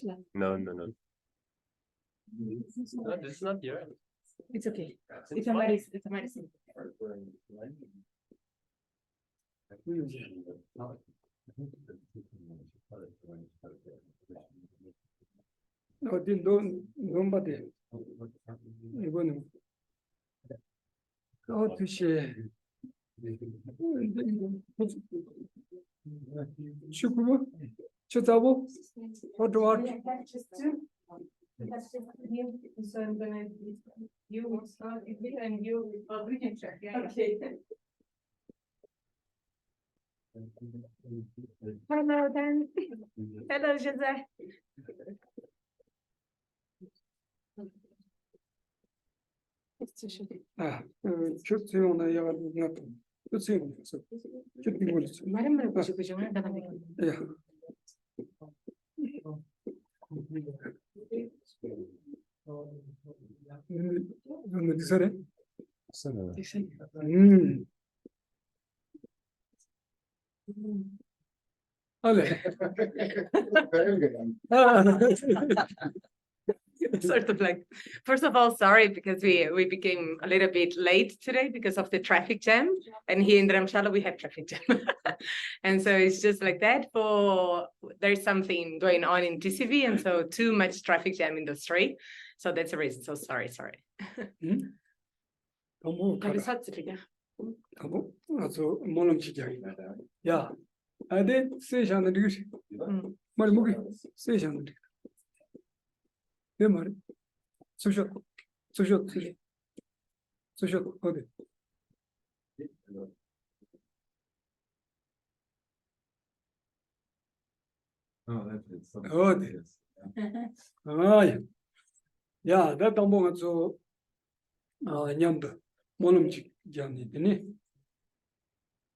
No. No, this is not yours. It's okay. It's a medicine. It's a medicine. 어디 논 바데 이거는 어떻게 슈크부 쳐다보 어디와 That's just him, so I'm gonna you start it and you we can check. Yeah. Okay. Hello, Dan. Hello, Jose. 주세요나 야가 나도 주세요. 주기고 있어. 말은 보시고 좀 하다가 예. 오늘 디서래? Ale. Sort of like, first of all, sorry because we became a little bit late today because of the traffic jam, and here in Dharamshala we have traffic jam, and so it's just like that. There's something going on in TCV, and so too much traffic jam in the street, so that's the reason. So sorry. 아주 몰랑치기. 야, 아데 세션을 이거지. 말 뭐게? 세션을. 내 말이. 소쇼 어디? 어디? 야, 나 동봉아 저 냠도 몰랑치기 되네.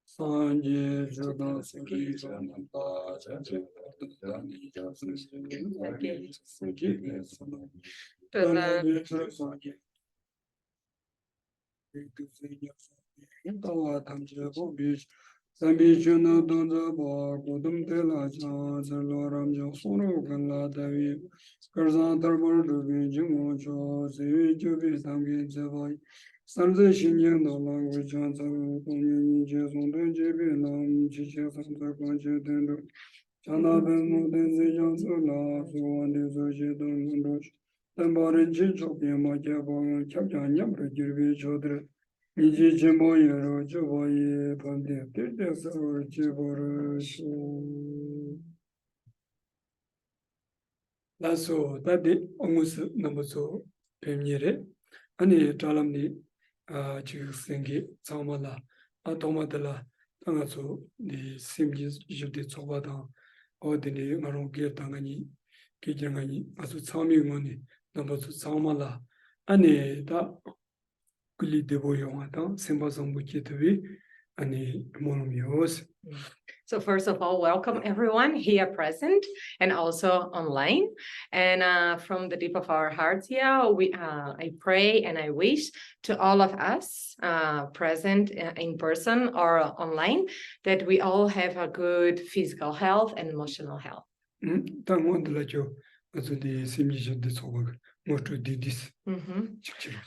산지 저다 생기 전다 자제 다니 자스 생기 인도와 담제고 비 삼비주나 돈자바 고dum텔라 자절로람죠 소노간라다위 거잔더벌도 비중오죠 세위주비 삼기 제바이 삼세 신년 노랑을 전자고 공연이 제송된 제비남 지체상자 관제된도 자나벤 모든 세정술라 소원대서 제동도 담바른 지족에 맞아보면 cap장냠을 기르비 저들 이제 제모여로 저보이 반대 때때서 제보르쇼 나소 다디 옹무스 넘어서 뱀예레 아니 달람니 지극생기 자마라 도마들라 당아서 네 심지 이제 저바다 어디니 마롱게 당하니 기정하니 아주 참이면이 넘어서 자마라 아니 다 글리데보용하다 sembasambukidevi 아니 모노미오스. So first of all, welcome everyone here present and also online. And from the deep of our hearts here, I pray and I wish to all of us present in person or online that we all have a good physical health and emotional health.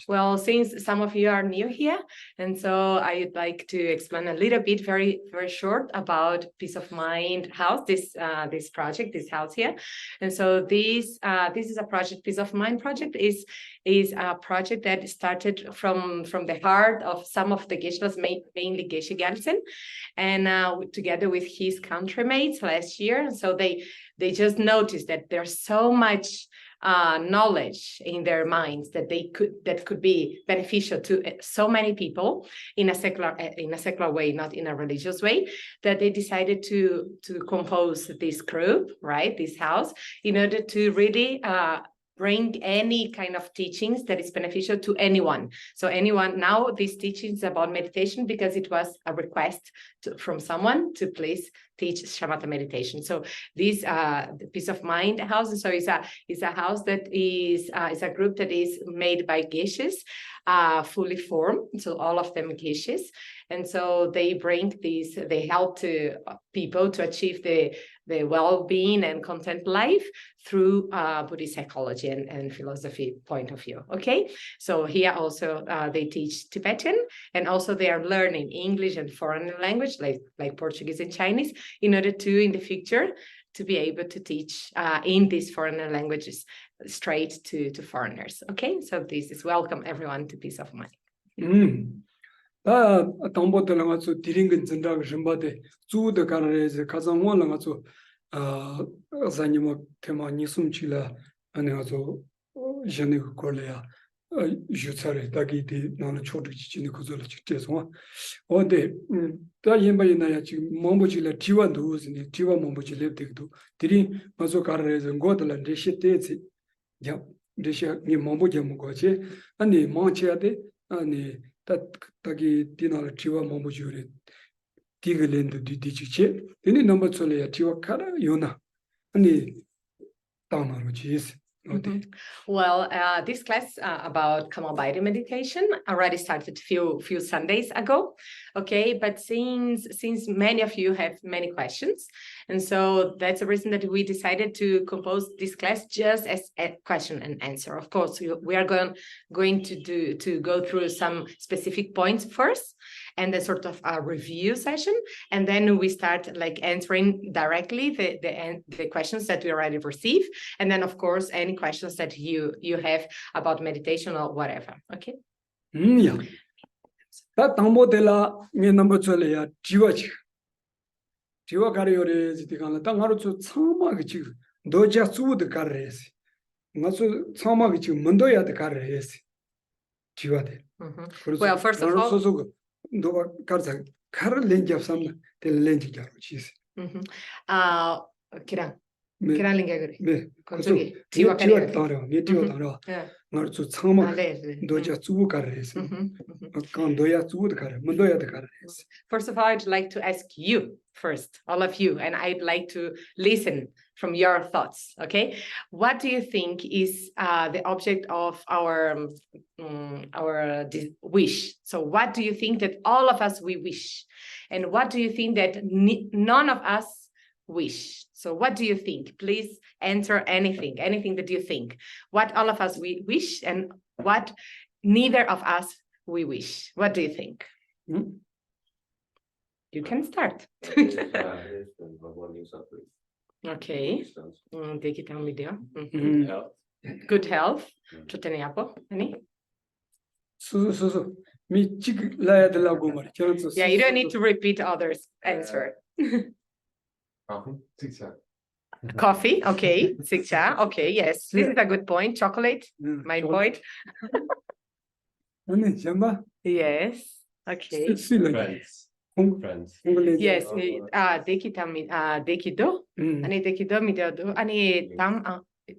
Well, since some of you are new here, and so I'd like to explain a little bit, very, very short about Peace of Mind House, this project, this house here. And so this is a project, Peace of Mind project is a project that started from the heart of some of the Geshe, mainly Geshe Gyaltsen, and together with his countrymates last year. And so they just noticed that there's so much knowledge in their minds that could be beneficial to so many people in a secular way, not in a religious way, that they decided to compose this group, right, this house, in order to really bring any kind of teachings that is beneficial to anyone. So anyone, now these teachings about meditation, because it was a request from someone to please teach shamatha meditation. So this the Peace of Mind house, so is a house that is a group that is made by Geshes, fully formed, so all of them Geshes. And so they bring these, they help to people to achieve the the well-being and content life through Buddhist psychology and philosophy point of view. Okay, so here also they teach Tibetan, and also they are learning English and foreign language like Portuguese and Chinese in order to in the future to be able to teach in these foreign languages straight to foreigners. Okay, so this is welcome everyone to Peace of Mind. 당보들 가서 디링근 전략을 심바데 주의 가르에서 가장 원하는 가서 사님의 테마 니숨치라 안에 가서 전에 걸려야 유사를 딱이디 나는 초록지진의 구조를 직대서 어데 다 임바이나야 지금 몸부질라 티와도 우스니 티와 몸부질레 되기도 디리 가서 가르에서 고들란 레시테지 야 레시아 니 몸부질 먹어지 아니 망치야데 아니 딱이 디나를 티와 몸부질에 디글랜드 디디치체 이니 넘버 2야 티와 카라 요나 아니 당나로 지스. Well, this class about Kamalbairi meditation already started few Sundays ago, okay? But since many of you have many questions, and so that's the reason that we decided to compose this class just as a question and answer. Of course, we are going to go through some specific points first, and the sort of a review session, and then we start like answering directly the questions that we already received, and then of course any questions that you have about meditation or whatever. Okay. Yeah. That tambodela me number 12 ya jiwa kariyore zitikana tangaru chu tsama gichi doja suud karresi ngaso tsama gichi mondoya de karresi jiwa de. Well, first of all, do karza kar lengi afsamna de lengi jaro chis. Kiran lingagre. Me. Konsugi. Tiwa taro, me tiwa taro. Ngaru chu tsama doja suud karresi. Kan doya suud karre, mondoya de karresi. First of all, I'd like to ask you first, all of you, and I'd like to listen from your thoughts, okay? What do you think is the object of our wish? So what do you think that all of us we wish? And what do you think that none of us wish? So what do you think? Please answer anything that you think. What all of us we wish and what neither of us we wish. What do you think? You can start. Okay. Good health. Yeah, you don't need to repeat others' answer. Coffee, okay. Siksha, okay, yes. This is a good point. Chocolate, my point. Yes, okay. Friends. Yes, dekido, ani dekido midodo, ani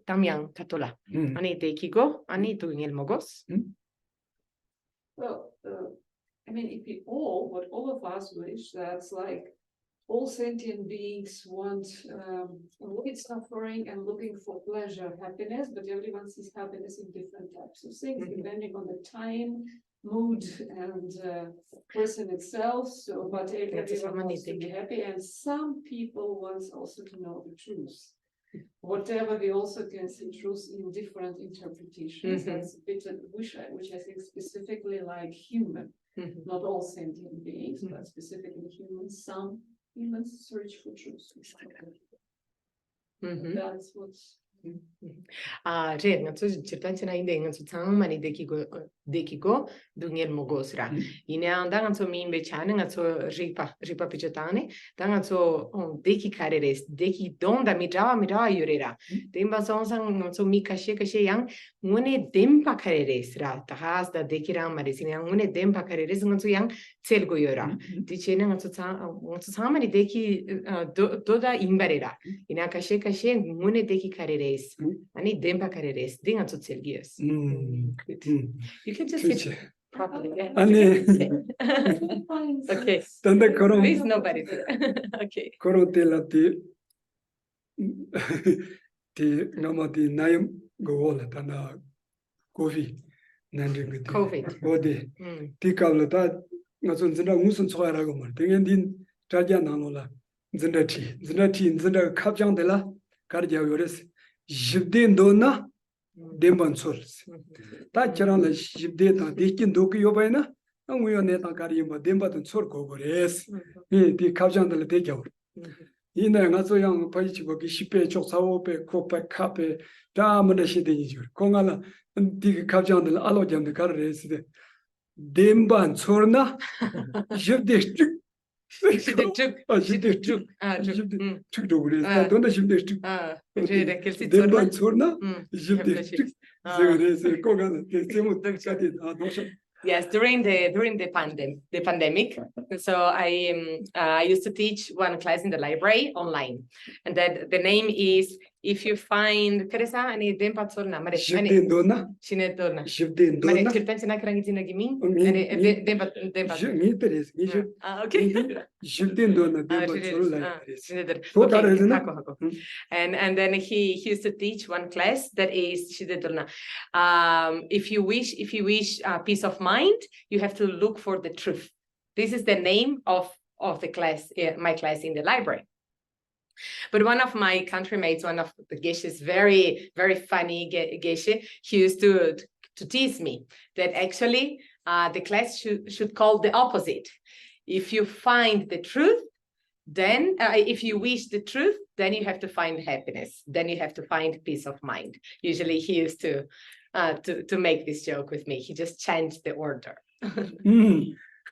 tamyang tatola, ani dekigo, ani tuingel mogos. Well, I mean, if we what all of us wish, that's like all sentient beings want avoid suffering and looking for pleasure, happiness, but everyone sees happiness in different types of things, depending on the time, mood, and person itself. So, but everyone wants to be happy, and some people want also to know the truth. Whatever, we also can see truth in different interpretations. That's a bit of which I think specifically like human, not all sentient beings, but specifically humans. Some humans search for truth. That's what's certain ide mani dekigo dungel mogosra. Anda ganso mi inveciane ganso ripa picciotane, danganso deki kareres, deki donda mira yurera. Demba sang ganso mi kashe yang ngune dempa kareres ra tahas da dekira marisine ngune dempa kareres ganso yang selgo yora. Dicene ganso mani deki doda imbarera. Ina kashe ngune deki kareres. Ani dempa kareres, dinga to selgies. You can just sit properly. Yeah. Okay. Please nobody. Okay. Korotela the namati naim gola tana coffee nanding COVID. Body. Tikavlata nasun zina musun soyarago mar. Tengen din traja nanola. Zendati, Zenda Kapjang de la, Karja Yores, Jibdin Dona, Demban Sols. Tacharan la Jibdeta, Dikin Doki Yobena, and we are Neta Karimba, Demba and Sorko, yes, the Kapjang de la Dejo. In the Nazo young Pachibo, Shipe, Chosaope, Copa Cape, Damana Shedinjur, Kongala, and the Kapjang de la Alojam the Carres, Demba and Sorna, Jibdistrict. Took the words. I don't assume there's two. Demba Sorna, Jibdistrict. Yes, during the pandemic. So I used to teach one class in the library online, and that the name is if you find Teresa ani Demba Sorna, mare ani Chinetona. Shifting Mare Dona. Chirpenchina Krangina Gimin. Okay. Shifting Dona, And then he used to teach one class that is if you wish peace of mind, you have to look for the truth. This is the name of the class, my class in the library. But one of my countrymates, one of the Geshes, very, very funny Geshe, he used to tease me that actually the class should call the opposite. If you find the truth, then if you wish the truth, then you have to find happiness. Then you have to find peace of mind. Usually he used to make this joke with me. He just changed the order.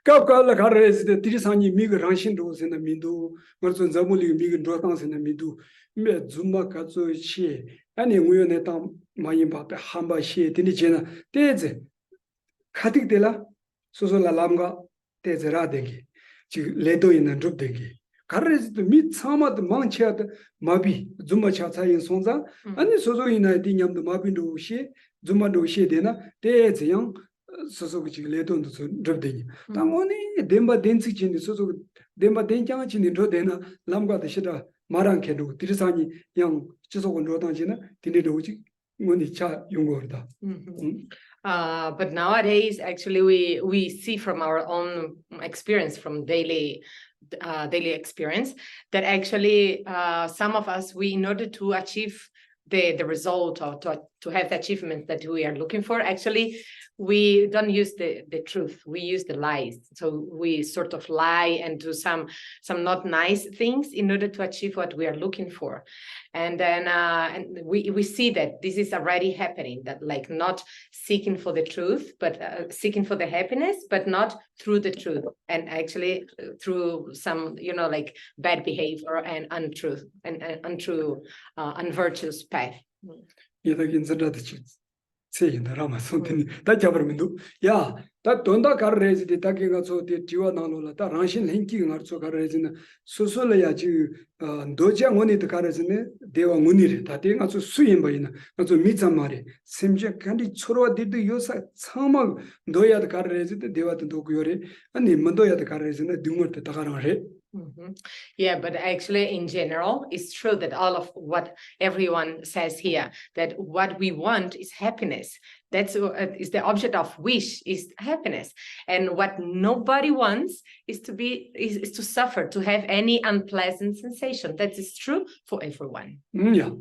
Kapkala Kares, the Tirisani Miga Ranshin Rose in the Mindu, Merson Zamuli Miga Drotans in the Mindu, Met Zuma Katsu She, and in Wionetam Mayimba, Hamba She, Tinijena, Teze, Katik de la, Sosola Lamga, Teze Radegi, Ledo in and Drupdegi. Kares to meet some of the Manchat Mabi, Zuma Chata in Sonza, and the Sozo in Idinium the Mabindo She, Zuma do She Dena, Teze young. So which later on to drop the Tangoni, Demba Densi in the Soso, Demba Denjang in the Rodena, Lamga the Shida, Maran Kedu, Tirisani, young Chiso and Rotanjina, Tinidoji, when the cha Yungorda. But nowadays, actually, we see from our own experience, from daily experience, that actually some of us, in order to achieve the result or to have the achievement that we are looking for, actually we don't use the truth, we use the lies. So we sort of lie and do some not nice things in order to achieve what we are looking for. And then and we see that this is already happening, that like not seeking for the truth, but seeking for the happiness, but not through the truth, and actually through some, like bad behavior and untruth and untrue, unvirtuous path. Say the Rama something that Javermindu. Yeah, that Donda car raised the taking so the Tua Nanola, that Ranshin linking or so car raising Sosolaya, Doja money the carrazine, they were munir, that thing also swim by in, also Mizamari. Simja Candy Choro did the use at some Doya the car raised, they were the Dogure, and the Mandoya the car raising the Dumur the Takarare. Yeah, but actually in general, it's true that all of what everyone says here, that what we want is happiness. That's is the object of wish is happiness. And what nobody wants is to suffer, to have any unpleasant sensation. That is true for everyone. Yeah.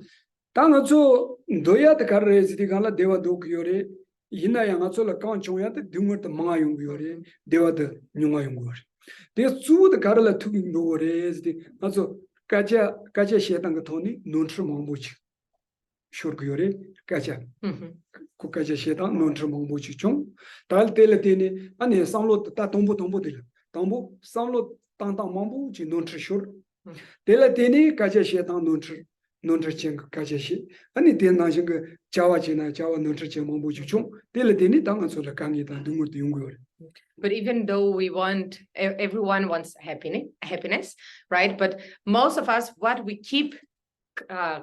Tangazo Doya the car raised the Gala Deva Dogure, Yina Yangazola Kanchoya, the Dumur the Mayung Yore, Deva the Numayungur. There's two the Karala to be no raised the also Kaja Shetanga Tony, Nontramambuch. Shurgure, Kaja. Kukaja Shetan, Nontramambuch Chong, Tal Teletini, and a soundload Tatombo Tombo de Tombo, soundload Tanta Mambu, Nontрешur. Teletini, Kaja Shetan, Nontracheng Kajashi, and it then Najanga, Jawachina, Jawa Nontrachem Mambuch Chong, Teletini, Tangan Sola Dumur the Ungur. But even though we want, everyone wants happiness, right? But most of us, what we keep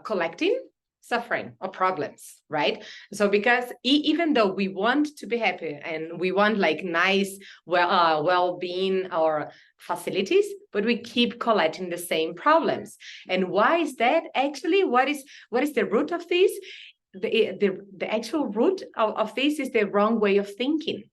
collecting, suffering or problems, right? So because even though we want to be happy and we want like nice, well-being or facilities, but we keep collecting the same problems. And why is that? Actually, what is the root of this? The actual root of this is the wrong way of thinking.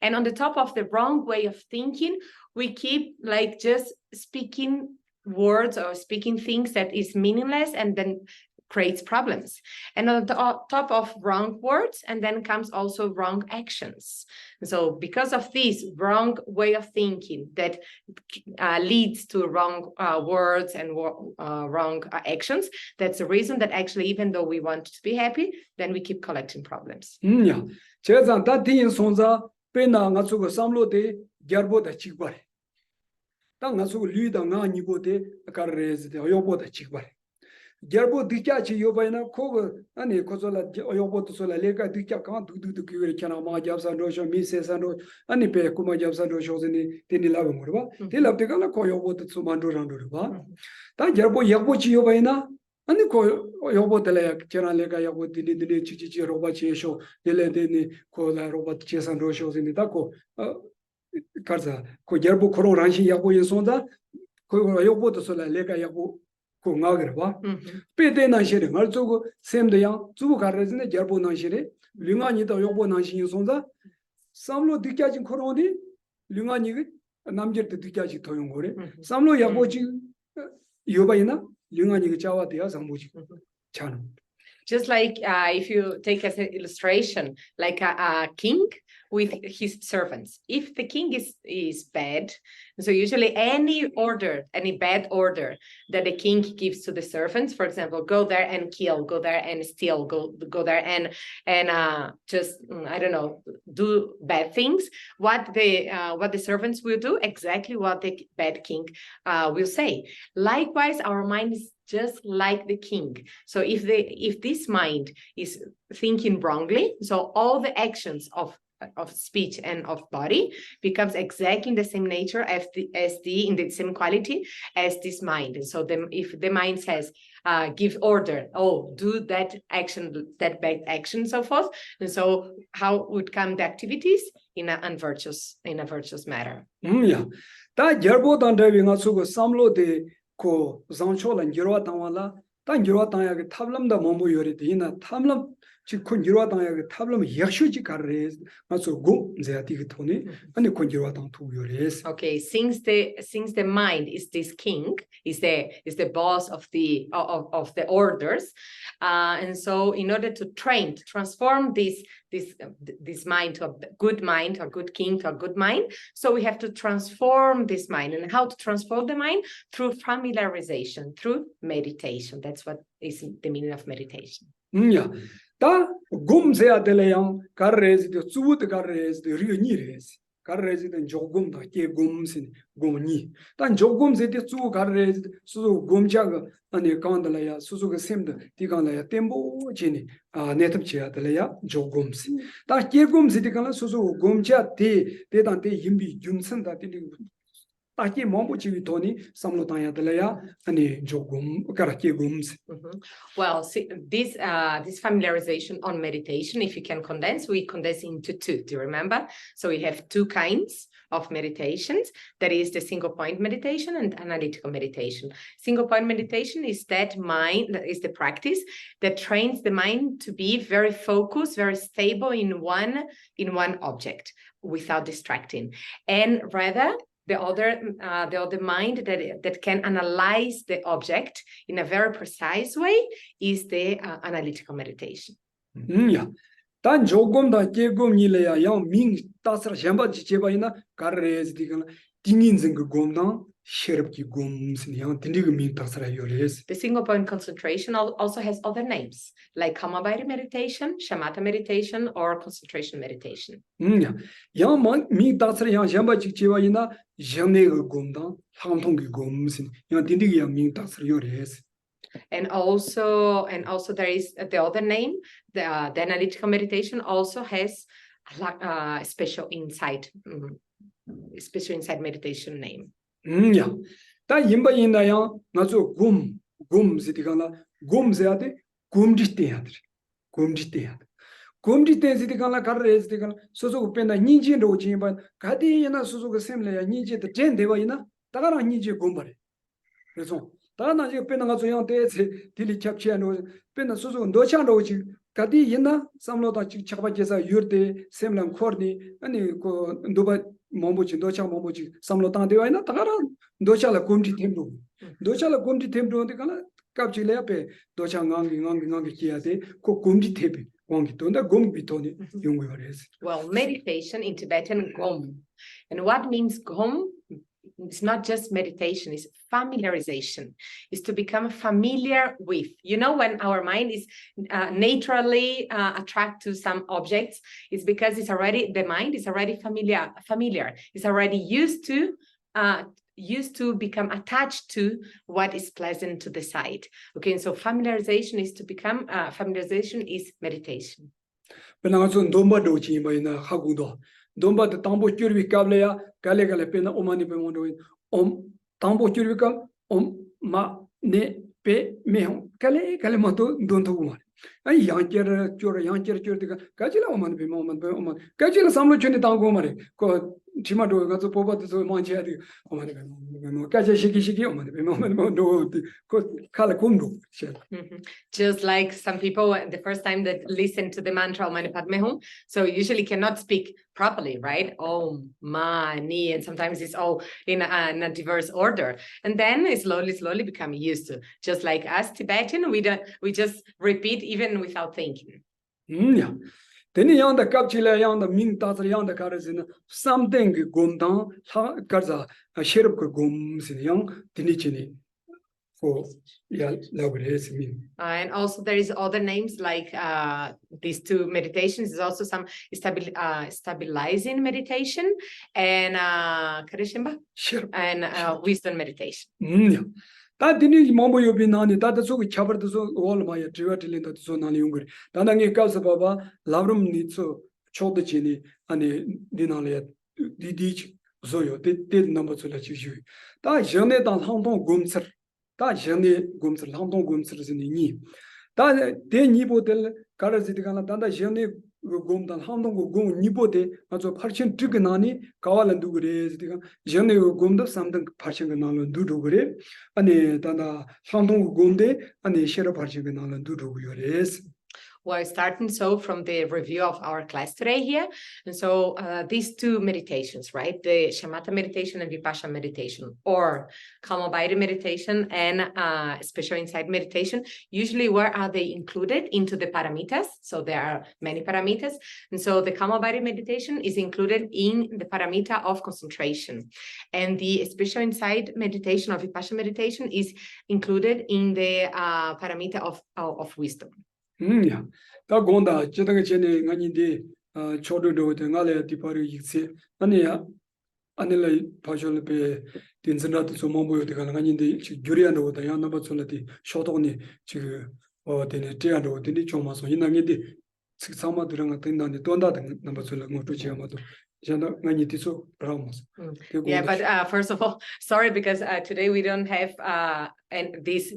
And on the top of the wrong way of thinking, we keep like just speaking words or speaking things that is meaningless and then creates problems. And on the top of wrong words, and then comes also wrong actions. So because of this wrong way of thinking that leads to wrong words and wrong actions, that's the reason that actually, even though we want to be happy, then we keep collecting problems. Yeah. 제가 다tin 손자 페나 가지고 삼로데 겨보다 찍바래. 땅 가지고 리다 나 니보데 카레즈데 어요보다 찍바래. 겨보 디캬치 요바이나 코고 아니 코솔라 어요보도 솔라 레가 디캬 칸 두두두 그게 캐나 마 잡산도 쇼 미세산도 아니 페 쿠마 잡산도 쇼즈니 테니 라고 뭐봐. 테랍데가나 코요보도 수만도란도 봐. 다 겨보 yak보치 요바이나 아니 코 요보텔레 캐나레가 야보 디디디 치치치 로바치쇼 델레데니 코라 로바트 체산도 쇼즈니 다코 카자 코 겨보 코로 란시 야보 예손다 코 요보도 솔라 레가 야보 코 나그르바 페데나 시레 말조고 셈데야 주부 가르즈네 겨보 나시레 링아니도 요보 나시 예손다 삼로 디캬진 코로디 링아니게 남제트 디캬지 토용고레 삼로 야보지 요바이나 Just like if you take as an illustration, like a king with his servants. If the king is bad, so usually any bad order that the king gives to the servants, for example, go there and kill, go there and steal, go there and just I don't know, do bad things. What the servants will do, exactly what the bad king will say. Likewise, our mind is just like the king. So if this mind is thinking wrongly, so all the actions of speech and of body becomes exactly in the same nature as in the same quality as this mind. And so if the mind says, give order, do that action, that bad action, so forth. And so how would come the activities in a virtuous matter? Yeah. That gerbo driving also samlo de ko zanchola girwa tawala tan girwa taya ke tablamda mombo yori dina tablam chi kun girwa taya ke tablam yakshuji karres maso go zeati ke thone ani kun girwa tang tu yores. Okay, since the mind is this king, is the boss of the orders, and so in order to transform this mind to a good mind, or good king to a good mind, so we have to transform this mind. And how to transform the mind? Through familiarization, through meditation. That's what is the meaning of meditation. Yeah. Ta gum se adeleyang karrez de subut karrez de riunires karrez de jogum da ke gum sin gumni tan jogum se de su karrez su gumja ane kandala ya su ga sem de digala ya tembo jini netap che adelaya jogum sin ta ke gum se de kala su gumja de dan de yimbi junsen da de Taki mombo chivi toni samlo tanya delaya ani jogum karake gums. Well, see, this familiarization on meditation, if you can condense, we condense into two. Do you remember? So we have two kinds of meditations. That is the single point meditation and analytical meditation. Single point meditation is that the practice that trains the mind to be very focused, very stable in one object without distracting, and rather the other mind that can analyze the object in a very precise way is the analytical meditation. Yeah. Dan jogum da jegum nileya yang ming tasra jamba jichebaina karrez digana tingin zeng gomna sherb ki gums yang tindig ming tasra yores. The single point concentration also has other names like Kamabhari meditation, Shamatha meditation, or concentration meditation. Yeah. Yang ming tasra yang jamba jichebaina jamne gomda hamtong ki gums yang tindig yang ming tasra yores. And also there is the other name, the analytical meditation also has a special insight meditation name. Yeah. Ta yimba yinda yang nazo gum sitikana gum zeate gumdite sitikana karre sitikana soso penda ninjin ro jimba gadi yana soso ga semle ya ninje de jen deba ina tagara ninje gumbare. Reso Tana je pena nga zoyang te tili chapche no pena susu ndo chan ro chi kadi yina samlo ta chakba jesa yurde semlam khorni ani ko ndoba mombo chi ndo cha mombo chi samlo ta dewa ina tagara ndo cha la kumti temlo Dochala gomdi tempo on the color, capture pe, docha ngang kiate, ko gomdi tepe, wongi tonda gom bitoni, young wares. Well, meditation in Tibetan, gom. And what means gom? It's not just meditation, it's familiarization. It's to become familiar with. You know, when our mind is naturally attracted to some objects, it's because the mind is already familiar. It's already used to become attached to what is pleasant to the sight. Okay, and so familiarization is meditation. Penangason domba dochi by na hagudo. Domba the tambo curvi cablea, galegale pena omani pemondo, tambo curvical, ma ne pe mehon, calemato don't woman. A yanker, Kajila woman be moment by woman. Kajila Samuel Chunitango Mari, called Chimato got to Popa to Manchadi, Kaja Shiki, moment, Kalakundu. Just like some people, the first time that listen to the mantra Mani Padme Hum, so usually cannot speak properly, right? Om, ma, ni, and sometimes it's all in a diverse order. And then it slowly become used to. Just like us Tibetan, we just repeat even without thinking. Yeah. Then young the capchilla, young the ming tather, young the cars in something gum down, Karza, a sheriff gums in young, Tinichini. For and also there is other names like these two meditations. Is also some stabilizing meditation and and wisdom meditation. That didn't Mombo you be nani, that the so we covered the so all my trivatil in the so nani younger. Tanangi Casa Baba, Lavrum needs so chod the chini and the dinalia ditch zoyo, did number to let you. That journey down Hongkong Gumser. That journey Gumser, Lamdon Gumser in the knee. That de Nibotel, Karazidana, that journey gum dan Hongkong go Nibote, as a partition Triganani, Kawal and Dugre, journey gum the something partition and Dudugre, and a Dana Hongkong Gumde, and a share of partition and Dudugres. We're starting so from the review of our class today here. And so these two meditations, right? The Shamatha meditation and Vipassana meditation, or Kamabhayri meditation and special insight meditation. Usually where are they included? Into the paramitas. So there are many paramitas. And so the Kamabhayri meditation is included in the paramita of concentration. And the special insight meditation or Vipassana meditation is included in the paramita of wisdom. Yeah, that Gonda, Chetangachene, Nani, Chodo, the Nale, Tipari, Yixi, Ania, Anela, Pajol, Tenzin, so Mombo, the Galani, Juriano, the Yanabatsolati, Shotoni, or the Tiano, the Nichomas, or Inangidi, Sama Durangatin, the Donda, number Sulamoto. Yeah, but first of all, sorry, because today we don't have this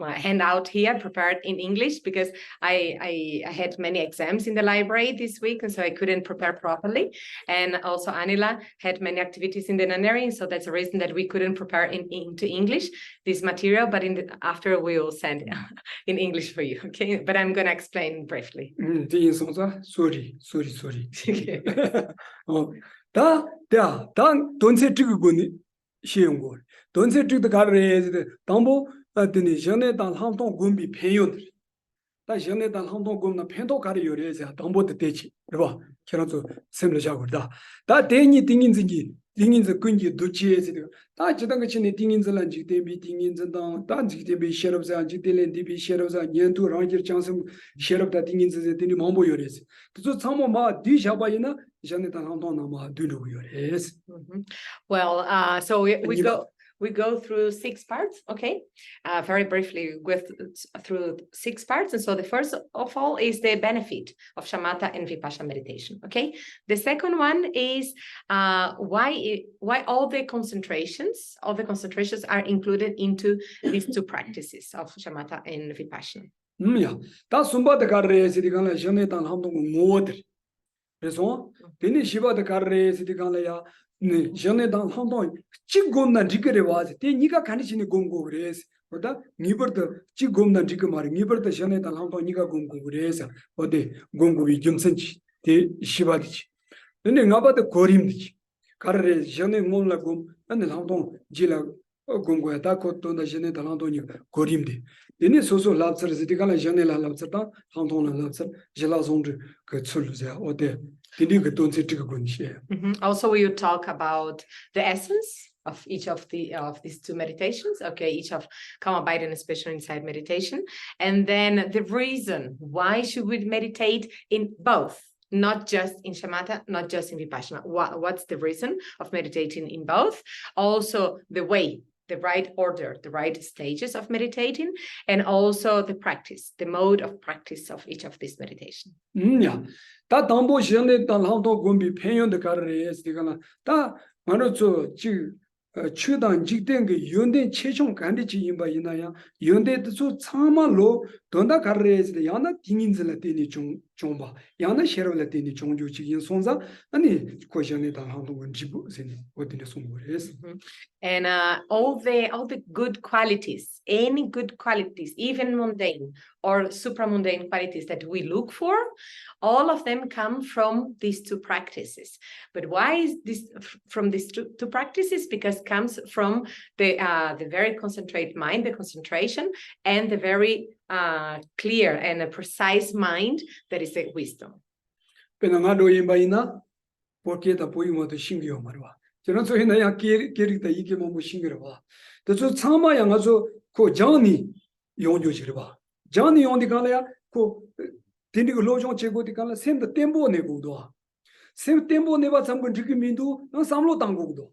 handout here prepared in English, because I had many exams in the library this week, and so I couldn't prepare properly. And also Anila had many activities in the Naneri, so that's the reason that we couldn't prepare into English this material, but after we will send in English for you, okay? But I'm going to explain briefly. Sorry. Don't say to Shiongor. Don't say to the Garre, Tambo, the Jane dan Hampton Gumbi Payon. That Jane dan Hampton Gum, the Pento Carrier, Tambo the Techi, Riva, Kerato, similar Jaguar. That day, thing in the Kunji Duchi, that Jatangachini thing in the land, GTB thing in the down, that GTB sheriffs and GTL and DB sheriffs and Yentu Ranger Johnson, sheriff that thing in the Mambo Yores. So some of my Dishabayana, Janet and Antonama, do Yores. Well, so we go through 6 parts, okay? Very briefly, through 6 parts. And so the first of all is the benefit of Shamatha and Vipassana meditation, okay? The second one is why all the concentrations are included into these 2 practices of Shamatha and Vipassana. Yeah, that's somebody the Garre, Sidigana, Janet and Hampton Motor. Raison, then Shiva the Garre, Sidiganaya. Janet and Hampton, Chigum and Jigger was, then Nika Kanishin Gungo race, or that never the Chigum and Jigamar, never the Janet and Hampton Nika Gungo race, or the Gungo Gyaltsen, the Shivadich. Then about the Korim, Carre, Janet Molagum, and the Hampton Jilla 공고야 다 것도 전에 달랑도니 고림데 얘네 소소 랍서 지디가라 전에라 랍서다 항통라 랍서 jelazonde 그 출루자 어때 디니 그 돈세 그 군시에 Also, we will talk about the essence of each of these two meditations. Okay, each of Kama Biden and Special Insight meditation, and then the reason why should we meditate in both, not just in shamatha, not just in vipassana. What's the reason of meditating in both? Also, the way, the right order, the right stages of meditating, and also the practice, the mode of practice of each of these meditation. 야, 다 담보 전에 달랑도 공비 편연의 가르에스 디가나 다 말어줘 지 추단 직된 그 연대 최종 간디지 임바 이나야 연대도 저 참말로 돈다 가르에스 야나 딩인즈라 되니 좀봐 야나 셰르라 되니 종주지 인송자 아니 고전에 달랑도 원지부 세니 어디에 송고레스 And all the good qualities, any good qualities, even mundane or supramundane qualities that we look for, all of them come from these two practices. But why is this from these two practices? Because it comes from the very concentrated mind, the concentration, and the very clear and a precise mind that is the wisdom. 페나가도 임바이나 porque da poimo도 신기요 말와 저는 소리 나야 게릭다 이게 뭐 신기로 봐. 저 참아야 가서 그 장이 용조지를 봐. 장이 용디 간래야 그 딘디 그 로종 제고디 간래 샘도 템보 내고도. 샘 템보 내봐 참고 지금인도 너 삼로 당고도.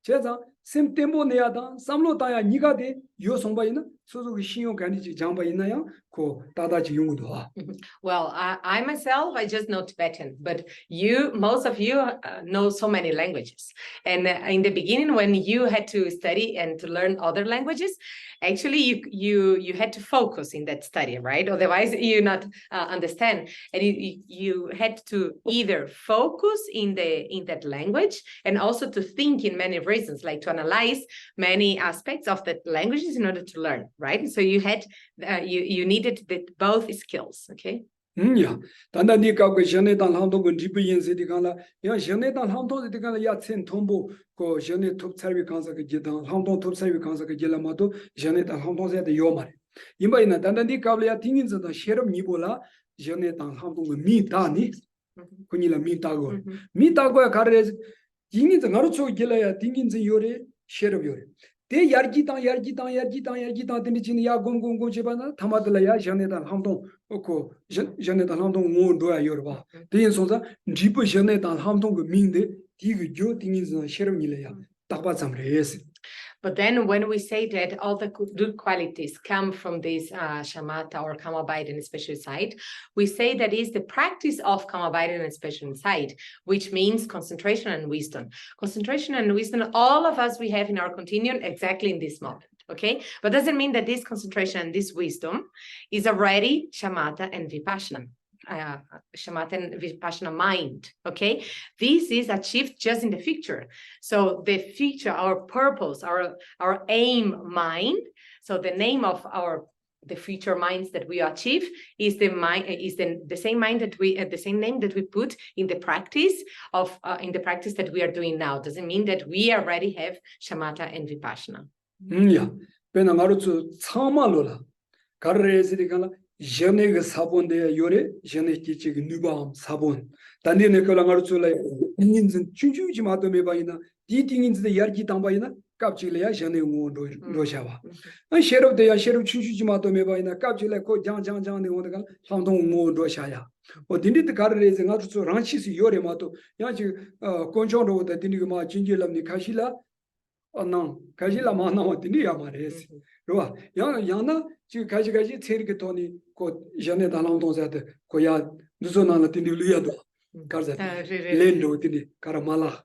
제가 샘 템보 내야다 삼로 다야 니가 돼 요송바이나 소소 신용 간디지 장바 있나요? 그 다다지 용도 와. Well, I myself, I just know Tibetan, but most of you know so many languages. And in the beginning, when you had to study and to learn other languages, actually you had to focus in that study, right? Otherwise, you not understand. And you had to either focus in that language and also to think in many reasons, like to analyze many aspects of that languages in order to learn, right? So you had you needed both skills, okay? 야, 단단히 가고 전에 단 한동은 리뷰인세디 간라 야 전에 단 한동세디 간라 야첸 통보 그 전에 톱 서비스 간사 그 제단 한동 톱 서비스 간사 그 jelama도 전에 단 한동세데 요말 임바이나 단단히 가블야 팅인서다 셰럽 니볼라 전에 단 한동은 미다니 kunila mintago mintago kare tingin ngaru cho gelaya tingin je yore sherab yore te yarji ta tini chin ya gom chebana thamadla ya janeda hamdong ko janeda hamdong ngon do ya yore ba te yin soza jipo janeda hamdong go minde ti go jo tingin je sherab nile ya takba zamre yes. But then when we say that all the good qualities come from this shamatha or Kama Biden special insight, we say that is the practice of Kama Biden and special insight, which means concentration and wisdom. Concentration and wisdom, all of us, we have in our continuum exactly in this moment, okay? But doesn't mean that this concentration and this wisdom is already shamatha and vipassana. Shamatha and vipassana mind, okay? This is achieved just in the future. So the future, our purpose, our aim mind. So the name of the future minds that we achieve is the same mind that the same name that we put in the practice that we are doing now. Doesn't mean that we already have shamatha and vipassana. Yeah, pena marutu tsama karre Jene ge sabon de yore jene kichi ge nubam sabon tande ne kola ngaru chula tingin zin chunju ji ma do me baina di tingin zin de yarji tang baina kapchi le ya jene ngo do shawa an sherab de ya sherab chunju ji ma do me baina kapchi le ko jang de ngo de kan sang dong ngo do sha ya o dindi de kar re ngaru chu ran chi si yore ma to ya ji konchong do de dindi ge ma jinje lam ni khashila anang khashila ma na dindi ya ma res ro ya na 지 가지 체리게 돈이 고 전에 달랑동자데 고야 누소나나 딘디루야도 가자 렌도 딘디 가라말라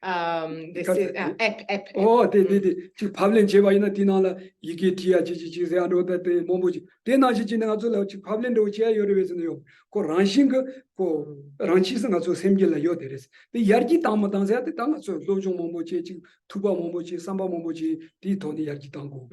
This is app. Oh, 지 밥렌 제바이나 디나라 이게 디야 지지지세 안도데 뭐뭐지 데나지 지나가 줄라 지 밥렌도 지야 요르베스노요 고 란싱그 고 란치스가 저 셈길라 요데레스 데 야르기 담마당자데 당서 로종 뭐뭐지 지 투바 뭐뭐지 삼바 뭐뭐지 디 돈이 야르기 당고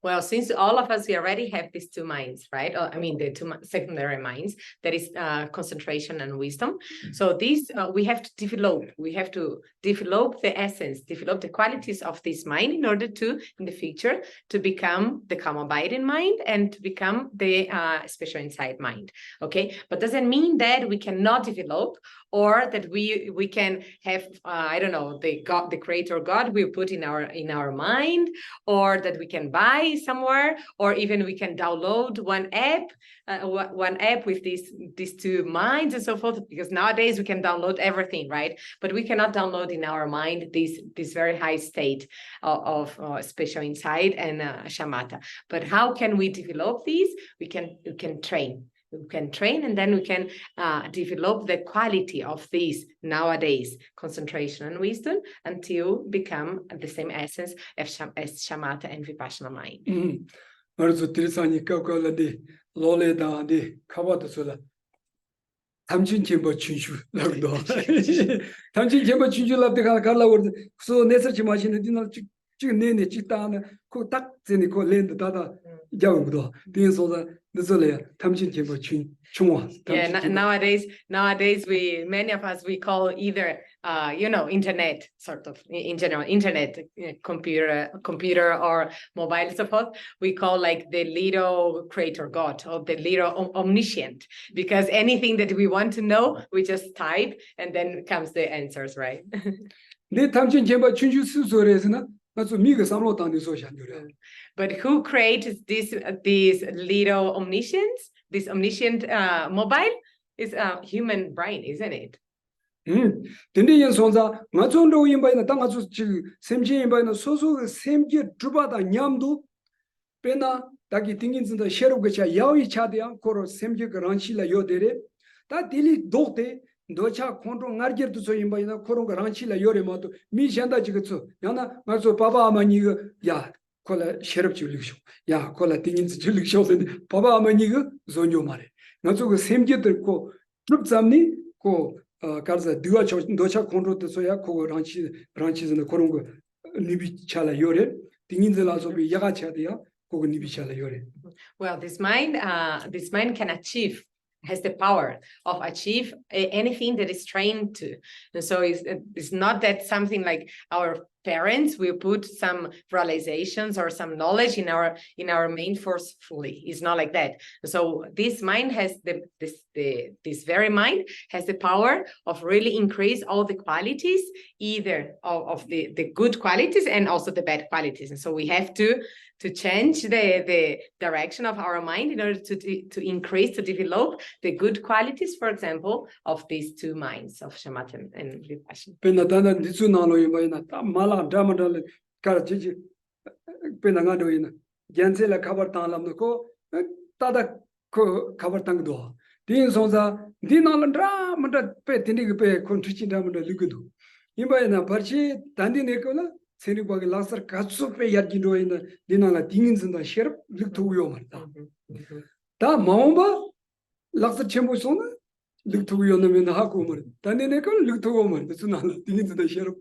Well, since all of us, we already have these two minds, right? I mean, the two secondary minds, that is concentration and wisdom. So these we have to develop. We have to develop the essence, develop the qualities of this mind in order to, in the future, to become the calm abiding mind and to become the special insight mind. Okay, but doesn't mean that we cannot develop, or that we can have I don't know, the God, the Creator God we put in our mind, or that we can buy somewhere, or even we can download one app with these two minds and so forth, because nowadays we can download everything, right? But we cannot download in our mind this very high state of special insight and shamatha. But how can we develop these? We can train. We can train, and then we can develop the quality of these nowadays, concentration and wisdom, until become the same essence as shamatha and vipassana mind. 그래서 들산이 거꾸로데 로레다데 카바도서라 탐진 제보 춘슈라고도 탐진 제보 춘슈라데 갈라고 그래서 내서지 마시는 디날 지금 내내 찍다는 그딱 전에 그 랜드 다다 자고도 뒤에서 늦어래 탐진 제보 춘충와. Yeah, nowadays many of us we call either internet, sort of in general, internet, computer or mobile support, we call like the little creator God, or the little omniscient, because anything that we want to know, we just type and then comes the answers, right? 내 탐진 제보 춘슈 수소에서는 나도 미가 삼로 단위 소샤들이야. But who created this little omniscience, this omniscient mobile, is a human brain, isn't it? 근데 손자 맞존로 임바이나 당아주 샘지 임바이나 소소 샘지 주바다 냠도 페나 다기 띵인진다 셰르고차 야위 차대야 코로 샘지 그란치라 요데레 다 딜리 도테 도차 콘트롤 나르게도 소 임바이나 코로 그란치라 요레마도 미샹다 지그츠 야나 맞소 바바 아마니가 야 콜라 셰르브 줄릭쇼 야 콜라 띵인지 줄릭쇼 바바 아마니가 존요 말해 맞소 그 샘지 들고 줍잡니 고 가르자 두아 도차 콘트롤도 소야 고 란치즈는 그런 거 니비 차라 요레 띵인들라서 비 야가 차대야 고 니비 차라 요레. Well, this mind can achieve, has the power of achieve anything that is trained to. And so it's not that something like our parents will put some realizations or some knowledge in our mind forcefully. It's not like that. So this mind has this very mind has the power of really increase all the qualities, either of the good qualities and also the bad qualities. And so we have to change the direction of our mind in order to increase, to develop the good qualities, for example, of these two minds of shamatha and vipassana. Penatana ditsunalo imaina mala dramadal karachi penangado ina Gyaltsen la khabar talam ko tada ko khabar tangdo din sonza dinal dramada pe tinig pe kontrichi dramada lugudu imaina parchi dandine kola 세리바기 라서 가츠페 야기로이나 디나라 딩인선다 셰르 릭토요 말다 다 마음바 라서 쳔보소나 릭토요 나면 하고 말 단내네 걸 릭토고 말 무슨 나 딩인선다 셰르.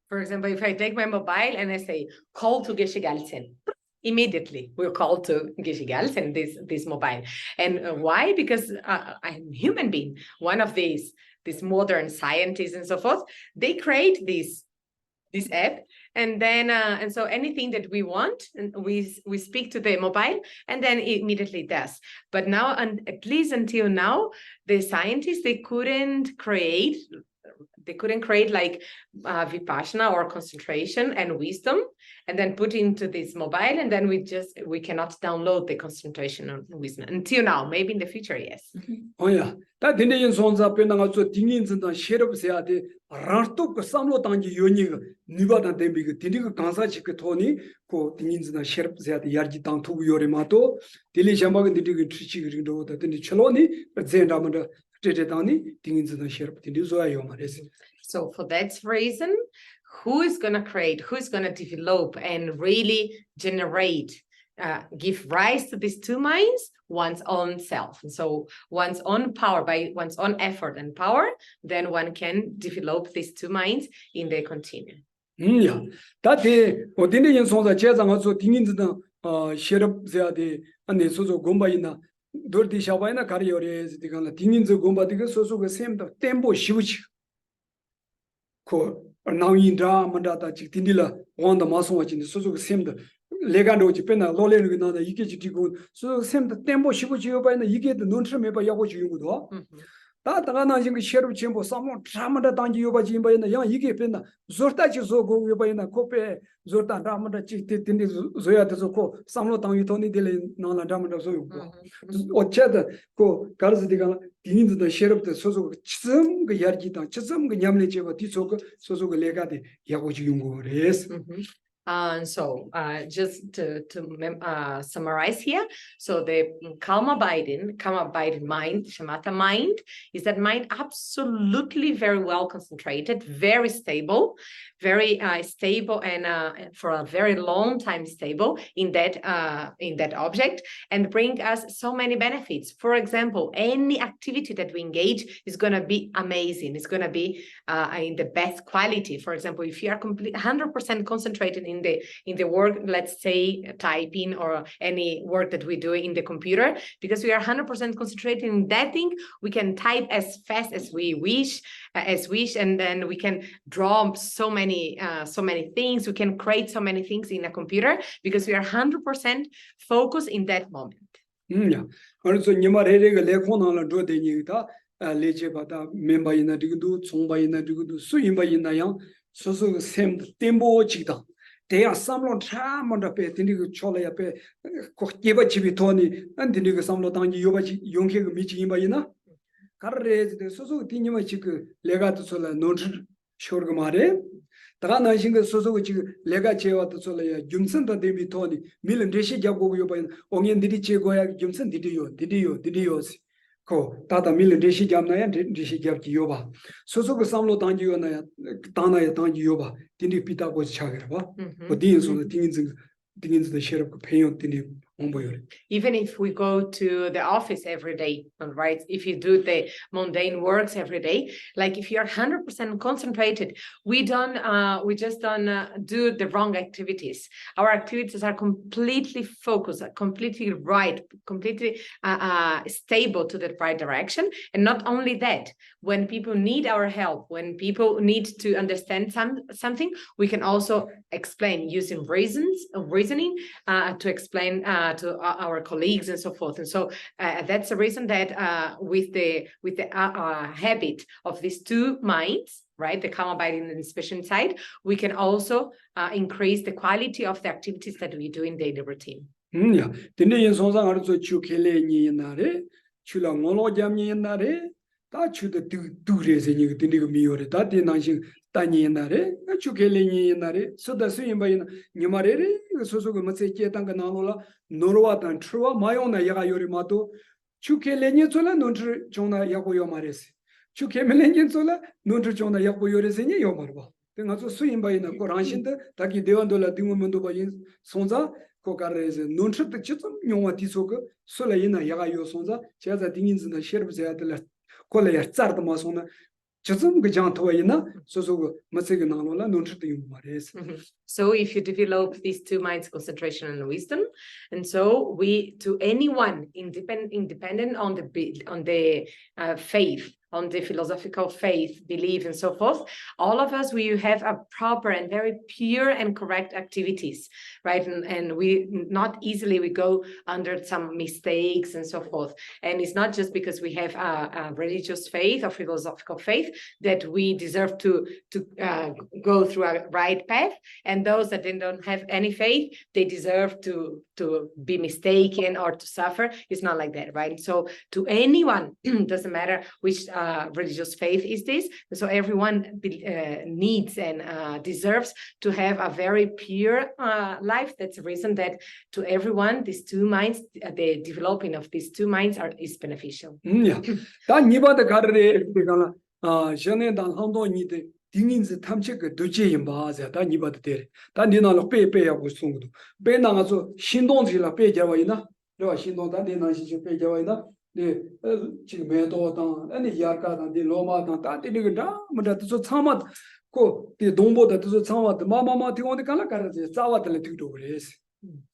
For example, if I take my mobile and I say call to Geshe Gyaltsen, immediately we'll call to Geshe Gyaltsen this mobile. And why? Because I'm a human being. One of these modern scientists and so forth, they create this app, and then and so anything that we want, and we speak to the mobile, and then it immediately does. But now, and at least until now, the scientists they couldn't create like vipassana or concentration and wisdom, and then put into this mobile, and then we cannot download the concentration and wisdom until now. Maybe in the future, yes. Oh yeah, that Indian songs up in also tingins and sheriff say Ranto Samlo Tangi Yoni Nivada Debig Tidiga Kansa Chikatoni ko tingins and sheriff say the Yarji Tang to Yorimato Dili Jamag Didig Trichi Rindo that in the Chaloni but Zendamada Tedani tingins and sheriff Tidizo. So for that reason, who's going to develop and really generate, give rise to these two minds? One's own self. And so one's own power, by one's own effort and power, then one can develop these two minds in the continuum. Yeah, that day, or Indian songs are chairs and also tingins 셰럽 제아데 안에 소소 곰바이나 돌디 샤바이나 가리오레스 디간라 딩인즈 곰바디가 소소가 셈다 템보 시우치 코 나윈다 만다다 직딘딜라 원다 마송와진 소소가 셈다 레간도지 페나 로레르가 나다 이게 지디고 소 셈다 템보 시우치요 바이나 이게 논트메 바 야고 주용도 다 다가나 지금 셰럽 쳔보 사모 드라마다 당지 요바지 바이나 야 이게 페나 조르타지 소고 요바이나 코페 조르타 드라마다 치티딘디 조야데서 코 사모 당이 토니 딜레 나나 드라마다 소요 어쩌다 코 가르스디가 딩인즈다 셰럽데 소소 치즘 그 야르지다 치즘 그 냠레 제바 디소고 소소 그 레가데 야고 주용고레스 So just to summarize here, so the calm abiding mind, shamatha mind, is that mind absolutely very well concentrated, very stable, very stable, and for a very long time stable in that object, and bring us so many benefits. For example, any activity that we engage is going to be amazing. It's going to be in the best quality. For example, if you are 100% concentrated in the work, let's say typing or any work that we do in the computer, because we are 100% concentrated in that thing, we can type as fast as we wish, and then we can draw so many things. We can create so many things in a computer because we are 100% focused in that moment. Yeah. Also, nimarega lekona do de nita leche bata member in a digdu, tsomba in a digdu, suimba in a young, so same tembo chita. They are some on tram on the pet, Tindigo Chola pe, Kokiba Chivitoni, and Tindigo Samlotan Yobachi, Yonke Michimba ina. Carres, the Soso Tinima Chiku, Legato Sola, non Shorgamare. Tana Shinga Soso Legacheva to Sola, Jumson the Debitoni, Milan Deshi Jago Yoban, Onion Didiche Goya, Jumson Didios. Ko Tata Milan Deshi Jamna and Deshi Jabki Yoba. Soso Samlo Tangiona, Tana Tangi Yoba, Tindi Pita was Chagrava, but these on the things the share of pain Tindi Omboy. Even if we go to the office every day, right? If you do the mundane works every day, like if you're 100% concentrated, we just don't do the wrong activities. Our activities are completely focused, completely right, completely stable to the right direction. And not only that, when people need our help, when people need to understand something, we can also explain using reasoning to explain to our colleagues and so forth. And so that's the reason that with the habit of these two minds, right, the calm abiding and the special side, we can also increase the quality of the activities that we do in daily routine. Yeah, the songs are so chukele ni nare, chula molo jam ni nare, that should do raising you didn't me or that in Tani nare, chukele ni nare, so the same by Numare, so Matse Tangananola, Norwat and Trua, my own Yagayorimato, chukele sola, non Jona Yagoyo Mares. Chukemelengen sola, non Jona Yagoyores in Yomarba. Then also swim by in a Koranshin, Taki Deondola Dimundo by Sonza. Cocares, non shut the chitum, Yomatisoka, Solaina Yagayo Sonza, Chaza Dings in the Sherbs at the Collier Sartamasona, Chasum Gajantoina, so Masegananola, non shut the Mares. So if you develop these two minds, concentration and wisdom, and so we to anyone independent on the faith, on the philosophical faith, belief, and so forth, all of us, we have a proper and very pure and correct activities, right? And we not easily we go under some mistakes and so forth. And it's not just because we have a religious faith or philosophical faith that we deserve to go through a right path. And those that don't have any faith, they deserve to be mistaken or to suffer. It's not like that, right? So to anyone, doesn't matter which religious faith is this. So everyone needs and deserves to have a very pure life. That's the reason that to everyone, these two minds, the developing of these two minds is beneficial. Yeah. That Nibada Gare, Jane Dan Hondo Nide, Dingins Tamchek, Duji in Baza, that Nibada did. That Nina pay was soon. Benazo, Shindon Zilla pay Javaina, no, Shindon, that Nina pay Javaina. The Chigmedo and the Yarka and the Loma and that didn't but that is what Samat go the Dombo that is what Samat, the Mama Mati on the Kalakara, Zawat and the two is.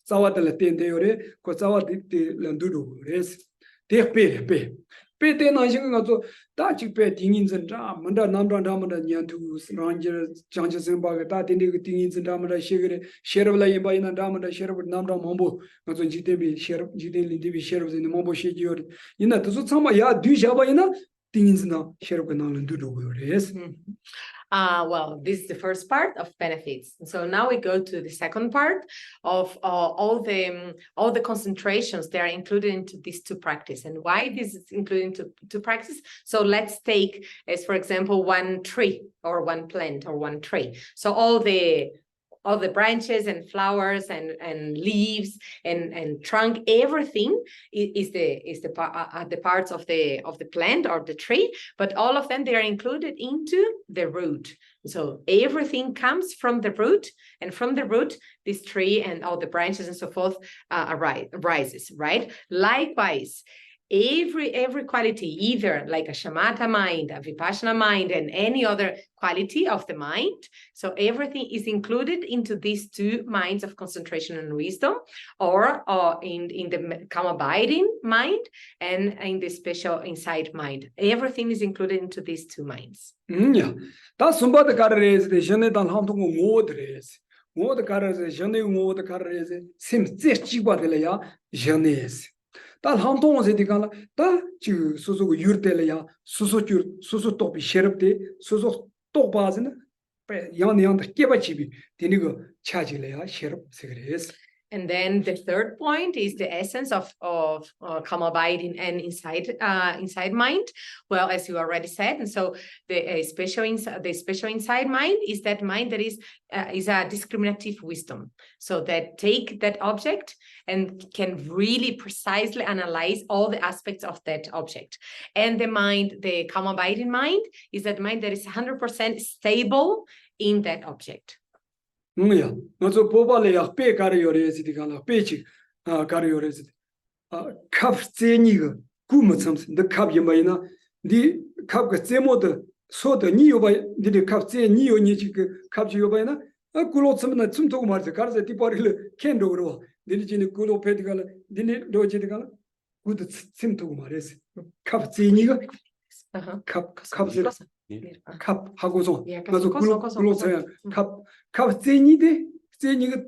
Zawatala Tendere, Kosawati Landudu, res. They pay. Pete Nashingato, Tachi pet things and dram, and Namda Damada Yantu, Ranger, Chances and Bagata, things and Damada Sugar, Sheriff Layabaina Damada, Sheriff Namda Mombo, not when Jitebi, Sheriff Jitin, TV sheriffs in the Mombo Shijur. You know, to some ya do Jabaina, things now, Sheriff and do, yes. Well, this is the first part of benefits. So now we go to the second part of all the concentrations that are included into these two practices, and why this is included into two practices. So let's take as for example one tree or one plant or one tree. So all the branches and flowers and leaves and trunk, everything is the parts of the plant or the tree, but all of them, they are included into the root. So everything comes from the root, and from the root, this tree and all the branches and so forth arises, right? Likewise, every quality, either like a shamatha mind, a vipassana mind, and any other quality of the mind. So everything is included into these two minds of concentration and wisdom, or in the calm abiding mind and in the special insight mind. Everything is included into these two minds. Yeah, that's somebody got raised the Jane dan Hantung Modres. What the carriers, Jane, what the carriers, seems Chibateleya, Janes. That Hanton was the Gala, that you Susu Yurtelia, Susu Topi Sherpte, Susu Topas, Yan Kebachibi, Tinigo, Chajilea, Sherp, Segres. And then the third point is the essence of calm abiding and inside mind. Well, as you already said, and so the special inside mind is that mind that is a discriminative wisdom. So that take that object and can really precisely analyze all the aspects of that object. And the mind, the calm abiding mind, is that mind that is 100% stable in that object. Yeah, not so Popalea, pay carriores, the Gala, page, carriores, Cap Zeniga, Kumatsams, the Cap Yamaina, the Cap Zemo, the Sota Neo by the Cap Neo Nijik, Cap Giovanna, a Kulotsam and Sumtomar, the cars at Tiparilla, Kendo, the Kulo Pedigal, the Dojitigal, good symptomares, Cap Zeniga, Cap Hagozon, Cap Zenide, Zenig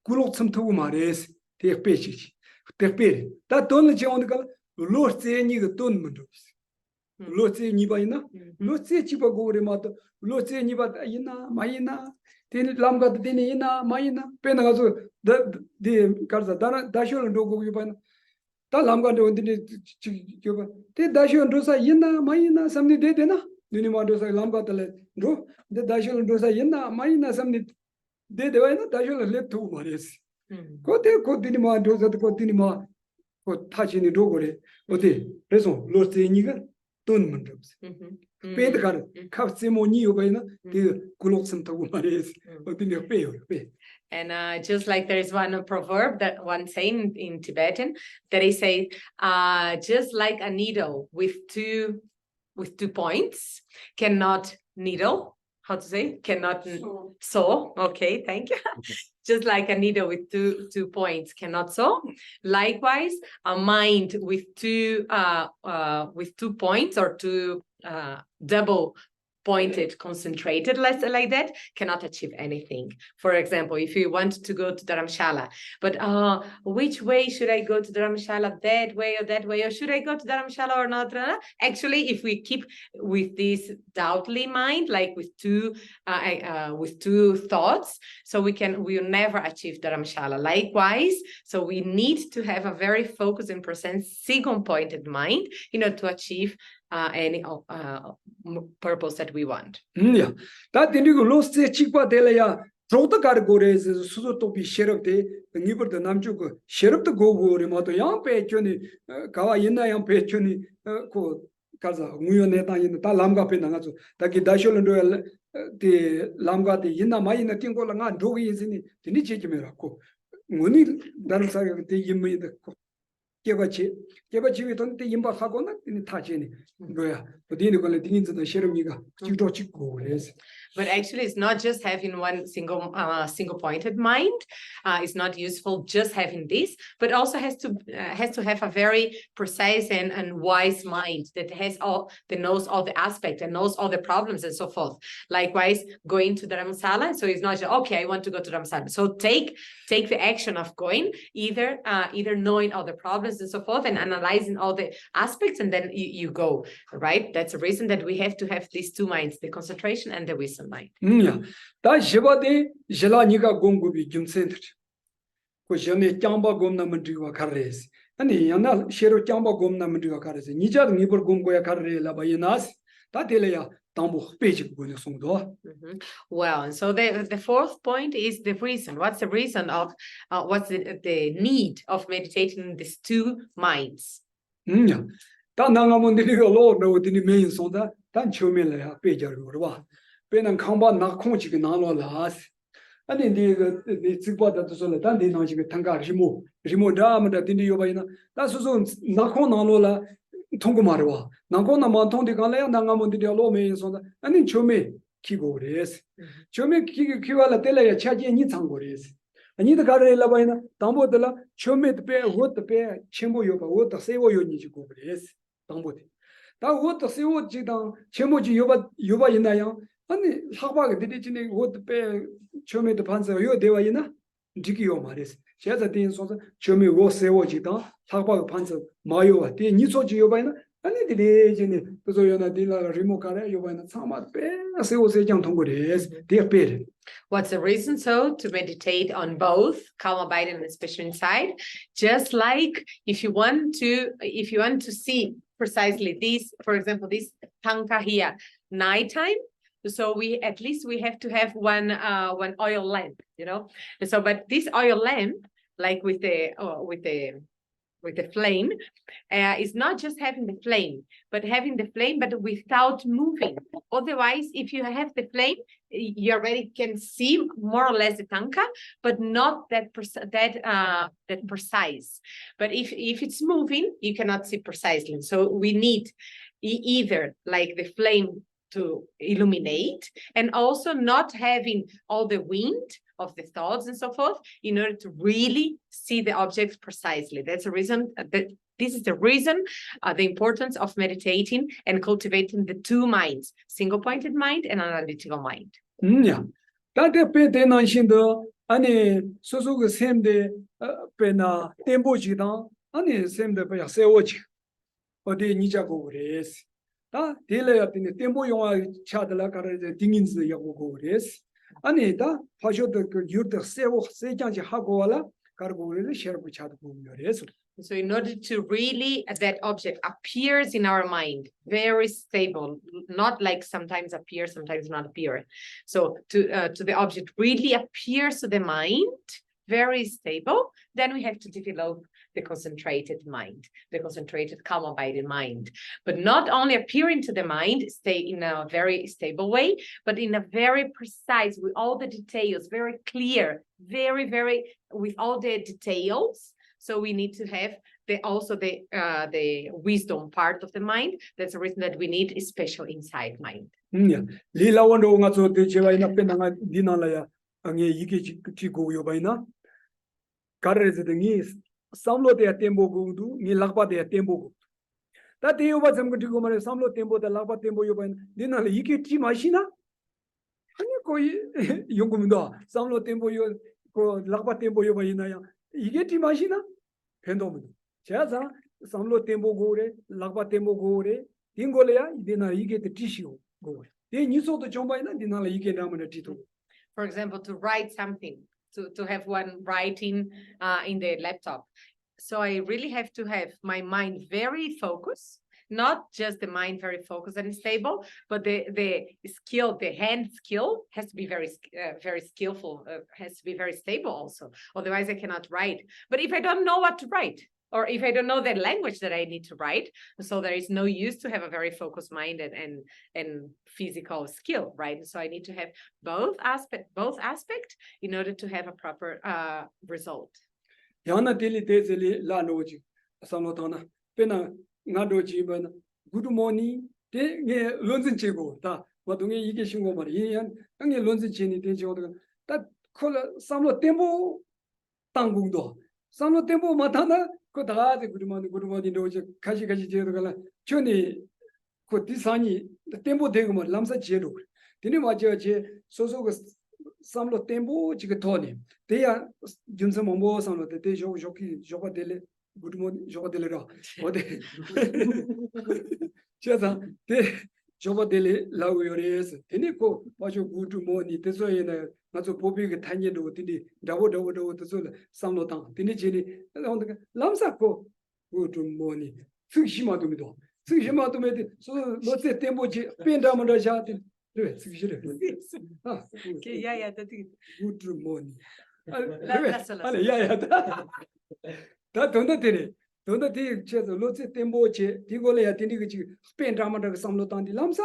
Gulotsam to Mares, their page, their pay. That don't John the Lord Zenig Dunmandos. Lord Zenibaina, Lord Zechibago Remato, Lord Zenibaina, Maina, then Lamga Denina, Maina, Penazo, the Garzadana, Dashul and Dogo Yubana. Lamga the Dashul and Rosa Yina, Maina, somebody did enough. Dunimadosa Lamba the Dashul and Rosa Yina, Maina, somebody. They were not let two mares. Go there, go dinima, those that go dinima, go touching the dogore, but they, reason, Lord Zeniga, Dunmandrums. Pay the car, Capsimoni, Obana, the Gulotsam to mares, but in your pay. And just like there is one proverb, that one saying in Tibetan, that is say, just like a needle with two points cannot needle. How to say? Cannot sew. Okay, thank you. Just like a needle with two points cannot sew. Likewise, a mind with two points or two double pointed, concentrated, let's say like that, cannot achieve anything. For example, if you want to go to Dharamshala, but which way should I go to Dharamshala? That way or that way? Or should I go to Dharamshala or not? Actually, if we keep with this doubtly mind, like with two thoughts, so we will never achieve Dharamshala. Likewise, so we need to have a very focused and present single pointed mind, to achieve any purpose that we want. Yeah, that then you lost the Chipa Delia, Trota Gargores, Susotopi Sheriff Day, the neighbor the Namjuk, Sheriff the Gogo, Remoto, young Pechuni, Kawayina, young Pechuni, Kaza, Muyoneta in the Talamga Penanazo, Taki Dashol and the Lamga, the Yina Mayina Tingola, Dogi is in the Nichi Miraco. Muni, Dansa, the Yimi, 개바치 위던 때 임박하고는 이 타지니 뭐야 어디니 걸레 딩인즈도 셰르미가 지도 찍고 그래서 But actually, it's not just having one single pointed mind. It's not useful just having this, but also has to have a very precise and wise mind that knows all the aspects and knows all the problems and so forth. Likewise, going to the Dharamsala. So it's not just okay, I want to go to Dharamsala. So take the action of going, either knowing all the problems and so forth and analyzing all the aspects, and then you go, right? That's the reason that we have to have these two minds, the concentration and the wisdom mind. 야, 다 제바데 젤라니가 공급이 김센터. 그 전에 짱바 곰나면 뒤가 가르레스. 아니 야나 셰로 짱바 곰나면 뒤가 가르레스. 니자 니버 곰고야 가르레라 바이나스. 다 텔레야 담보 페이지 고네 송도. Well, and so the fourth point is the reason. What's the reason of what's the need of meditating in these two minds? 야, 다 나가면 되니까 로로 되니 메인 송다. 단 처음에야 페이지로 봐. 배는 강바 나콩지게 나눠라스. 아니 네가 네 직보다도 சொல்ல 단 네나지게 tan가 리모다마다 딘디 요바이나 다 소소 나콩 나눠라 통고 말어. 나콩나만 통디 간래야 나가면 되려 메인송다. 아니 처음에 키고 그래스. 처음에 키와라 텔레야 차지 니 창고레스. 아니다 가르라 바이나 담보들라 처음에 때 호트페 첨보 요바 호트 세워 요니지고 그래스. 담보데. 다 호트 세워 지당 첨보지 요바 있나요? 아니 학바가 되지네 호트페 처음에도 반서 요 대화이나 디기요 말이스. 제가 된 소서 처음에 wo 세워 지당 학바가 반서 마요와 대 니소지 요바이나 아니 되지네 그래서 요나 딜라 리모카레 요바이나 참아 빼 세워 세장 통고레스. 대페. What's the reason? So to meditate on both calm abiding and especially inside, just like if you want to see precisely this, for example, this tanka here, nighttime. So we have to have one oil lamp, And so, but this oil lamp, like with the flame, is not just having the flame, but without moving. Otherwise, if you have the flame, you already can see more or less the tanka, but not that precise. But if it's moving, you cannot see precisely. So we need either like the flame to illuminate, and also not having all the wind of the thoughts and so forth, in order to really see the objects precisely. That's the reason this is the reason, the importance of meditating and cultivating the two minds, single-pointed mind and analytical mind. 야, 다데 페데난 신도 아니 소소그 셈데 페나 템보지다 아니 셈데 바 세워지 어디 니자고 그래스. 다 딜레야 템보 용화 차들라 가르제 딩인즈 야고 그래스. 아니 다 파쇼드 그 유르드 세워 세장지 하고 와라 가르고 그래 셰르부 차도 그래스. So in order to really, that object appears in our mind, very stable, not like sometimes appear, sometimes not appear. So to the object really appears to the mind, very stable, then we have to develop the concentrated mind, the concentrated calm abiding mind. But not only appearing to the mind, stay in a very stable way, but in a very precise, with all the details, very clear, very, very, with all the details. So we need to have the wisdom part of the mind. That's the reason that we need a special inside mind. Lila wando nga so de chewa ina penanga dinala ya ange yike chigo yo baina. Kareze de ngi samlo de tembo gundu ngi lakpa de tembo gu. Ta de yo ba samgo chigo mare samlo tembo de lakpa tembo yo baina dinala yike chi mashina. Ani koi yongumdo samlo tembo yo ko lakpa tembo yo baina ya. 이게 팀하시나? 벤도문. 제가 삼로 템보 고래, 락바 템보 고래, 딩골이야 이데나 이게 티시오 고래. 이 니소도 정바이나 디나라 이게 나무나 티도. For example, to write something, to have one writing in the laptop. So I really have to have my mind very focused. Not just the mind very focused and stable, but the skill, the hand skill has to be very skillful, has to be very stable also. Otherwise, I cannot write. But if I don't know what to write, or if I don't know the language that I need to write, so there is no use to have a very focused mind and physical skill, right? So I need to have both aspect in order to have a proper result. 야나 딜리 데젤리 라노지. samlotana pena ngado jiban good morning de nge lon진 제고 다 와동에 이게 신고 말이 yan nge lon진 제니 de jodo 다 콜 samlo tempo 당공도 samlo tempo 마타나 그 다데 good morning 도저 가시 제도 갈라 전에 그 디산이 tempo 되고 뭐 람사 제로 되네 맞아 제 소소가 samlo tempo 지가 토니 대야 준서 뭐 samlo 때 조기 조바델레 good morning 조바델레라 어데 제가 대 조바델레 라우요레스 되니고 맞아 good morning 대소에는 맞아 보비게 단계도 되니 다보도 대소 samlo 되니 제니 람사고 good morning 승심마도미도 승심마도메데 소 로세 tempo지 펜다만다 샤데 네 승시래 아 yeah, that is. good morning That's a lot. 아니 야야 다 돈다 티 제도 로세 tempo지 디고래야 되니 그 지금 펜다만다 samlotan디 람사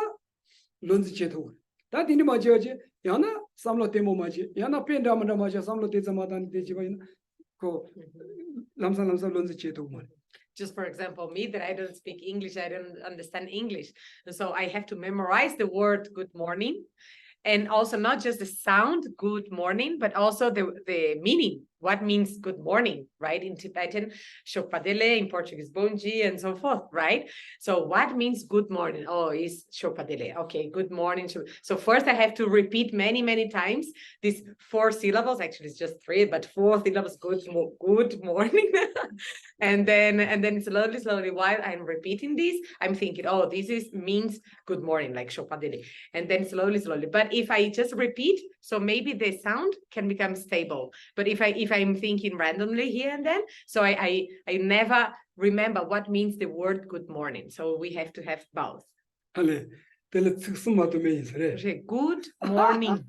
론지 제도 다 되니 맞아지 야나 samlo tempo 맞지 야나 펜다만다 맞아 samlo 대자마단 되지바이나 그 람사 론지 제도 말 Just for example, me that I don't speak English, I don't understand English. And so I have to memorize the word good morning. And also not just the sound good morning, but also the meaning. What means good morning, right? In Tibetan, Shopadele, in Portuguese, Bonji, and so forth, right? So what means good morning? Oh, is Shopadele. Okay, good morning. So first I have to repeat many times these 4 syllables. Actually, it's just 3, but 4 syllables, good morning. and then slowly, while I'm repeating this, I'm thinking, oh, means good morning, like Shopadele. And then slowly. But if I just repeat, so maybe the sound can become stable. But if I'm thinking randomly here and then, so I never remember what means the word good morning. So we have to have both. Ale, tele tsumatu meisre. Okay, good morning.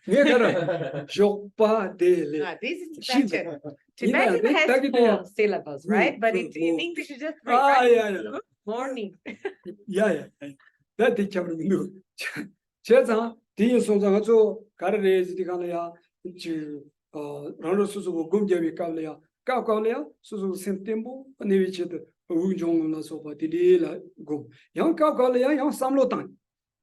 Negara, Shopadele. This is Tibetan. Tibetan has 4 syllables, right? But in English, you just yeah. good morning. Yeah. That is chamru. 제가 뒤에 소장하죠. 가르레지 디가나야 주 런로 수수고 금제비 깔래야 까까래야 수수 셈템보 네비체도 우종나 소바 디디라 고 양까까래야 양 삼로탄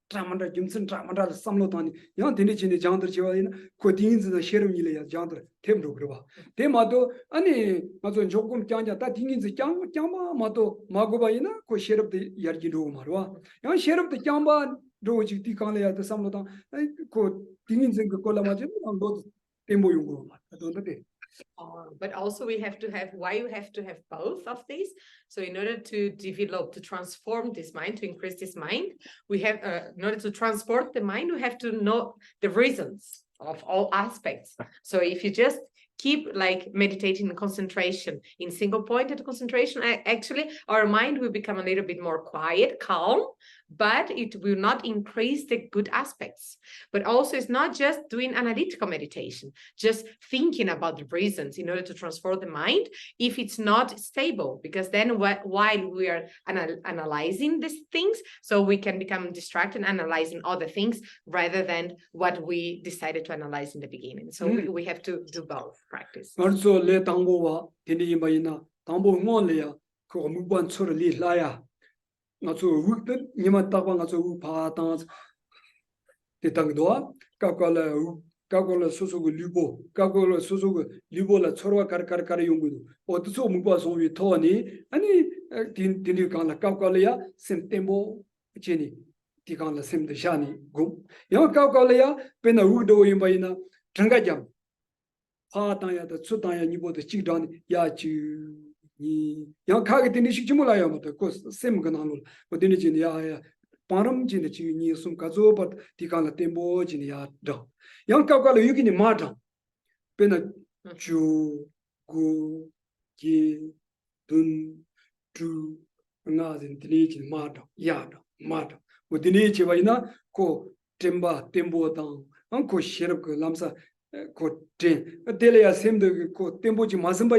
트라만다 김슨 트라만다 삼로탄이 양 디니치니 장들 지와이나 코딩인즈의 셰름이래야 장들 템로 그러봐 대마도 아니 맞아 조금 짱자 다 딩인즈 짱마 마도 마고바이나 코 셰럽도 야르기로 말와 양 셰럽도 짱바 로지 디칸래야 더 삼로탄 코 딩인즈 그 콜라마지 로 tempo yung but also we have to have both of these. So in order to transform this mind, to increase this mind, we have in order to transport the mind, we have to know the reasons of all aspects. So if you just keep like meditating in concentration, in single pointed concentration, actually our mind will become a little bit more quiet, calm, but it will not increase the good aspects. But also it's not just doing analytical meditation, just thinking about the reasons in order to transform the mind if it's not stable, because then while we are analyzing these things, so we can become distracted analyzing other things rather than what we decided to analyze in the beginning. So we have to do both practice. Also le tangbowa dini imayina tangbo ngolya ko muban chorli laya ngaso wukten nima takwa ngaso upa tang de tangdoa kakala sosogo libo la chorwa kar yungudu otso muba sowi thoni ani dini kala kakala ya semtembo cheni tikala semde shani gum ya kakala ya pena udo imayina tangajam 파다야 더 추다야 니보다 지단 야주 니 양카게 되는 식지몰아야 뭐다 그 셈거나로 어디니지 야야 바람진의 지니 숨 가져버 디간라 템보진이 야다 양카가로 유기니 마다 베나 주구기 둔주 나진 들리지 마다 야다 마다 어디니지 와이나 고 템보당 안고 시럽 그 람사 ko ten telea semde ko tempoji masamba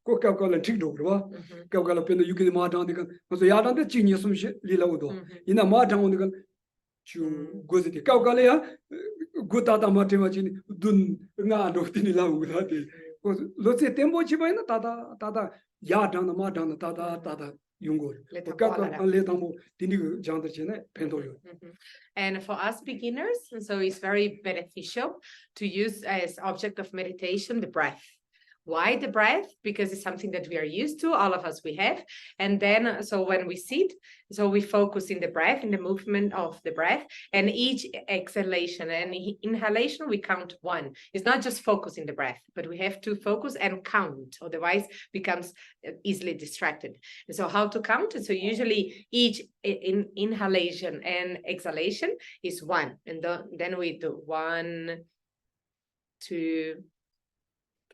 ko kakala tikdo bro kakala pendo yukini ma dang de so ya dang de chini sum lila udo ina ma dang de chu goziti kakala ya gota ta ma tema chini dun nga do tini la uda de ko lo se tempoji ba ina tata 야 당나 마 당나 다다 용고 각각 알레 당보 딘디 장들지네 펜도요. And for us beginners, so it's very beneficial to use as object of meditation the breath. Why the breath? Because it's something that we are used to, all of us we have. And then, so when we sit, so we focus in the breath, in the movement of the breath, and each exhalation and inhalation, we count one. It's not just focus in the breath, but we have to focus and count, otherwise becomes easily distracted. And so how to count? So usually each inhalation and exhalation is one. And then we do 1, 2,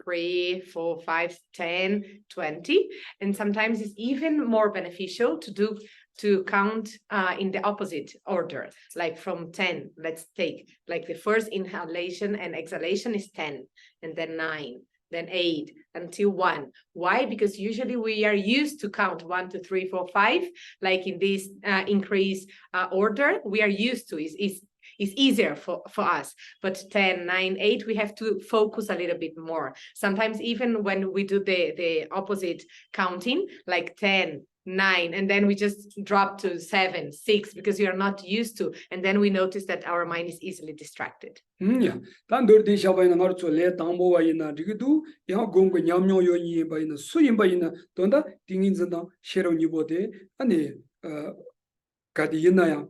3, 4, 5, 10, 20, and sometimes it's even more beneficial to count in the opposite order, like from 10. Let's take like the first inhalation and exhalation is 10, and then 9, then 8 until 1. Why? Because usually we are used to count 1, 2, 3, 4, 5, like in this increase order. We are used to is easier for us, but 10, 9, 8, we have to focus a little bit more. Sometimes even when we do the opposite counting, like 10, 9, and then we just drop to 7, 6, because we are not used to, and then we notice that our mind is easily distracted. Yeah. Dan dor de shabayna ngar cho le tangbo wa ina digidu ya gong ko nyamnyo yo ni ba ina su yin ba ina donda tingin zanda shero ni bode ani kadi ina ya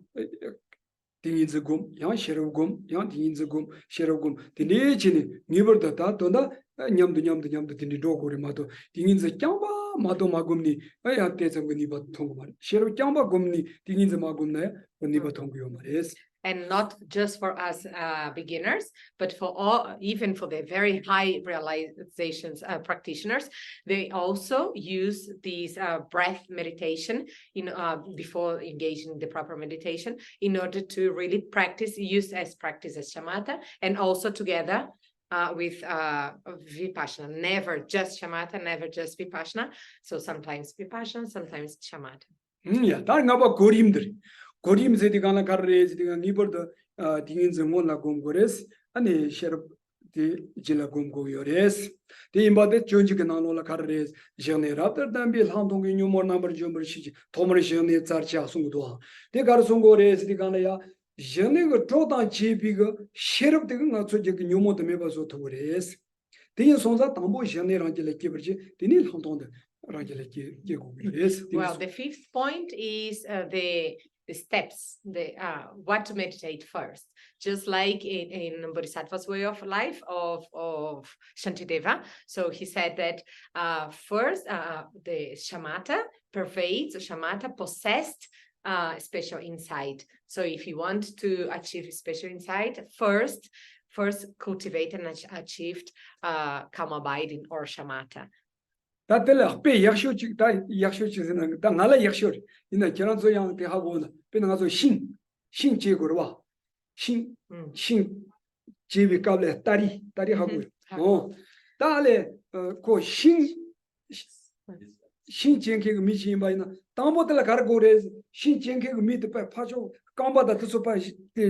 tingin gum ya shero gum ya tingin gum shero gum tini chini nibor da ta donda nyamdu tini do gore ma to tingin za kyamba ma to ma gum ni ya te zang ni ba thong ma shero kyamba gum ni tingin za ma gum na ni ba thong yo ma res. And not just for us beginners, but for all, even for the very high realizations practitioners, they also use these breath meditation before engaging in the proper meditation in order to really use as shamatha, and also together with vipassana. Never just shamatha, never just vipassana. So sometimes vipassana, sometimes shamatha. Yeah, that ngaba gorimdri. Gorim zedi gana karres di nibord tingin zemon la gom gores ani sherb di jila gom go yores. Di imbade chonji gana la karres jene raptor dan bi Lamdon gi nyumor number jumber shi tomre jene zarcha sung do. De gar sung gores di gana ya jene go trodan chibi go sherb de nga so je nyumo de meba so tores. Di sonza tambo jene rangele kiberji dini Lamdon de rangele ki go yores. Well, the fifth point is the steps, what to meditate first. Just like in Bodhisattva's way of life of Shantideva. So he said that first the shamatha pervades, shamatha possessed special insight. So if you want to achieve special insight, first cultivate and achieved calm abiding or shamatha. 다들 배 약쇼치 다 약쇼치는 다 나라 약쇼 이나 결혼서 양 대하고 배나가서 신 제거로 와신 제비 갑래 다리 하고 다래 그신 젠케 그 미치 바이나 담보들 가르고레 신 젠케 그 미드 파 파조 깜바다 뜻소 파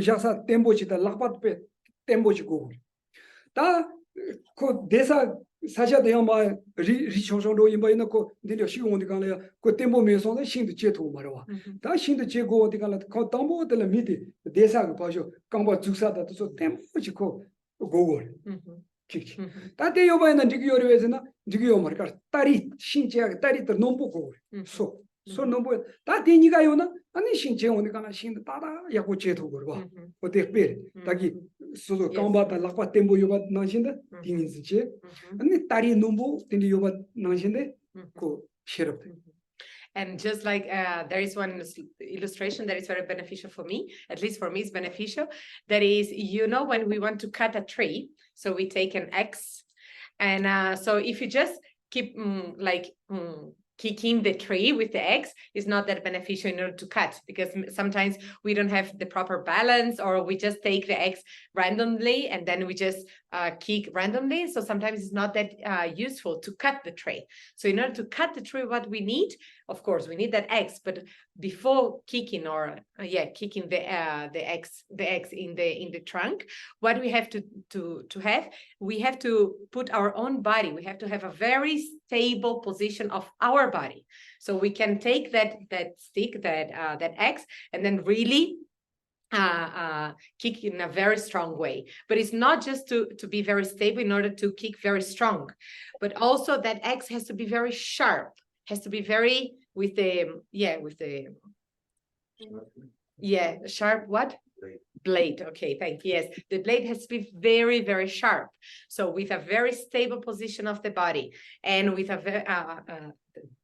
자사 템보치다 락바트 페 템보치고 다그 대사 사샤도 양마 리청성도 임바이나 고 내려 시공원이 가려 그 템보 메송의 신도 제토 말아 다 신도 제고 어디 가려 그 담보들 미디 대사가 봐줘 깜바 죽사다 또 템보치고 고고 키키 다때 요바이나 디기요르에서나 디기요 말까 딸이 신체가 딸이들 넘보고 소 넘보 다 대니가 요나 아니 신체 어디 가나 신도 따다 야고 제토 거봐 어때 빼 다기 소소 깜바다 락바 템보 요바 나신다 딩인지 아니 딸이 넘보 딩이 요바 나신데 고 셰럽. And just like there is one illustration that is very beneficial for me, at least for me it's beneficial, that is, when we want to cut a tree, so we take an axe, and so if you just keep kicking the tree with the axe, is not that beneficial in order to cut, because sometimes we don't have the proper balance, or we just take the axe randomly and then we just kick randomly. So sometimes it's not that useful to cut the tree. So in order to cut the tree, what we need, of course, we need that eggs, but before kicking kicking the eggs in the trunk, what we have to have, we have to put our own body. We have to have a very stable position of our body, so we can take that stick, that eggs, and then really kick in a very strong way. But it's not just to be very stable in order to kick very strong, but also that X has to be very sharp, has to be very sharp what? Blade. Okay, thank you. Yes, the blade has to be very, very sharp. So with a very stable position of the body, and with a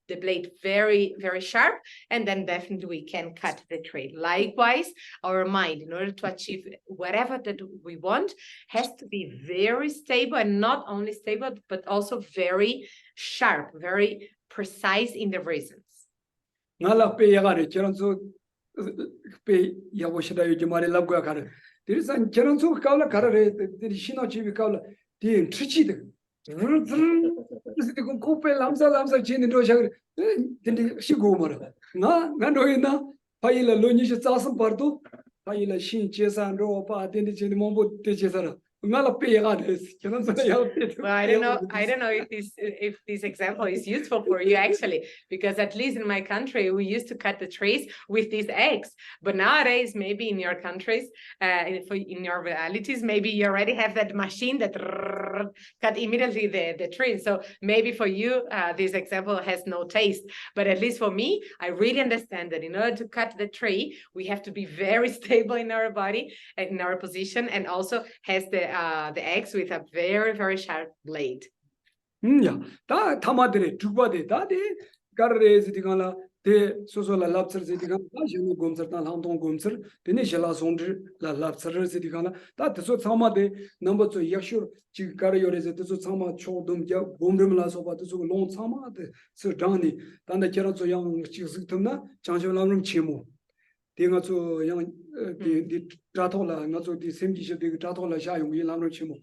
the blade very, very sharp, and then definitely we can cut the tree. Likewise, our mind, in order to achieve whatever that we want, has to be very stable, and not only stable, but also very sharp, very precise in the reasons. Ngala pe yagare cheranso pe yagoshida yujumare labgwa kare. There is an cheranso kaula kare there is shino chibi kaula the trichide. Coupe lamsa chin do shagre. Then she go mara. Na noina paila lonish tasam parto paila shin chesan ro pa then the mombo techesara. Well, I don't know if this example is useful for you actually, because at least in my country we used to cut the trees with these eggs, but nowadays maybe in your countries, in your realities, maybe you already have that machine that cut immediately the tree. So maybe for you this example has no taste, but at least for me, I really understand that in order to cut the tree, we have to be very stable in our body and in our position, and also has the eggs with a very, very sharp blade. Yeah, that tamadre, tubade, that garres digala, the sosola lapser zidigan, Janu Gomser, Lamdon Gomser, the Nishala Sondre, La Lapser zidigala, that is what Samade, number two Yashur, Chikario is it, so Sama Chodum, Bumrumla, so what is so long Sama, Sir Dani, then the Kerato young Chisituna, Chanjalam Chimu. Dingato young the Tratola, not so the same dish of the Tratola Shai, we Lamro Chimo.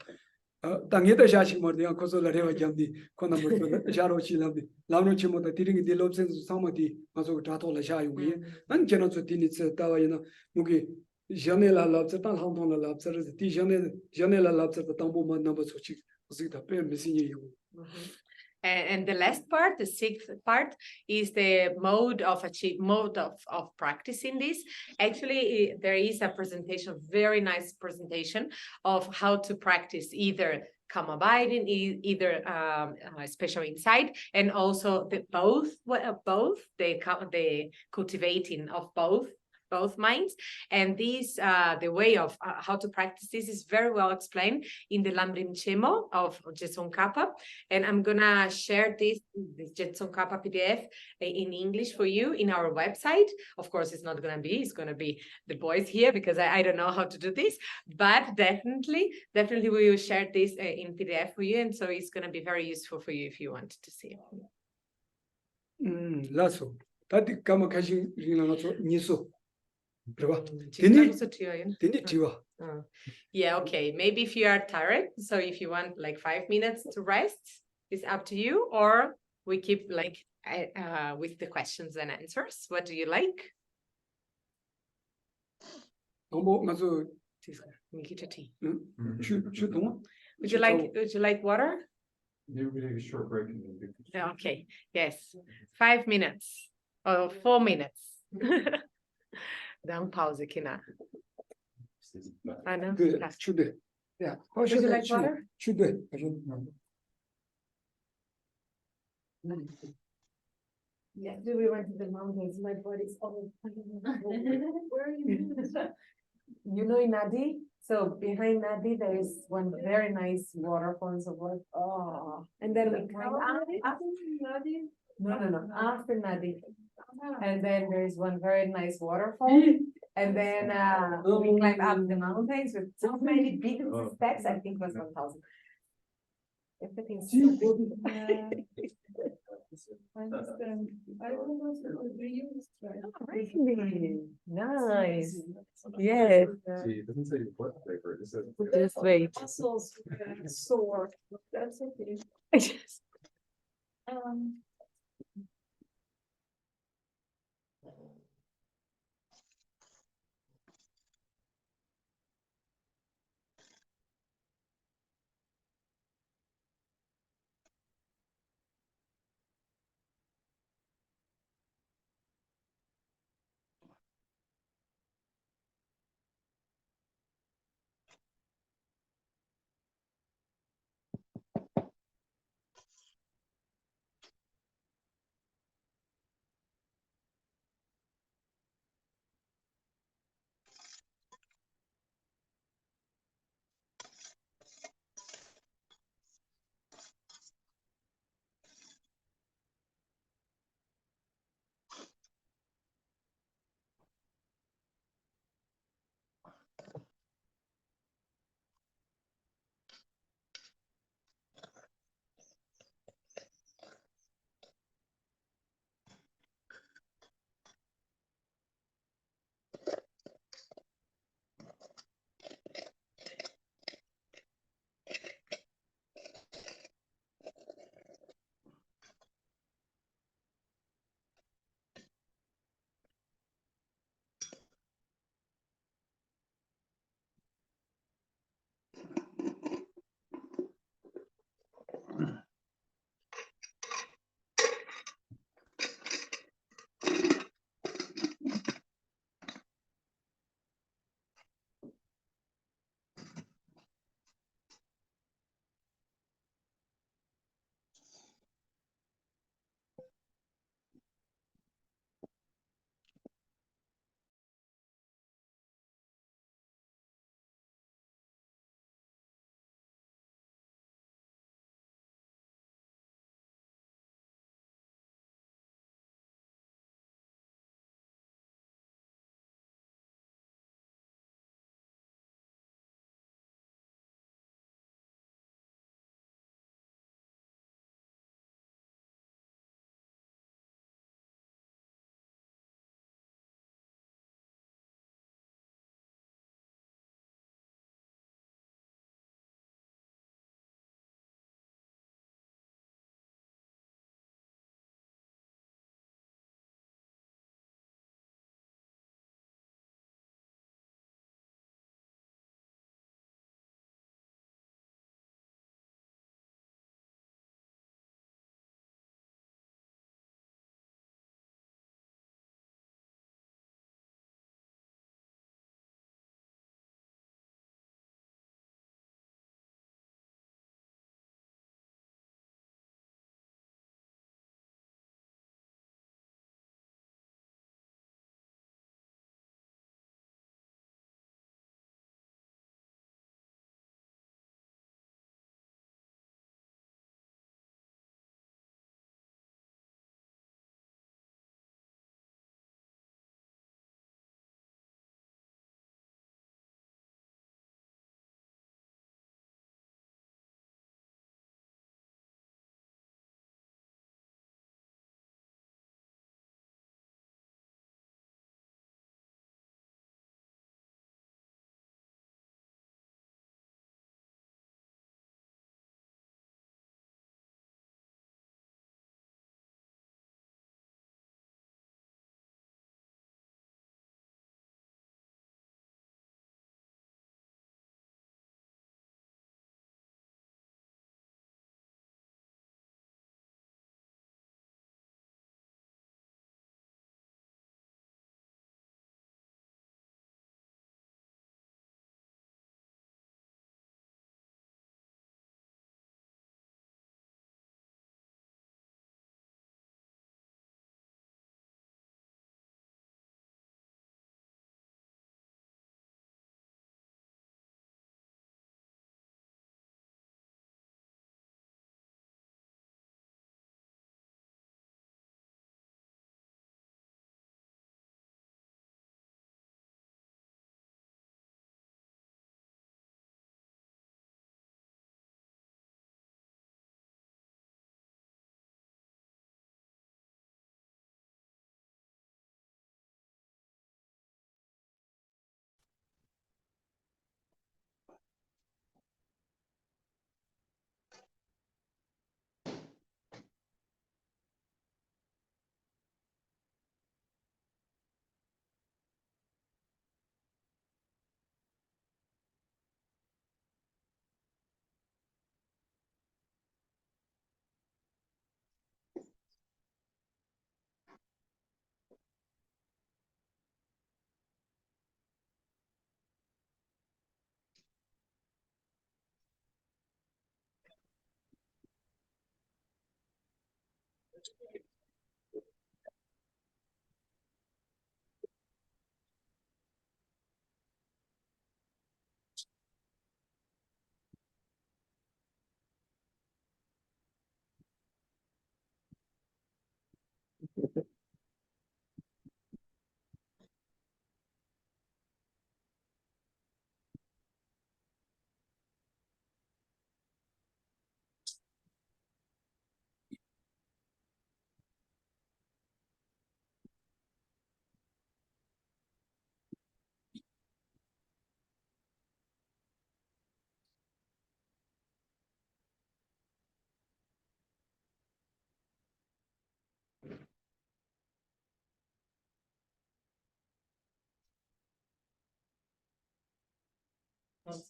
Tangeta Shashimor, the Uncosola Reva Jamdi, Konamur, Jaro Chilabi, Lamro Chimo, the Tiring the Lobsens of Samati, Maso Tratola Shai, and Genoto Tinits Tawayana, Mugi, Janela Labs at Alhambona Labs, the Janela Labs at the Tambo numbers of Chick, Zita Pen, missing you. And the last part, the sixth part, is the mode of practicing this. Actually, there is a presentation, very nice presentation of how to practice either calm abiding, either especially inside, and also the cultivating of both minds. And this the way of how to practice this is very well explained in the Lamdon Chemo of Gyaltsen Kappa, and I'm gonna share this Gyaltsen Kappa PDF in English for you in our website. Of course, it's gonna be the boys here, because I don't know how to do this, but definitely we will share this in PDF for you, and so it's gonna be very useful for you if you want to see it. Lasso, that come catching Niso. Yeah, okay. Maybe if you are tired, so if you want like 5 minutes to rest, it's up to you, or we keep like with the questions and answers. What do you like? Nikita tea. Would you like water? Maybe we take a short break and then do. Okay. Yes. 5 minutes or 4 minutes. Dá pause aqui na. Não? Good. Should be. Yeah. Would you like water? Should be. Yeah, we went to the mountains. My body's all. Where are you? You know in Nadi? So behind Nadi, there is one very nice waterfall. Oh, and then we climb after Nadi. No. After Nadi. And then there is one very nice waterfall. And then we climb up the mountains with so many big steps. I think it was 1,000. Everything's so big. Really nice. Yes. See, it doesn't say what flavor. It says Just wait. Muscles sore. That's okay.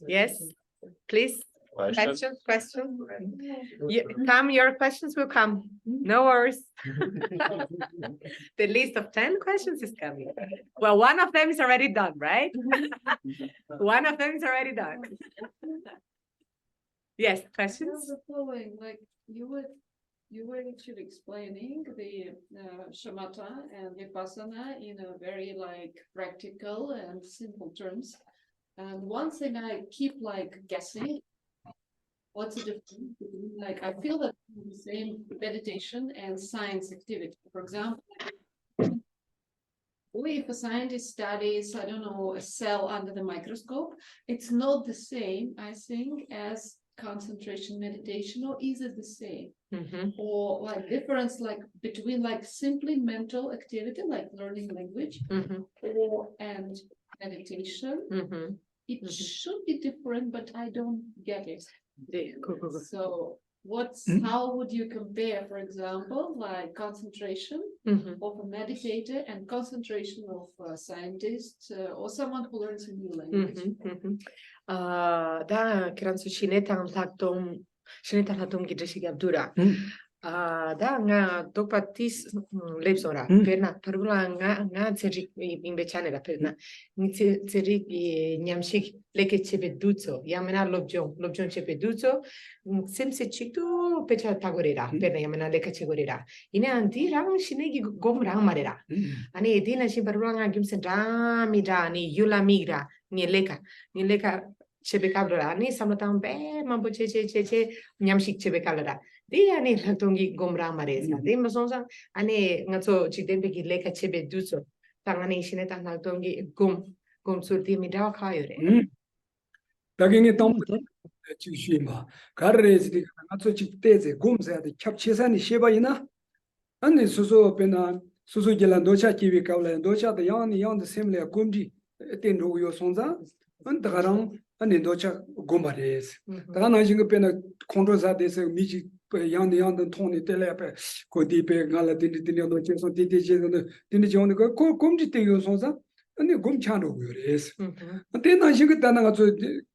Yes, please. Question. Your questions will come. No worries. The list of 10 questions is coming. Well, one of them is already done, right? One of them is already done. Yes, questions? The following, like you were actually explaining the shamatha and vipassana in a very like practical and simple terms. And one thing I keep like guessing, what's the difference between, like, I feel that the same meditation and science activity. For example, if a scientist studies, I don't know, a cell under the microscope, it's not the same, I think, as concentration meditation, or is it the same? Or like difference like between like simply mental activity, like learning language, or and meditation. It should be different, but I don't get it. So how would you compare, for example, like concentration of a meditator and concentration of a scientist or someone who learns a new language? Da kiransu shinetang latum Geshe Abdura. Da nga topatis lepsora perna parula nga tseri imbechane da perna ni tseri nyamshik leke chepeduzzo yamena lobjon chepeduzzo semse chitu pecha tagorera perna yamena leka chegorera ine anti rang shinegi gom rang marera ani edina shi parula nga gimse dra ni yula migra ni leka chepekabra ni samatan be mambo che nyamshik chepekabra di ani latongi gomra maresa di masonsa ani ngaso chitembe ki leka chebe duso tangani shine tang latongi gom surti mi da khayore 다경에 또 지슈마 가르레지 나서 직대제 곰사데 캡치산이 셰바이나 아니 수수 베나 수수 gelان 도차 기비 가블라 도차도 양데 셈레 곰지 텐로요 손자 안다가랑 아니 도차 곰바레스 다나 징거 베나 콘트로사데스 미지 양데 통니 텔레페 고디페 갈라 딘디딘 도체소 디디제는 딘디존데 고 곰지 땡요 손자 아니 곰차노 그래스 때나 징거 다나가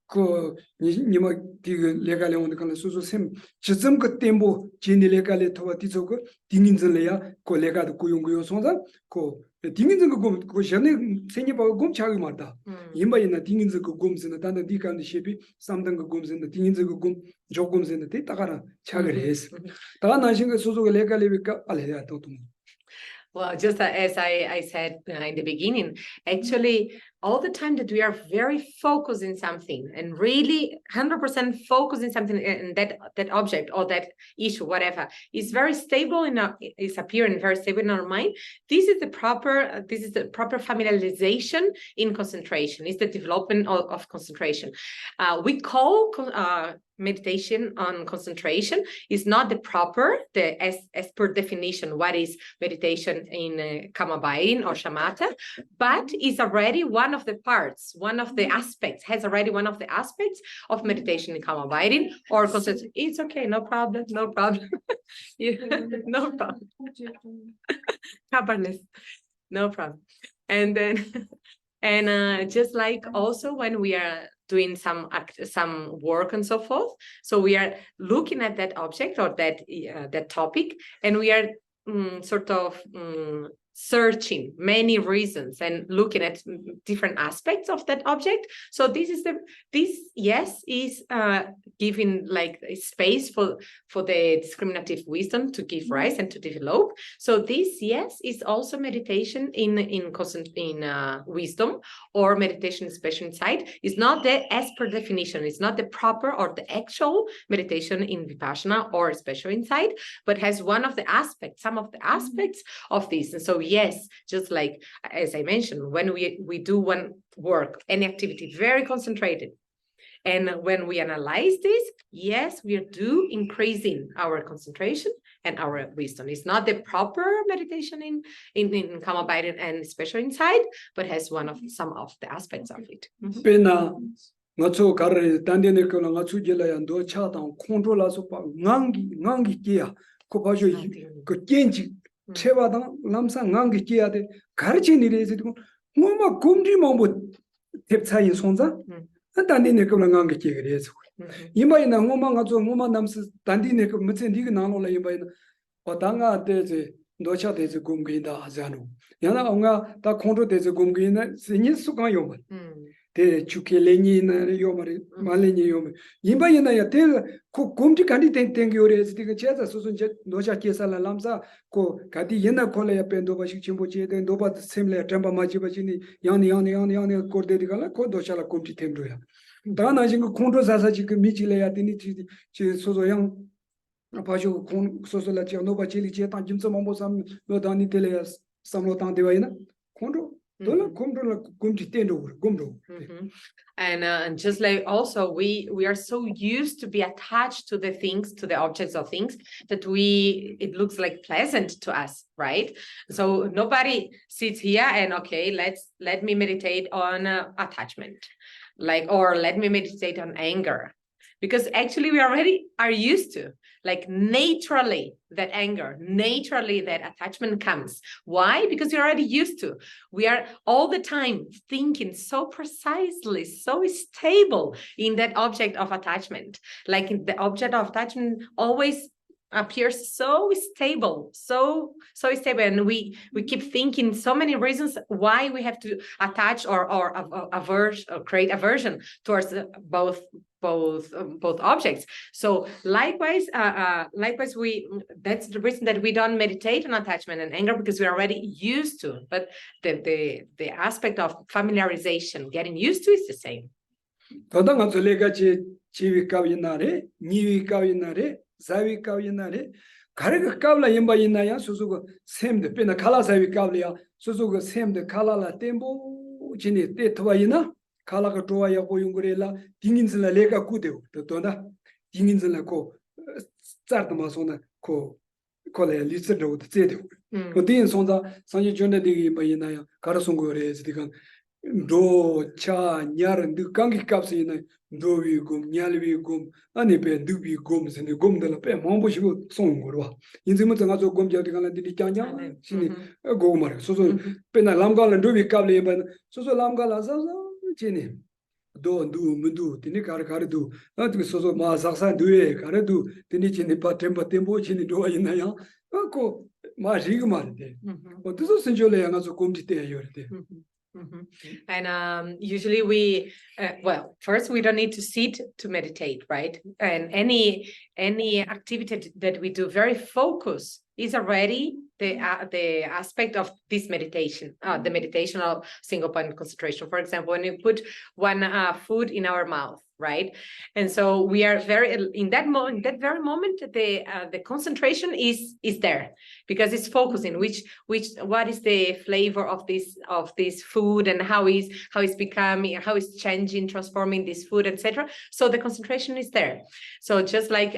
그 니마 디그 레갈레온데 칸 수수 셈 지점 그 템보 진리 레갈레 토와 디조고 딩인들레야 고 레가도 고용고요 손자 고 딩인들 그 전에 생이바 곰 차기 말다 임바이나 딩인들 그 곰스나 단다 디칸데 셰비 삼등 그 곰스나 딩인들 그곰 조곰스나 데 따가라 차그레스 다가 나신 그 수수 레갈레비까 알레야 또또 Well, just as I said in the beginning, actually, all the time that we are very focused in something and really 100% focused in something, and that object or that issue, whatever, is very stable is appearing very stable in our mind. This is the proper familiarization in concentration. It's the development of concentration. We call meditation on concentration is not the proper, as per definition, what is meditation in Kamabain or Shamatha, but is already one of the parts, one of the aspects, has already one of the aspects of meditation in Kamabain or concentration. It's okay, no problem. No problem. No problem. And then, and just like also when we are doing some work and so forth, so we are looking at that object or that topic, and we are sort of searching many reasons and looking at different aspects of that object. So this yes is giving like a space for the discriminative wisdom to give rise and to develop. So this yes is also meditation in wisdom, or meditation special insight. It's not the, as per definition, it's not the proper or the actual meditation in Vipassana or special insight, but has one of the aspects, some of the aspects of this. And so yes, just like as I mentioned, when we do one work, any activity, very concentrated, and when we analyze this, yes, we do increasing our concentration and our wisdom. It's not the proper meditation in calm abiding and special insight, but has some of the aspects of it. Pena ngacho kare tandene ko ngacho jelaya ndo cha tang control la so pa ngangi kia ko ba jo ko kenji cheba dang lamsa ngangi kia de garchi ni re ko ngoma gumdi mambo tepcha yin sonza tandene ko ngangi kia re so 이마이나 ngoma ngacho ngoma nam스 tandine ko mutsen diga nalo la 이마이나 어당아 때제 노차 때제 gumginda 하자노 야나 onga ta control 때제 gumgin나 신이 수가 요마 대 주켈레니나 요마리 말레니 요마 이마이나야 대 gumti kandi 땡땡요레스 디가 제자 소순제 노차 계산라 람사 고 가디 옛나 콜레야 펜도 바식 침보치에 된 노바 셈레 템바 마치바치니 야니 코르데디가라 고 도차라 gumti 템로야 다나 지금 control 사사지 그 미치레야 되니 지 소소양 아파죠 콘 소소라지 노바치리 제타 김서 맘보삼 노다니 텔레야 삼로탄 데와이나 control 돌아 control gumti 텐도 gum도 And just like also we are so used to be attached to the things, to the objects of things, that it looks like pleasant to us, right? So nobody sits here and okay, let me meditate on attachment, or let me meditate on anger, because actually we already are used to, like naturally that anger, naturally that attachment comes. Why? Because you're already used to. We are all the time thinking so precisely, so stable in that object of attachment. Like the object of attachment always appears so stable, so stable, and we keep thinking so many reasons why we have to attach or averse or create aversion towards both objects. So likewise that's the reason that we don't meditate on attachment and anger, because we're already used to. But the aspect of familiarization, getting used to, is the same. Zawi kawinare karega kawla yimba yinaya susugo semde pena kala zawi kawlia susugo semde kala la tembo chini te twaina kala ka towa ya boyungurela dinginzla lega kudeu to tonda dinginzla ko tsartma sona ko kola litsedo tsede ko din sonda sanje jonde de yimba yinaya karasungore zidigan do cha nyar ndu kangi kapsina do wi gum nyalwi gum ani pe du wi gum sene gum de la pe mambo shigo songorwa inzimu tanga zo gum jati kala didi chanya sini go mar so pe na lamgal do wi kable ban so lamgal sa chini do ndu mundu tini kar du ati so ma saksa duwe kar du tini chini patembo chini do ayina ya ko ma rigmar de o do senjole ya zo gum dite yorte. And usually we, first we don't need to sit to meditate, right? And any activity that we do very focused is already the aspect of this meditation, the meditation of single point concentration. For example, when you put one food in our mouth, right? And so we are in that very moment, the concentration is there, because it's focusing what is the flavor of this food, and how it's becoming, how it's changing, transforming this food, etc. So the concentration is there. So just like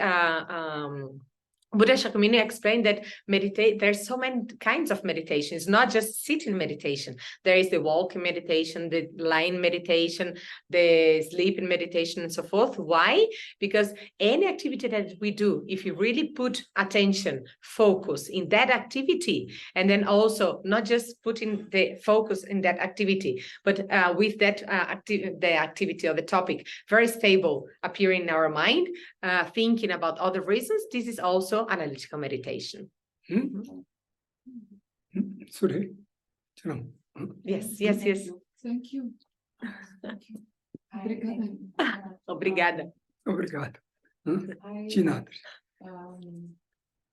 Buddha Shakyamuni explained that there's so many kinds of meditation. It's not just sitting meditation. There is the walking meditation, the lying meditation, the sleeping meditation, and so forth. Why? Because any activity that we do, if you really put attention, focus in that activity, and then also not just putting the focus in that activity, but with that the activity or the topic very stable appearing in our mind, thinking about other reasons, this is also analytical meditation. 소리. 저랑. Yes, yes, yes. Thank you. Obrigada. Obrigada. Obrigado. I, China.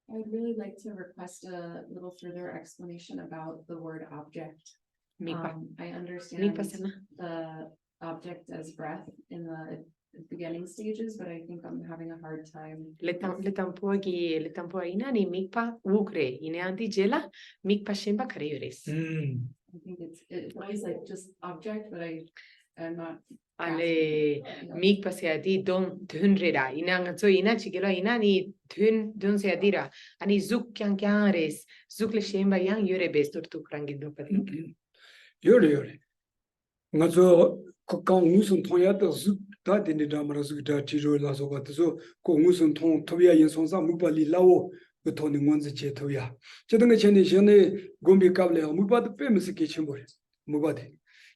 I'd really like to request a little further explanation about the word object. Mipa. I understand Mipa sana. the object as breath in the beginning stages, but I think I'm having a hard time. Letampo ina ni mikpa ukre ine anti jela mikpa shemba kareyores. I think it's always like just object, but I'm not. Ale mikpa se adi don tunreda ina ngazo ina chigelo ina ni dun se adira ani zuk kyankares zuk le shemba yang yore bestur tu krangido pati. 요래. ngazo ko kang musun thoya da zu da de ne da mara zu da ti ro la so ba so ko musun thong thoya yin song sa mu ba li la wo ko thon ni ngon che thoya che dang che ne je ne gombi ka le mu ba de pe mi se ke chen bo mu ba de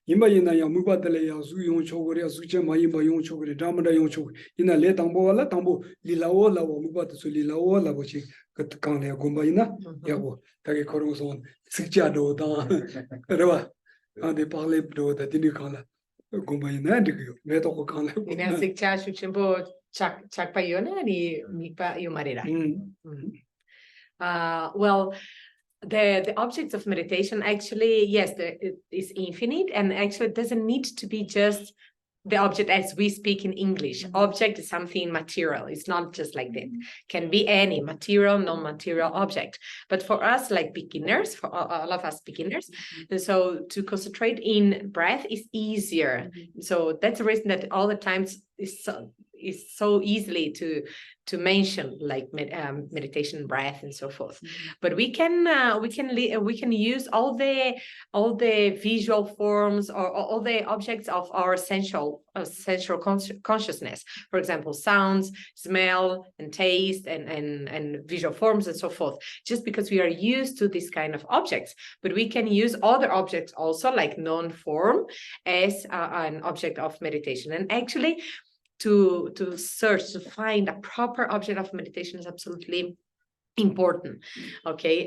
yima yin na ya mu ba de le ya zu yong cho go re zu che ma yin ba yong cho go re da ma da yong cho ina le tang bo la tang bo li la wo mu ba de so li la wo la bo chi ka kang le gomba ina ya bo ta ke khoro so sik cha do da re ba de parler de dini kala gomba ina de yo me to ko kala Ina sikcha shuchembo chak pa yona ni mikpa yumarira. Well, the objects of meditation actually, yes, it is infinite, and actually it doesn't need to be just the object as we speak in English. Object is something material. It's not just like that. Can be any material, non-material object. But for us, like beginners, for all of us beginners, so to concentrate in breath is easier. So that's the reason that all the times is so easily to mention like meditation, breath, and so forth. But we can use all the visual forms or all the objects of our sensual consciousness. For example, sounds, smell, and taste, and visual forms, and so forth. Just because we are used to this kind of objects, but we can use other objects also, like non-form, as an object of meditation. And actually, to search, to find a proper object of meditation is absolutely important. Okay,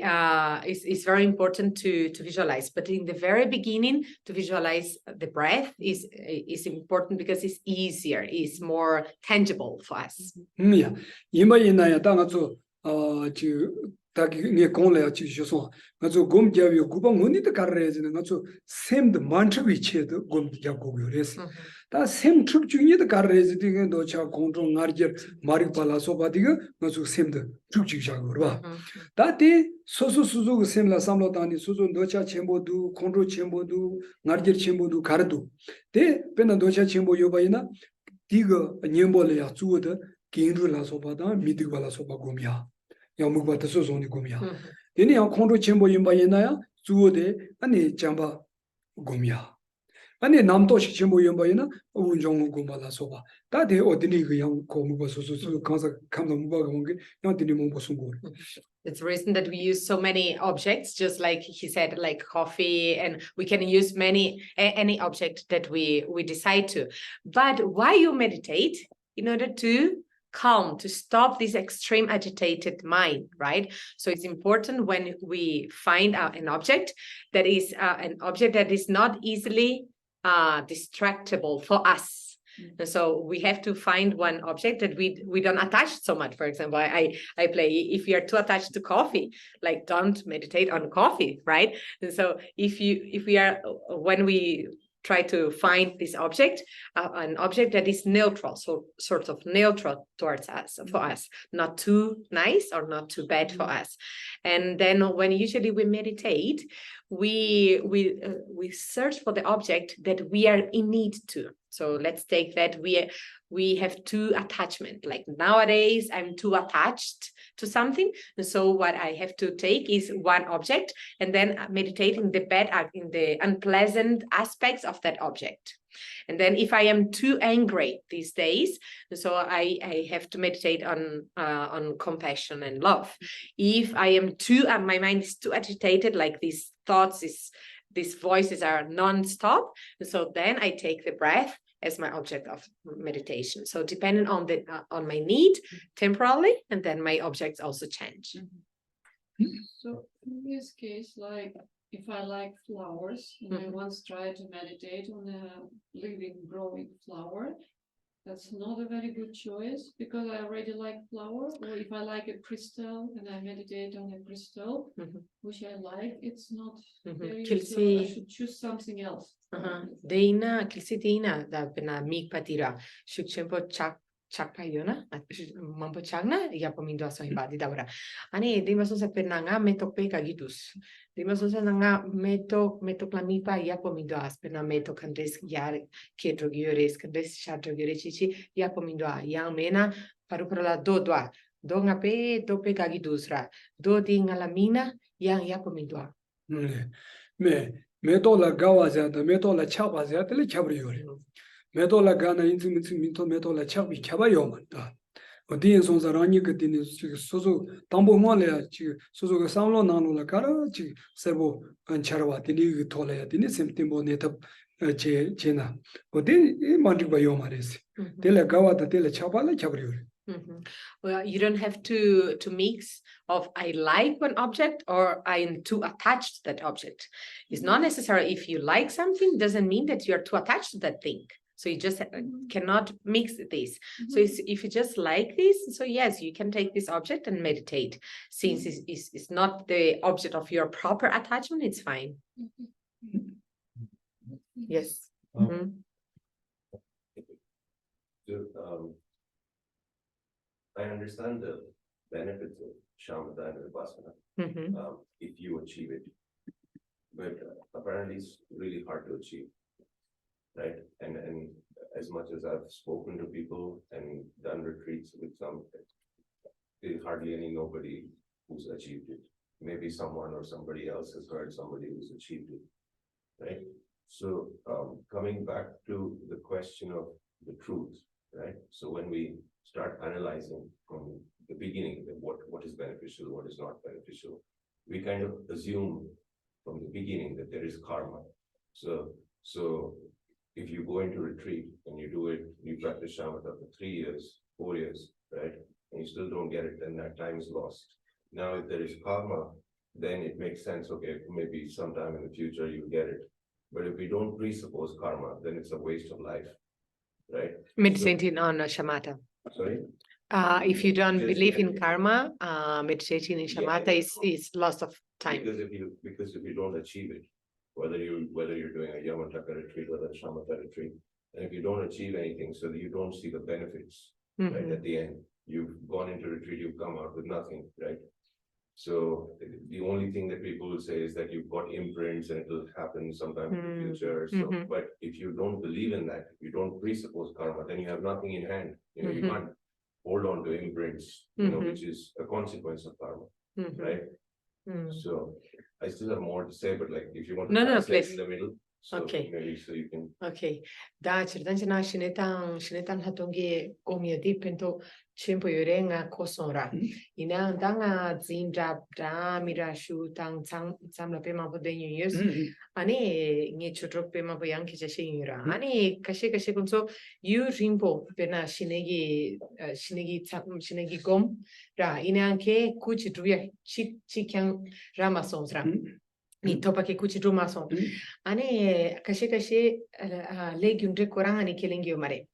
it's very important to visualize, but in the very beginning, to visualize the breath is important because it's easier, it's more tangible for us. yeah yima ina ya da nga zo ji da ge gong le ji ju so nga zo gom ja wi gu ba ngoni de kar re ji nga zo sem de man chi wi che de gom ja go yo res da sem chup ju ni de kar re ji de do cha gong zhong ngar je mari pa la so ba de nga zo sem de chup ji ja go ba da de so su go sem la sam lo da ni so do cha chen bo du gong zhong chen bo du ngar je chen bo du kar du de pe na do cha chen bo yo ba ina diga nyembo le ya zu de ginru la so ba da mi de ba la so ba gom ya ya mu ba de so so ni gom ya de ni ya gong zhong chen bo yin ba yin na ya zu de ani jang ba gom ya ani nam to shi chen bo yin ba yin na un jong gom ba la so ba da de o de ni ge yang ko mu ba so kan sa kam da mu ba gom ge ya de ni mo bo so go. It's the reason that we use so many objects, just like he said, like coffee, and we can use any object that we decide to. But why you meditate? In order to calm, to stop this extreme agitated mind, right? So it's important when we find an object that is not easily distractible for us. And so we have to find one object that we don't attach so much. For example, I play, if you are too attached to coffee, like don't meditate on coffee, right? And so when we try to find this object, an object that is neutral, so sort of neutral towards us, for us, not too nice or not too bad for us. And then when usually we meditate, we search for the object that we are in need to. So let's take that we have too attachment. Like nowadays, I'm too attached to something. And so what I have to take is one object and then meditate in the unpleasant aspects of that object. And then if I am too angry these days, so I have to meditate on compassion and love. If I am my mind is too agitated, like these thoughts, these voices are non-stop, so then I take the breath as my object of meditation. So depending on my need temporarily, and then my objects also change. So in this case, like if I like flowers and I once tried to meditate on a living, growing flower, that's not a very good choice because I already like flower. Or if I like a crystal and I meditate on a crystal, which I like, it's not very good. So I should choose something else. Deina, kilsi deina da bena mig patira. Shukchempo chak payona. Mampo chagna ya pomindo aso himbadi davra. Ani di maso sa pernanga metok pe kagitus. Di maso sa nanga metok lamipa ya pomindo as perna metok kandres yar ketro gyores kandres chatro gyore chichi ya pomindo a yang mena paru la do doa. Do ngape do pe kagidusra. Do di ngalamina yang ya pomindo a. 메도라 가와자다 메도라 차바자들 차브리요리 메도라 가나 인즈미츠 민토 메도라 차비 차바요만다 어디에 손사라니 그때는 소소 담보모래 지 소소가 상로 나노라 가라 지 세보 안차라와티니 토래야 되니 셈템보 네탑 제나 어디 만디바요 마레스 텔라 가와다 텔라 차발라 차브리요리 Well, you don't have to mix of I like one object or I am too attached to that object. It's not necessary if you like something, doesn't mean that you're too attached to that thing. So you just cannot mix this. So if you just like this, so yes, you can take this object and meditate. Since it's not the object of your proper attachment, it's fine. Yes. I understand the benefits of shamatha and vipassana if you achieve it, but apparently it's really hard to achieve, right? And as much as I've spoken to people and done retreats with some, there's hardly nobody who's achieved it. Maybe someone or somebody else has heard somebody who's achieved it, right? So coming back to the question of the truth, right? So when we start analyzing from the beginning what is beneficial, what is not beneficial, we kind of assume from the beginning that there is karma. So if you go into retreat and you do it, you practice shamatha for 3 years, 4 years, right? And you still don't get it, then that time is lost. Now, if there is karma, then it makes sense, okay, maybe sometime in the future you get it. But if we don't presuppose karma, then it's a waste of life, right? Meditating on shamatha. Sorry? If you don't believe in karma, meditating in shamatha is loss of time. Because if you don't achieve it, whether you're doing a yamataka retreat or a shamatha retreat, and if you don't achieve anything, so that you don't see the benefits, right? At the end, you've gone into retreat, you've come out with nothing, right? So the only thing that people will say is that you've got imprints and it will happen sometime in the future. So, but if you don't believe in that, if you don't presuppose karma, then you have nothing in hand. You know, you can't hold on to imprints, you know, which is a consequence of karma, right? So I still have more to say, but like if you want to translate in the middle, so okay, maybe so you can. Okay, da chirdanchana shinetan hatonge omyadi pento chimpo yorenga kosonra. Ina danga zinda da mirashu tang samla pema bodenyo yus. Ani nge chotro pema boyang kijashi yura. Ani kashe kunso yu rimpo pena shinegi gom ra. Ina anke kuchi druya chikyang ramasonsra. Ni topa ke kuchi drumason. Ane kashe legume de korang ani kelengyo mare.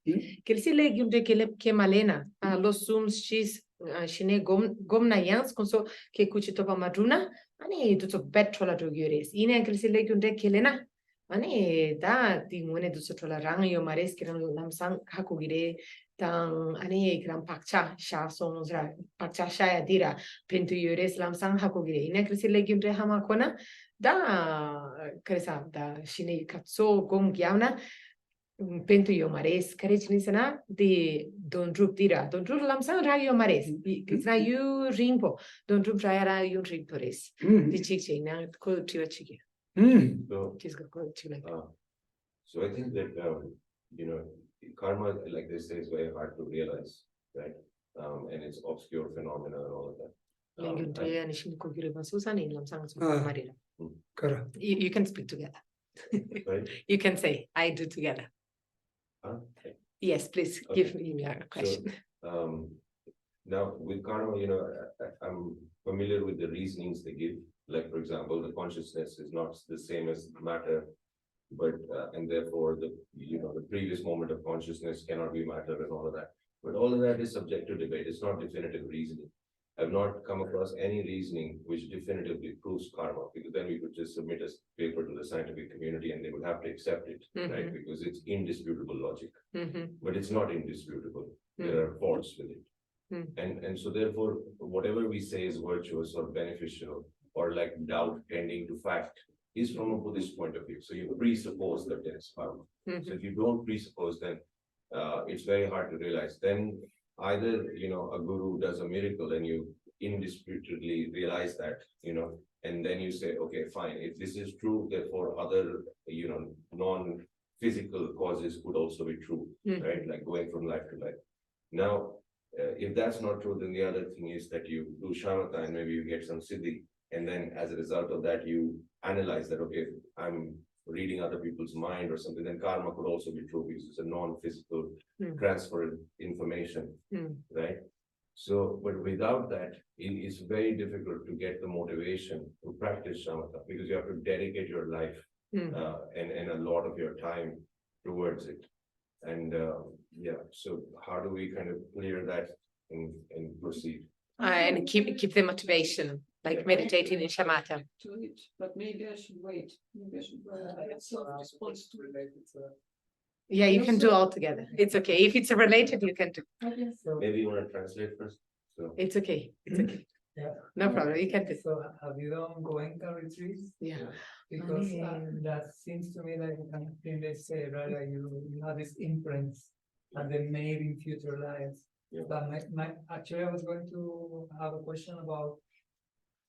Kelsi legume de ke malena los sums chis shine gomna yans konso ke kuchi topa madruna ane duto betrola dogyores. Ine kelsi legume de kelena ane da di mone duto trola rang yo mares kiran lamsang hakugire tang ane kiran pakcha sha sonzra pakcha sha dira pentu yores lamsang hakugire. Ine kelsi legume de hama kona da kresa da shine katso gom gyavna pentu yo mares karechinisana de don drup lamsang ra yo mares kisna yu rimpo don drup ra yu rimpores di chiche na ko tiwa chige So I think that you know, karma, like they say, is very hard to realize, right? And it's obscure phenomena and all of that. You can speak together. Right? You can say, I do together. Okay. Yes, please give me your question. So, Now, with karma, I'm familiar with the reasonings they give. Like, for example, the consciousness is not the same as matter, but and therefore the previous moment of consciousness cannot be matter and all of that. But all of that is subject to debate. It's not definitive reasoning. I've not come across any reasoning which definitively proves karma, because then we could just submit a paper to the scientific community and they would have to accept it, right? Because it's indisputable logic, but it's not indisputable. There are faults with it. And so therefore, whatever we say is virtuous or beneficial or like doubt tending to fact is from a Buddhist point of view. So you presuppose that there is karma. So if you don't presuppose, then it's very hard to realize. Then either, a guru does a miracle and you indisputably realize that, and then you say, okay, fine, if this is true, therefore other, non-physical causes could also be true, right? Like going from life to life. Now, if that's not true, then the other thing is that you do shamatha and maybe you get some siddhi. And then as a result of that, you analyze that, okay, I'm reading other people's mind or something, then karma could also be true because it's a non-physical transfer of information, right? So, but without that, it is very difficult to get the motivation to practice shamatha because you have to dedicate your life and a lot of your time towards it. And so how do we kind of clear that and proceed? And keep the motivation, like meditating in shamatha. To it, but maybe I should wait. Maybe I should get self-response to it. Yeah, you can do all together. It's okay. If it's related, you can do. Maybe you want to translate first? So It's okay. It's okay. Yeah. No problem. You can do. So have you done Goenka retreats? Yeah. Because that seems to me like a kind of thing they say, right? Like you have these imprints and they made in future lives. Yeah. But actually I was going to have a question about,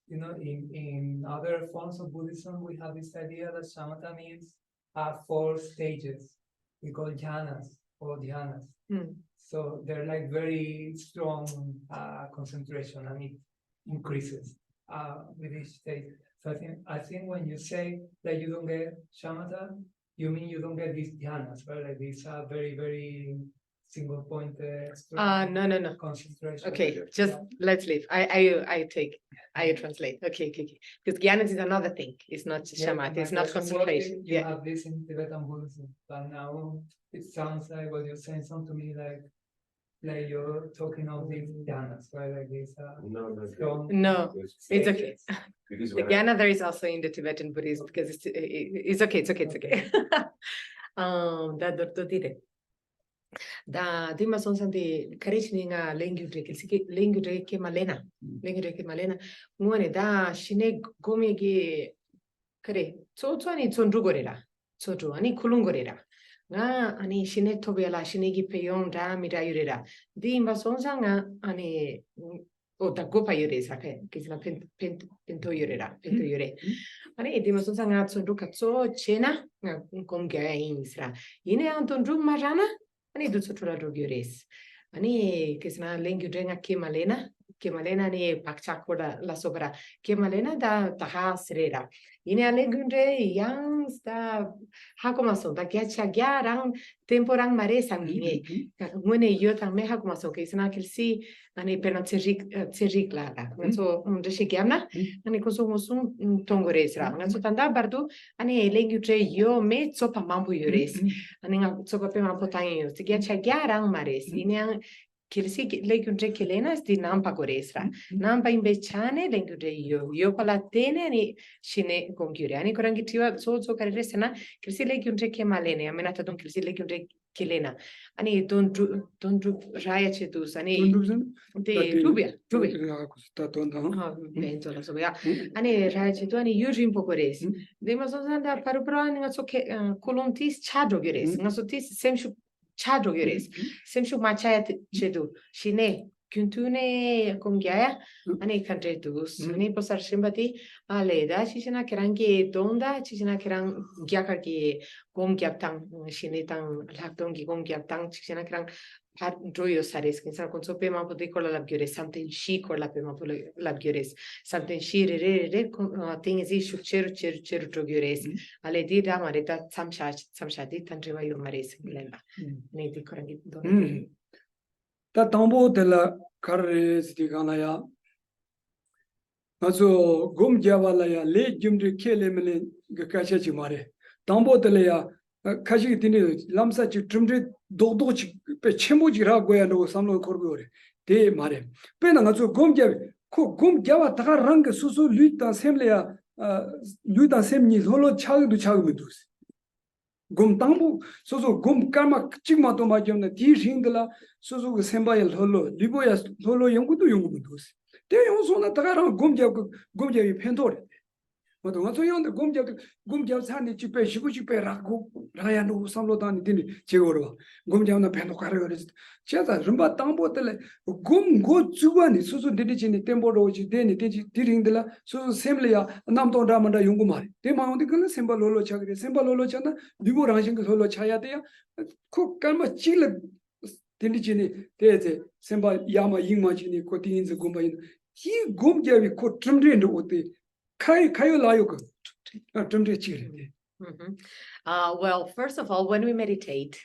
in other forms of Buddhism, we have this idea that shamatha means 4 stages. We call jhanas or dhyanas. So they're like very strong concentration and it increases with each stage. So I think when you say that you don't get shamatha, you mean you don't get these dhyanas, right? Like these are very, very single point No. concentration. Okay, just let's leave. I translate. Okay. Because jhana is another thing. It's not shamatha. It's not concentration. You have this in Tibetan Buddhism, but now it sounds like what you're saying sounds to me like you're talking of these dhyanas, right? Like these No, it's okay. Because The jhana there is also in the Tibetan Buddhism because it's okay. Da dire. Da dima son santi karechninga lengu ke malena ngone da shine gomi ge kare ni gorera ani gorera nga ani shine tobela shine gi peyon da mira yurera dima son sanga ani o da gopa yure sake kisna pento yurera pento yure ani dima son sanga katso chena nga gomga insra ine antondru marana ani dutsutura drogures. Ani kisna lengurenga kemalena ni pakchakura la sobra. Kemalena da taha srera. Ine alengundre yang sta hakomaso da gyarang temporang mare sangine. Mwene yotang me hakomaso kisna kilsi ani pena tserik laga. So reshikiamna ani kosumosum tongoresra. So tanda bardu ani lengundre yo me tsopa mambu yures. Ani nga tsopa pe mampu tanyo. Gyarang mares. Ine kilsi lengundre kelena sti nampa goresra. Nampa imbechane lengundre yo palatene ni shine kongyure. Ani korangitiwa so karesena kilsi lengundre kemalene. Amenata don kilsi lengundre kelena. Ani don't raya chetus. Ani de rubia. Penso la soia. Ani raya chetu ani yujin pokores. De masosanda parupra ani nga so kolontis chadro gores. Nga so tis semshu chadro gores. Semshu machaya chedu. Shine Kuntune Kumgyaya, Ani Kandretus, Ani Posar Shimbati, Aleda, Chishina Kerangi, Donda, Chishina Kerang Gyakaki, Gomgyaptang, Shinitan, Laptongi, Gomgyaptang, Chishina Kerang, Joyo Saris, Kinsan Consopema Podicola Labgures, something chic or Lapema Labgures, something she things is Cheru Trogures, Aledi Damareta, some shadi, Tandriva Maris, Glenda, Nati Korangi. 다 담보 될라 카레스 디가나야 나서 곰 잡아라야 레 좀들 켈레멜 가샤지 마레 담보 될야 카시 디니 람사치 트름드 도도치 페 쳔모지라 고야노 삼로 코르고레 데 마레 페나 나서 곰 잡아 다가 랑 수수 루이탄 셈레야 루이탄 셈니 홀로 차기도 차기면도스 곰 담보 소소 곰 까마 찍마도 마죠네 디싱들라 소소 그 셈바일 홀로 리보야 홀로 연구도 연구면도스 데 용소나 다가랑 곰 잡이 펜도레 뭐도 가서 연데 곰 잡 산이 집에 쉬고 집에 라고 라야노 삼로단이 되니 제거로 곰 잡나 펜도 가려 그래서 제가 rum바 담보들 곰고 주관이 소소 디디지니 템보로 오지 되니 디링들라 소소 셈레야 남도 라만다 연구 말이 데 마운데 그 셈발로로 차그래 셈발로로 차나 리보 라신 그 홀로 차야 돼요 코 깔마 찔레 디디지니 데제 셈발 야마 잉마지니 코팅인즈 곰바인 이 곰잡이 코 트름드인데 어때 카요 라요 그 트름드 치래 Well, first of all, when we meditate,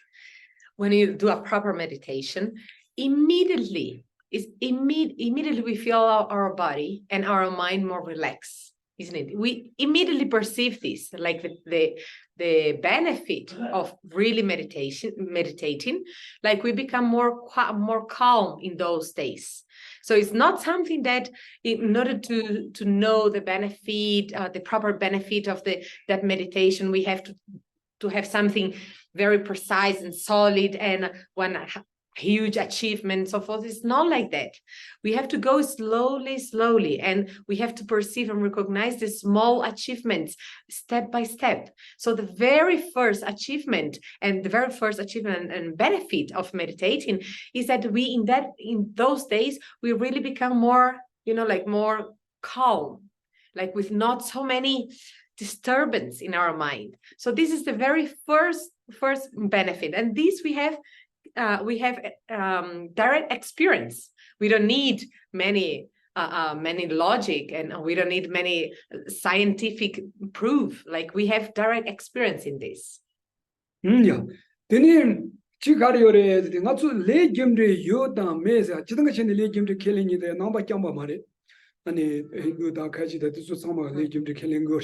when you do a proper meditation, immediately we feel our body and our mind more relaxed, isn't it? We immediately perceive this, like the benefit of really meditating, like we become more calm in those days. So it's not something that, in order to know the benefit, the proper benefit of that meditation, we have to have something very precise and solid and one huge achievement and so forth. It's not like that. We have to go slowly, and we have to perceive and recognize the small achievements step by step. So the very first achievement and benefit of meditating is that in those days we really become more, more calm, like with not so many disturbance in our mind. So this is the very first benefit, and this we have direct experience. We don't need many logic, and we don't need many scientific proof. Like we have direct experience in this. Yeah. Then 지가리오레 나츠 레김드 요다 메자 지등가 chen 레김드 켈링이데 넘바 깜바 말에 아니 이거다 가지다 두 상마 레김드 켈링 거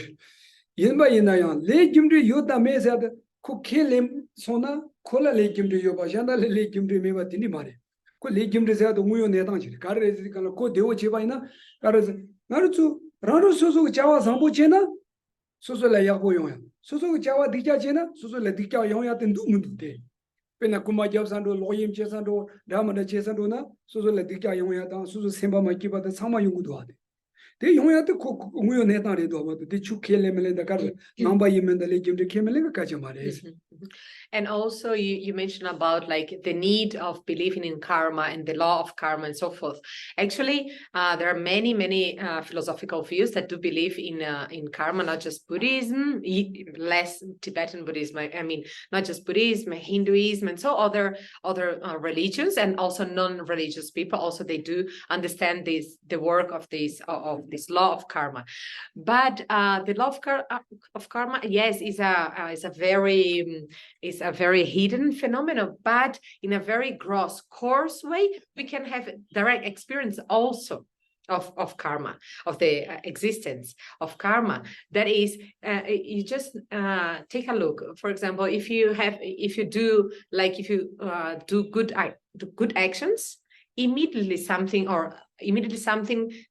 인바 이나야 레김드 요다 메자데 코 켈림 소나 콜라 레김드 요바 잔다 레김드 메바 디니 말에 코 레김드 자도 무요 내당지 가르레지 간로 코 데오 제바이나 가르스 나르츠 라로 소소 자와 상보체나 소소라 야고용야 소소 자와 디자체나 소소라 디자 용야 된두 문두데 pena kuma gyaltsen loyim chesan do ramana chesan do na soso le dikya yongya ta soso semba ma kiba ta sama yongu do ade de yongya te ko nguyo ne ta re do ba de chu khele mele da kar namba yemen da le jimde khemele ka cha mare. And also you mentioned about like the need of believing in karma and the law of karma and so forth. Actually, there are many philosophical views that do believe in karma, not just Buddhism, less Tibetan Buddhism. I mean, not just Buddhism, Hinduism, and so other religions, and also non-religious people. Also, they do understand the work of this law of karma. But the law of karma, yes, is a very hidden phenomenon, but in a very coarse way, we can have direct experience also of karma, of the existence of karma. That is, you just take a look. For example, if you do good actions, immediately something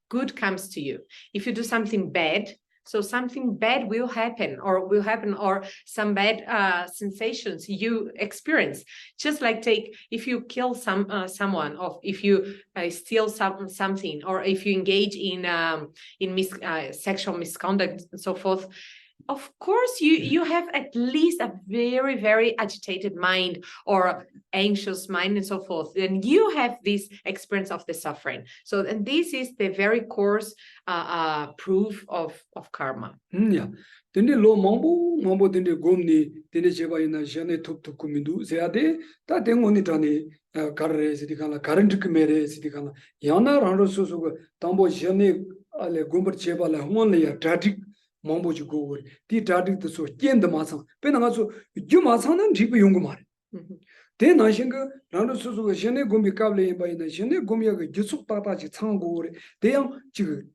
good comes to you. If you do something bad, so something bad will happen, or some bad sensations you experience. Just like if you kill someone, or if you steal something, or if you engage in sexual misconduct and so forth. Of course, you have at least a very, very agitated mind or anxious mind and so forth. Then you have this experience of the suffering. So, and this is the very coarse proof of karma. Yeah. Dende lo mambo dende gomni dende jebaina jane top kumindu zeade ta dengoni tani karre sidikana current kmere sidikana yana rando soso tambo jane ale gomber jebala honle ya tragic mambo ju go di tragic the so ken the masang penanga so ju masang nan jibu yong mare Then I think Rando Suzu Jene Gumi Kable by the Jene Gumia Jusuk Tata Changore, they are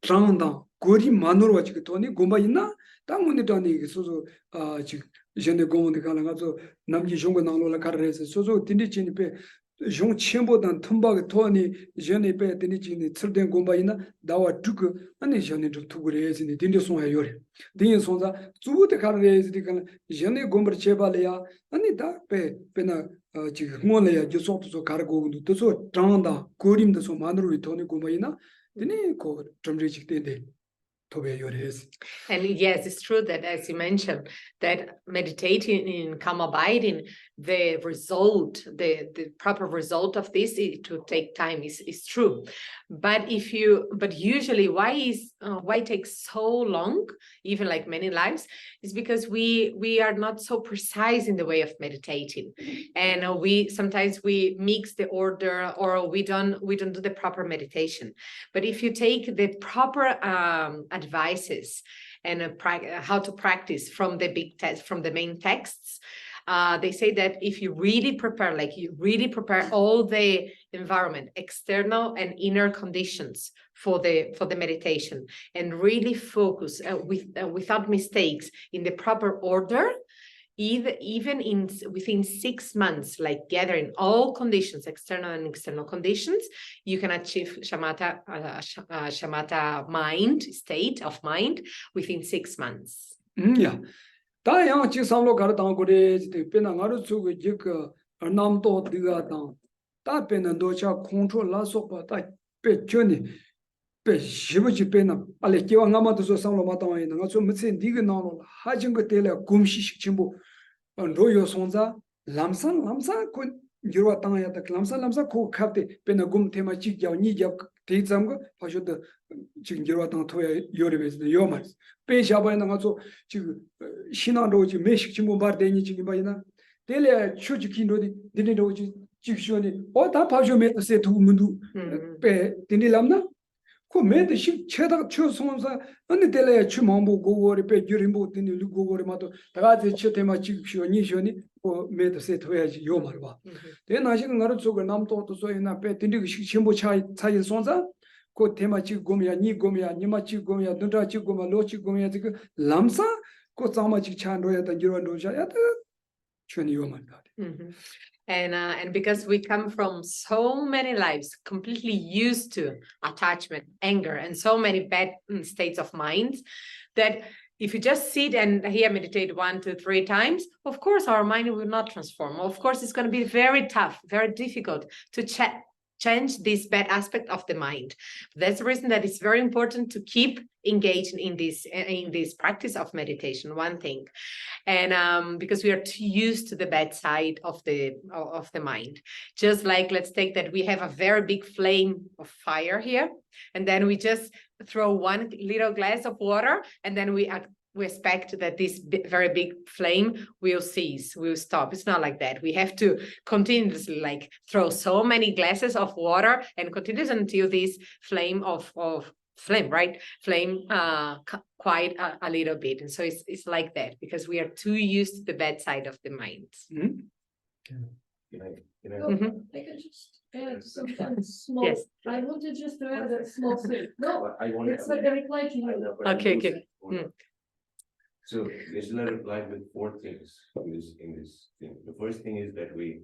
Tranda, Gori Manur Tony Gumbaina, Tamunitani Suzu Jene Gom the Kalanazo, Namji Jonga Nanola Carres, Suzu Tinichin Pe. Jong Chimbo than Tumbag Tony, Jene Pe, Tinichin, Certain Gumbaina, Dawa Tuku, and the Jene to Tugures in the Dindison Ayori. Dinsonza, Zu the Carres, the Jene Gumber Chebalea, and the dark pena. 지금원래야 주소도 가르고 도서 장한다 고림도 소 만으로 돈이 고마이나 되네 고 점리직 때인데 도배 요리스. And yes, it's true that, as you mentioned, that meditating in calm abiding, the result, the proper result of this to take time is true. But usually why it takes so long, even like many lives, is because we are not so precise in the way of meditating, and we sometimes mix the order, or we don't do the proper meditation. But if you take the proper advices and how to practice from the big text, from the main texts, they say that if you really prepare all the environment, external and inner conditions for the meditation, and really focus without mistakes in the proper order, even within 6 months, like gathering all conditions, external and external conditions, you can achieve shamatha state of mind within 6 months. Yeah. 다양 지상로 가르당 고래 페나 가르 주고 지그 남도 디가 당 다페는 도차 컨트롤 라소바 다 페촌이 페 시부지 페나 알레 기와 나마도 상로 마다와 있는 거 좀 무슨 디가 나노 하진 거 때려 곰시식 진보 로요 손자 람산 코 기와 땅야 다 람산 코 카테 페나 곰 테마 찍자 니자 대zam거 파쇼도 지금 기와 땅 토야 요리베스 요마스 페샤바이나 가서 지금 신앙로지 매식 진보 말되니 지금 바이나 텔레 추지킨도디 디니도지 직쇼니 다 파쇼메 세트 문두 페 디니람나 그 매드식 최다 최송사 언니 텔레 추망보 고고리 페 주림보 디니 고고리 마도 다가지 최테마 직쇼 니쇼니 그 매드 세트 해야지 요 말봐 대나시는 가르 쪽을 남도도 소이나 페 디니식 진보 차이 송사 그 테마 지고미야 니 고미야 니마 지고미야 눈다 지고마 로 지고미야 지금 람사 그 자마 지 찬로야다 이런도자야 춘이요만다. And because we come from so many lives completely used to attachment, anger, and so many bad states of mind, that if you just sit and here meditate 1, 2, 3 times, of course our mind will not transform. Of course, it's going to be very tough, very difficult to change this bad aspect of the mind. That's the reason that it's very important to keep engaging in this practice of meditation, one thing. And because we are too used to the bad side of the mind. Just like, let's take that we have a very big flame of fire here, and then we just throw one little glass of water, and then we expect that this very big flame will cease, will stop. It's not like that. We have to continuously like throw so many glasses of water and continue until this flame quite a little bit. And so it's like that because we are too used to the bad side of the mind. Can I? I can just add something small. Yes. I wanted just to add a small thing. No, I want it's like a reply to you. Okay. So Geshe replied with 4 things in this thing. The first thing is that we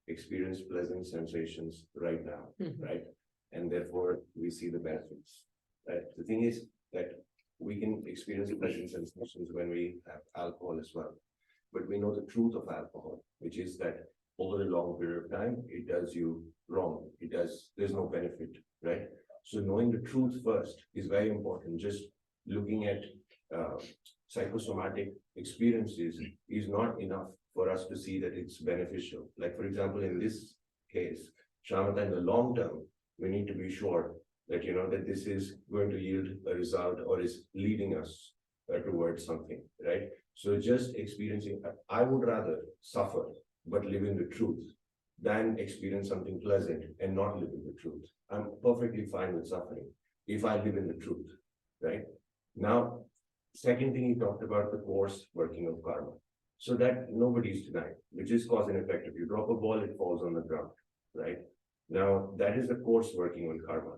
experience pleasant sensations right now, right? And therefore we see the benefits. Right? The thing is that we can experience pleasant sensations when we have alcohol as well. But we know the truth of alcohol, which is that over a long period of time, it does you wrong. There's no benefit, right? So knowing the truth first is very important. Just looking at psychosomatic experiences is not enough for us to see that it's beneficial. Like, for example, in this case, shamatha in the long term, we need to be sure that, that this is going to yield a result or is leading us towards something, right? So just experiencing, I would rather suffer, but live in the truth than experience something pleasant and not live in the truth. I'm perfectly fine with suffering if I live in the truth, right? Now, second thing he talked about the course working of karma. So that nobody is denying, which is cause and effect. If you drop a ball, it falls on the ground, right? Now, that is the course working on karma.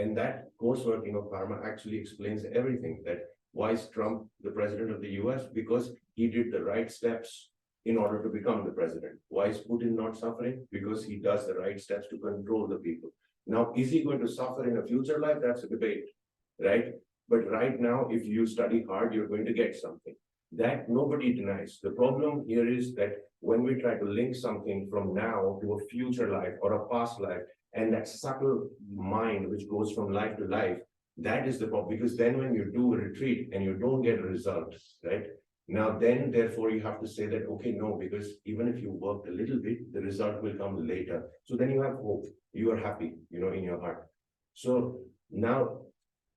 And that course working of karma actually explains everything. That why is Trump the president of the US? Because he did the right steps in order to become the president. Why is Putin not suffering? Because he does the right steps to control the people. Now, is he going to suffer in a future life? That's a debate, right? But right now, if you study hard, you're going to get something. That nobody denies. The problem here is that when we try to link something from now to a future life or a past life, and that subtle mind which goes from life to life, that is the problem. Because then when you do a retreat and you don't get a result, right? Now then, therefore, you have to say that, okay, no, because even if you worked a little bit, the result will come later. So then you have hope. You are happy, in your heart. So now,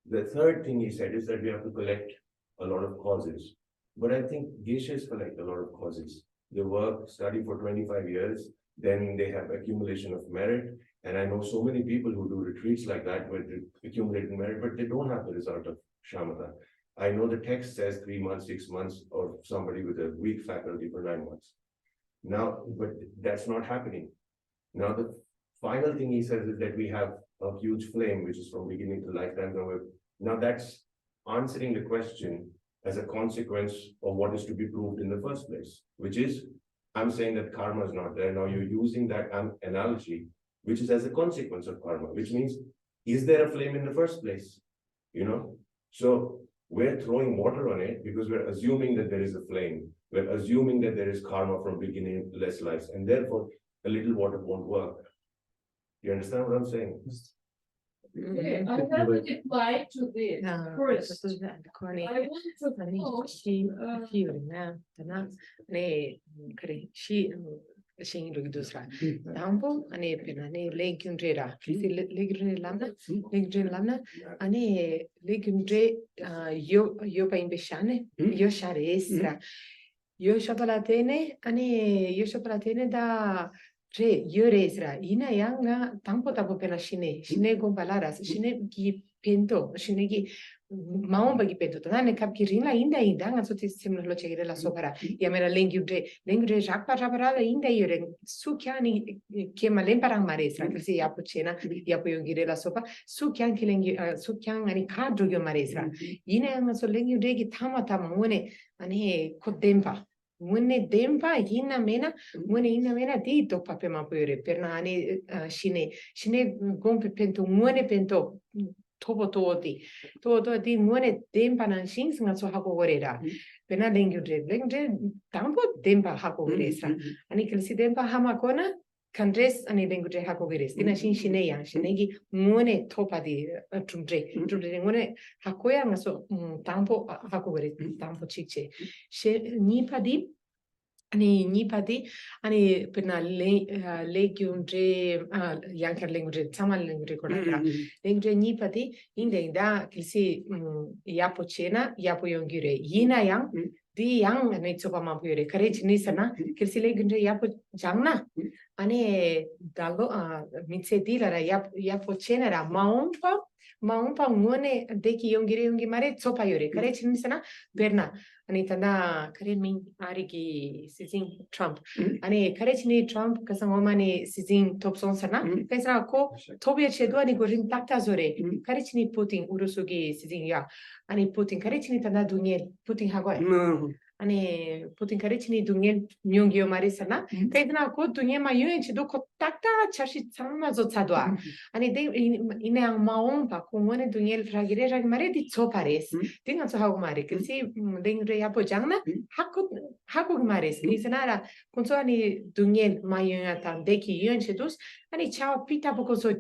the third thing he said is that we have to collect a lot of causes. But I think Geshes collect a lot of causes. They work, study for 25 years, then they have accumulation of merit. And I know so many people who do retreats like that where they accumulate merit, but they don't have the result of shamatha. I know the text says 3 months, 6 months, or somebody with a weak faculty for 9 months. Now, but that's not happening. Now, the final thing he says is that we have a huge flame, which is from beginning to lifetime. Now, that's answering the question as a consequence of what is to be proved in the first place, which is, I'm saying that karma is not there. Now, you're using that analogy, which is as a consequence of karma, which means, is there a flame in the first place? So we're throwing water on it because we're assuming that there is a flame. We're assuming that there is karma from beginning less lives, and therefore a little water won't work. You understand what I'm saying? Okay, I have a reply to this. First, I want to know, Shin Dusra. Tambo, ane penane legundrera, legundre lamna, ane legundre yo pa imbeshane, yo sharesra, yo shapalatene, ane yo shapalatene da yo resra, ina yanga, tampo tapo pena shine gombalaras, shine gi pento, shine gi maomba gi pento, tane kap ki rinla inda nga so ti semno lo chegere la sopra, yamera lengudre jakpa japarada inda yore, sukyani kema lemparang maresra, kasi yapo chena, yapo yongire la sopa, sukyan ki sukyang ani kadro yo maresra, ina nga so lengudre ki tama mone, ane kodempa. Mune dempa ina mena di to pape mapure per nani shine gompe pento mune pento tobo todi mune dempa nan shings nga so hako gorera pena lengudre tampo dempa hako goresra ani kelsi dempa hamakona kandres ani lengudre hako gores dina shine yang shinegi mune topa di trumdre mune hakoya nga so tampo hako gores tampo chiche nipadi ani pena legundre yankar lengudre tamal lengudre kodara lengudre nipadi inda kilsi yapo chena yapo yongire yina yang di yang ani chopa mapure courage nisana kilsi legundre yapo jangna ani dalo mitse dilara yapo chena ra maumpa ngone deki yongi mare chopa yore courage nisana berna ani tanda kare min arigi sizin Trump ani kare chini Trump kasangomani sizin topson sana kaisa ko tobia chedo ani gorin takta zore kare chini Putin urusugi sizin ya ani Putin kare chini tanda dunia Putin hagoy ani Putin kare chini dunia nyongyo mare sana kaisa ko dunia ma yuen chido ko takta chashi sama zo chadwa ani de ina maon pa ko ngone dunia fragire rag mare di chopares tinga so hago mare kilsi lengre yapo jangna hako mares kisanara konso ani dungel mayunga tam deki yun chedus ani chao pita poko so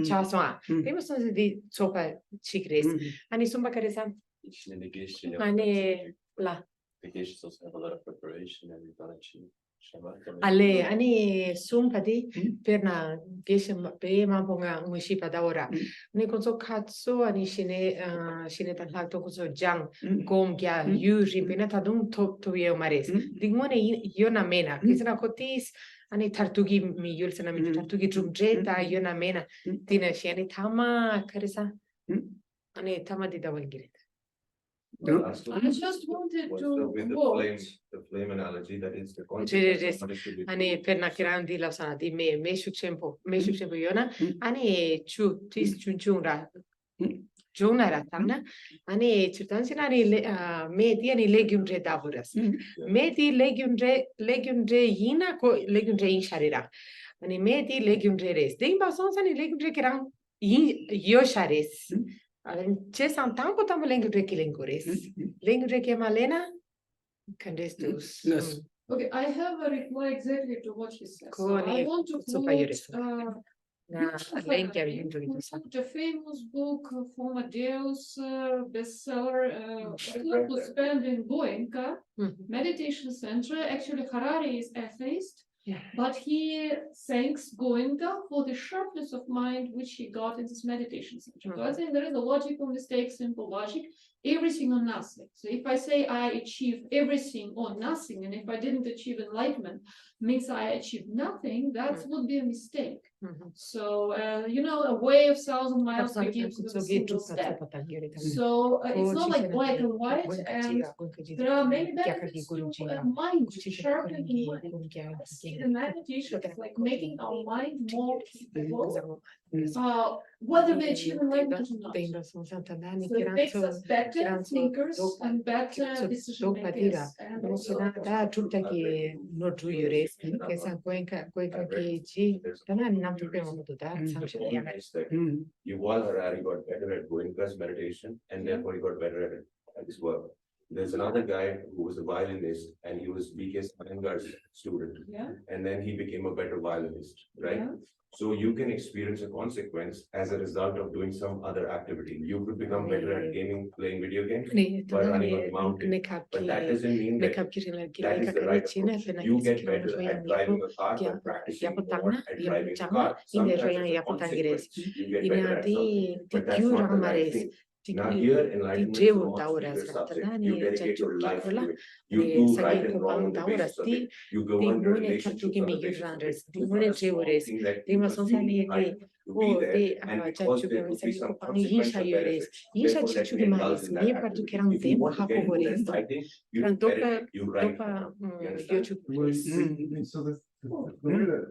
chao soa temos di chopa chigres ani sumba karesa ani la The Geshe also have a lot of preparation and we've done achieve. Ale ani sumpati perna Geshe pe mamponga mushipa da ora ne konso katso ani shine tan halto konso jang gom kya yuri pena tadung to ye mares dingone yona mena kisana kotis ani tartugi mi yulsana mi tartugi drumjeta yona mena tina shani tama karisa ani tama di dawal giret The last one I just wanted was to with quote. the flame analogy, that is the It consequence is. of what is to be. 아니 페나키랑 딜라사나 디메 메슈쳔포 요나 음. 아니 주 티스 준중라 음. 종나라 당나 아니 주단시나니 메디아니 레듐레 다부라스 메디 레듐레 이나 코 레듐레 인샤리라 아니 메디 레듐레레스 데임바 손사니 레듐레 케랑 이 요샤레스 아니 제산 땅고 담 레듐레 킬랭고레스 레듐레 케말레나 칸데스투스 Yes. Okay, I have a reply exactly to what he says. So I Kone, want to so quote, beautiful. 나 beautiful 랭케르 writing, 인조리도사 quote a famous book from Amadeus bestseller, who spent in Goenka meditation center. Actually, Harari is atheist, Yeah. but he thanks Goenka for the sharpness of mind which he got in this meditation center. So I think there is a logical mistake, simple logic, everything or nothing. So if I say I achieve everything or nothing, and if I didn't achieve enlightenment, means I achieved nothing, that would be a mistake. So, a way of 1,000 miles begins with a single step. So it's not like black and white, and there are many benefits to mind, sharpening mind. The meditation is like making our mind more capable, whether we achieve enlightenment or not. So it makes us better thinkers and better decision makers. And also, 다 줄타기 노주유레스 그래서 고행가 게지 나는 남도 배우고도다 삼십이 야가 Yuval Harari got better at Goenka's meditation, and therefore he got better at his work. There's another guy who was a violinist, and he was B.K. Iyengar's student, yeah, and then he became a better violinist, right? yeah. So you can experience a consequence as a result of doing some other activity. You could become better at gaming, playing video games, by running on the mountain. But that doesn't mean that that is the right approach. You get better at driving a car by practicing more at driving a car. Sometimes it's a consequence. You get better at something, but that's not the right thing. Now here, enlightenment is a much bigger subject. You dedicate your life to it. You do right and wrong on the basis of it. You go under relationship on the basis of it. It's not a small thing that you perceive right to be there, and because there will be some consequential benefits, therefore that may indulge in that activity. If you want to get into that writing, you meditate, you write. You understand? So the way that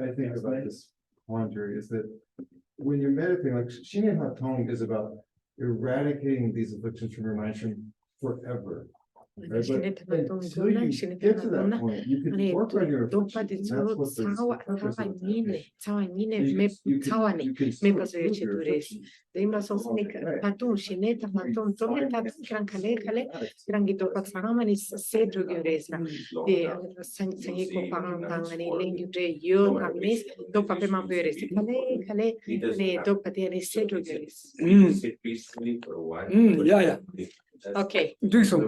I think about this quandary is that when you're meditating, like Shinyan Hatong is about eradicating these afflictions from your mind forever. Right? But until you get to that point, you can work on your afflictions. And that's what the purpose of meditation. You can me sort paso through yo your chitures afflictions. de ma so snik patun shineta patun tomen ta kran kale krangi to pat samani se drugures na de sangi ko pangani lengi de yo kamis do pape ma pere kale ne do patene se drugures Sit peacefully for a while. Yeah. okay Do so.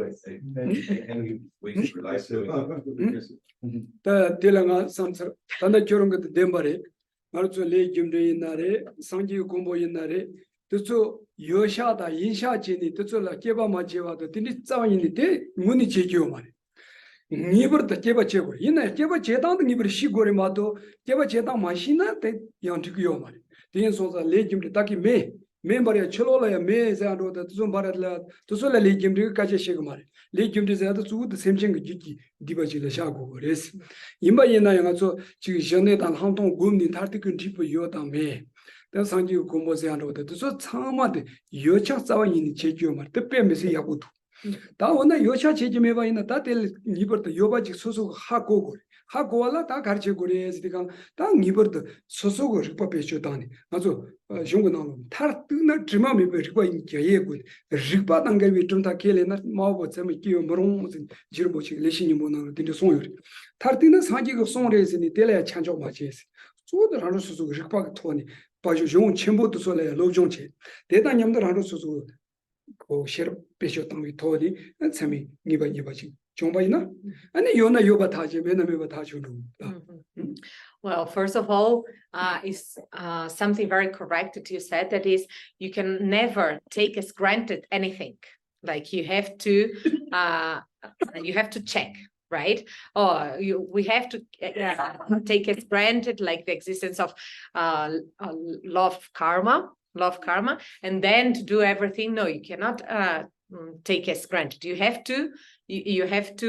And you waste your life doing it. 다 딜랑아 삼서 단다 저런 것도 덴바레 말초 레 김데 옛날에 상지 공부 옛날에 뜻도 여샤다 인샤진이 뜻을 깨바마 제와도 딘이 짜와인데 문이 제기요 말이 니버다 깨바 제고 이나 깨바 제당도 니버 시고레 마도 깨바 제당 마시나 때 양티기요 말이 딘소자 레 김데 딱히 메 멤버야 철로라야 메자로다 좀 바라라 뜻을 레 김데 까지 시고 말이 레 김데 자도 주도 셈싱 기기 디바지를 샤고 그래서 임바이나 영화서 지금 전에 단 한동 군니 다르티근 티프 요다메 다 상지 공부세 한도다 저 참마데 여차 자와인이 제기요 말 뜻배면서 야고도 다 원나 여차 제기메 바이나 다들 니버도 요바지 소소 하고 하고라 다 가르쳐 그래서 다 니버도 소소고 리파페쇼다니 아주 중고나로 타르나 드마미 베리고 인게예고 리파당게 비tum다 켈레나 마오보 쳔미 키요 머롱 지르보치 레시니 모나로 딘데 송요 타르티나 상지고 송레스니 텔레 찬조 마체스 소들 하루 소소 리파 토니 바주 용 쳔보도 소레 로종체 대단냠들 하루 소소 고 셰르 베쇼당이 토니 쳔미 니바지 정바이나 아니 요나 요바 타지 메나메바 타주로 Well, first of all, is something very correct that you said, that is, you can never take as granted anything. Like you have to check, right? Or we have to take as granted, like the existence of love karma, and then to do everything. No, you cannot take as granted. You have to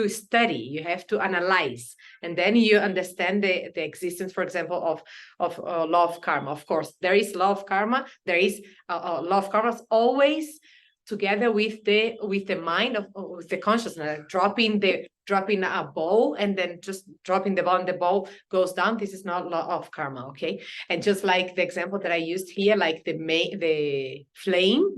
study, you have to analyze, and then you understand the existence, for example, of law of karma. Of course, there is law of karma. There is law of karma always together with the mind with the consciousness, dropping a ball and then just dropping the ball and the ball goes down. This is not law of karma, okay? And just like the example that I used here, like the flame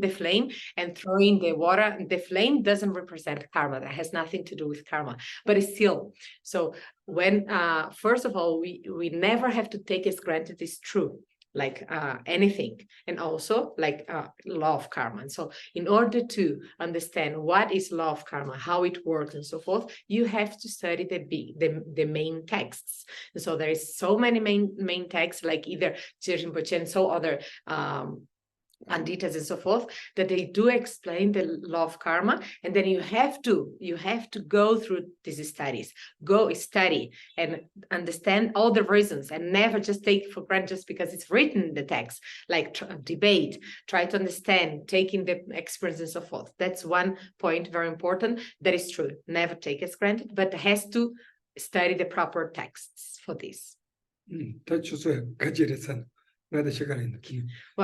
and throwing the water, the flame doesn't represent karma. That has nothing to do with karma, but it's still. So when first of all, we never have to take as granted it's true, like anything, and also like law of karma. And so in order to understand what is law of karma, how it works and so forth, you have to study the main texts. And so there is so many main texts, like either Rinpoche and so other Panditas and so forth, that they do explain the law of karma. And then you have to go through these studies, go study and understand all the reasons, and never just take for granted just because it's written in the text, like debate, try to understand, taking the experience and so forth. That's one point, very important. That is true. Never take as granted, but has to study the proper texts for this. Well,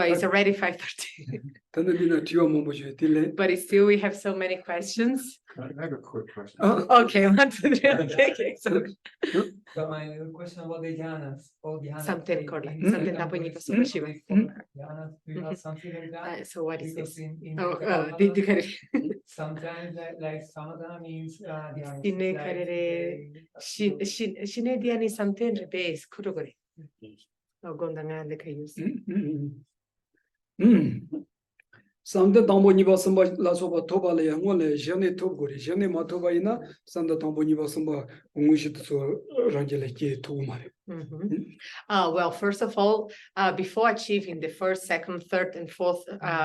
it's already 5:30. But it's still, we have so many questions. I have a quick question. Okay, 1, 2, 3. Okay. So my question about the jhanas, something called like something happening to Shiva. Do you have something like that? So what is Because this? in Did you get it? sometimes like samadha means dhyana. Shine diani something base kurugore. No gondanga the kayus. Samde tambo niba samba la soba toba le ngole jene tobgori jene matoba ina samde tambo niba samba ungushit so rangele ke tugumare. Well, first of all, before achieving the first, second, third, and fourth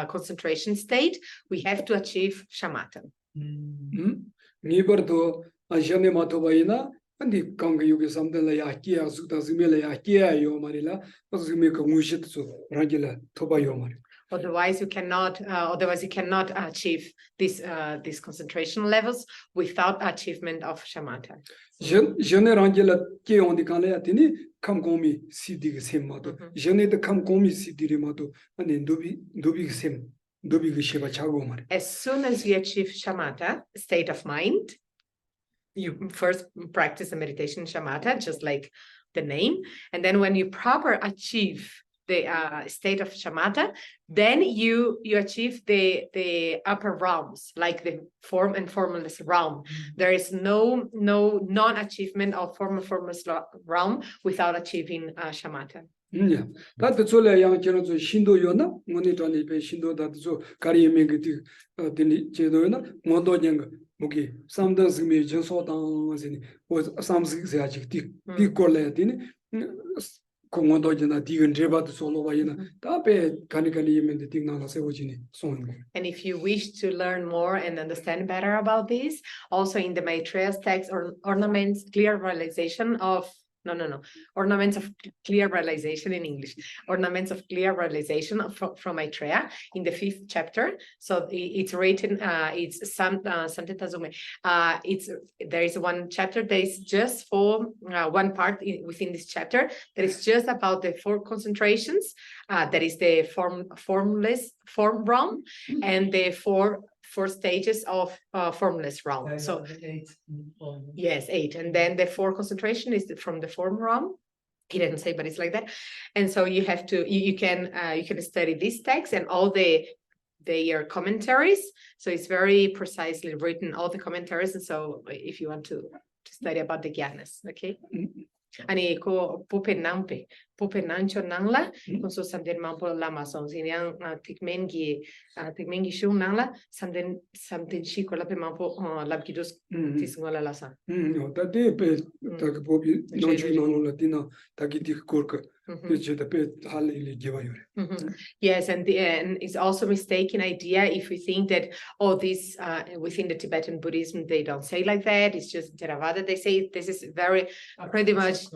concentration state, we have to achieve shamatha. Nibardo jene matoba ina andi kang yuge samde la ya kia suta zimele ya kia yo marila zume ko ungushit so rangele toba yo mare. Otherwise, you cannot achieve these concentration levels without achievement of shamatha. Jene rangela ke on di kanle atini kam komi sidi sem mato jene de kam komi sidi mato ane dobi sem dobi sheba chago mare. As soon as we achieve shamatha, state of mind, you first practice the meditation shamatha, just like the name, and then when you proper achieve the state of shamatha, then you achieve the upper realms, like the form and formless realm. There is no non-achievement of form and formless realm without achieving shamatha. Yeah, that's all I am going to shindo yona, monitoring pe shindo that so carry me get the chedona, mondo yang mugi, some does me just so down was some six adjective, picoletini. And if you wish to learn more and understand better about this, also in the Maitreya's text or ornaments, clear realization of ornaments of clear realization in English, ornaments of clear realization from Maitreya in the 5th chapter. So it's written, it's Santetazume. There is one chapter that is just for one part within this chapter that is just about the 4 concentrations. That is the formless form realm and the 4 stages of formless realm. So 8. yes, 8, and then the 4 concentration is from the form realm. He didn't say, but it's like that. And so you have to you can study this text and all their commentaries. So it's very precisely written, all the commentaries. And so if you want to study about the Gyanas, okay. Ani ko pupe nancho nangla konso samden mampo lama song sinyang tikmengi nangla samden shikola pe mampo labkidos tisngola lasa. No, that day pe tak bobi no latina takiti korka Yes, and it's also a mistaken idea if we think that, oh, this within the Tibetan Buddhism, they don't say like that. It's just Theravada. They say this is very pretty much,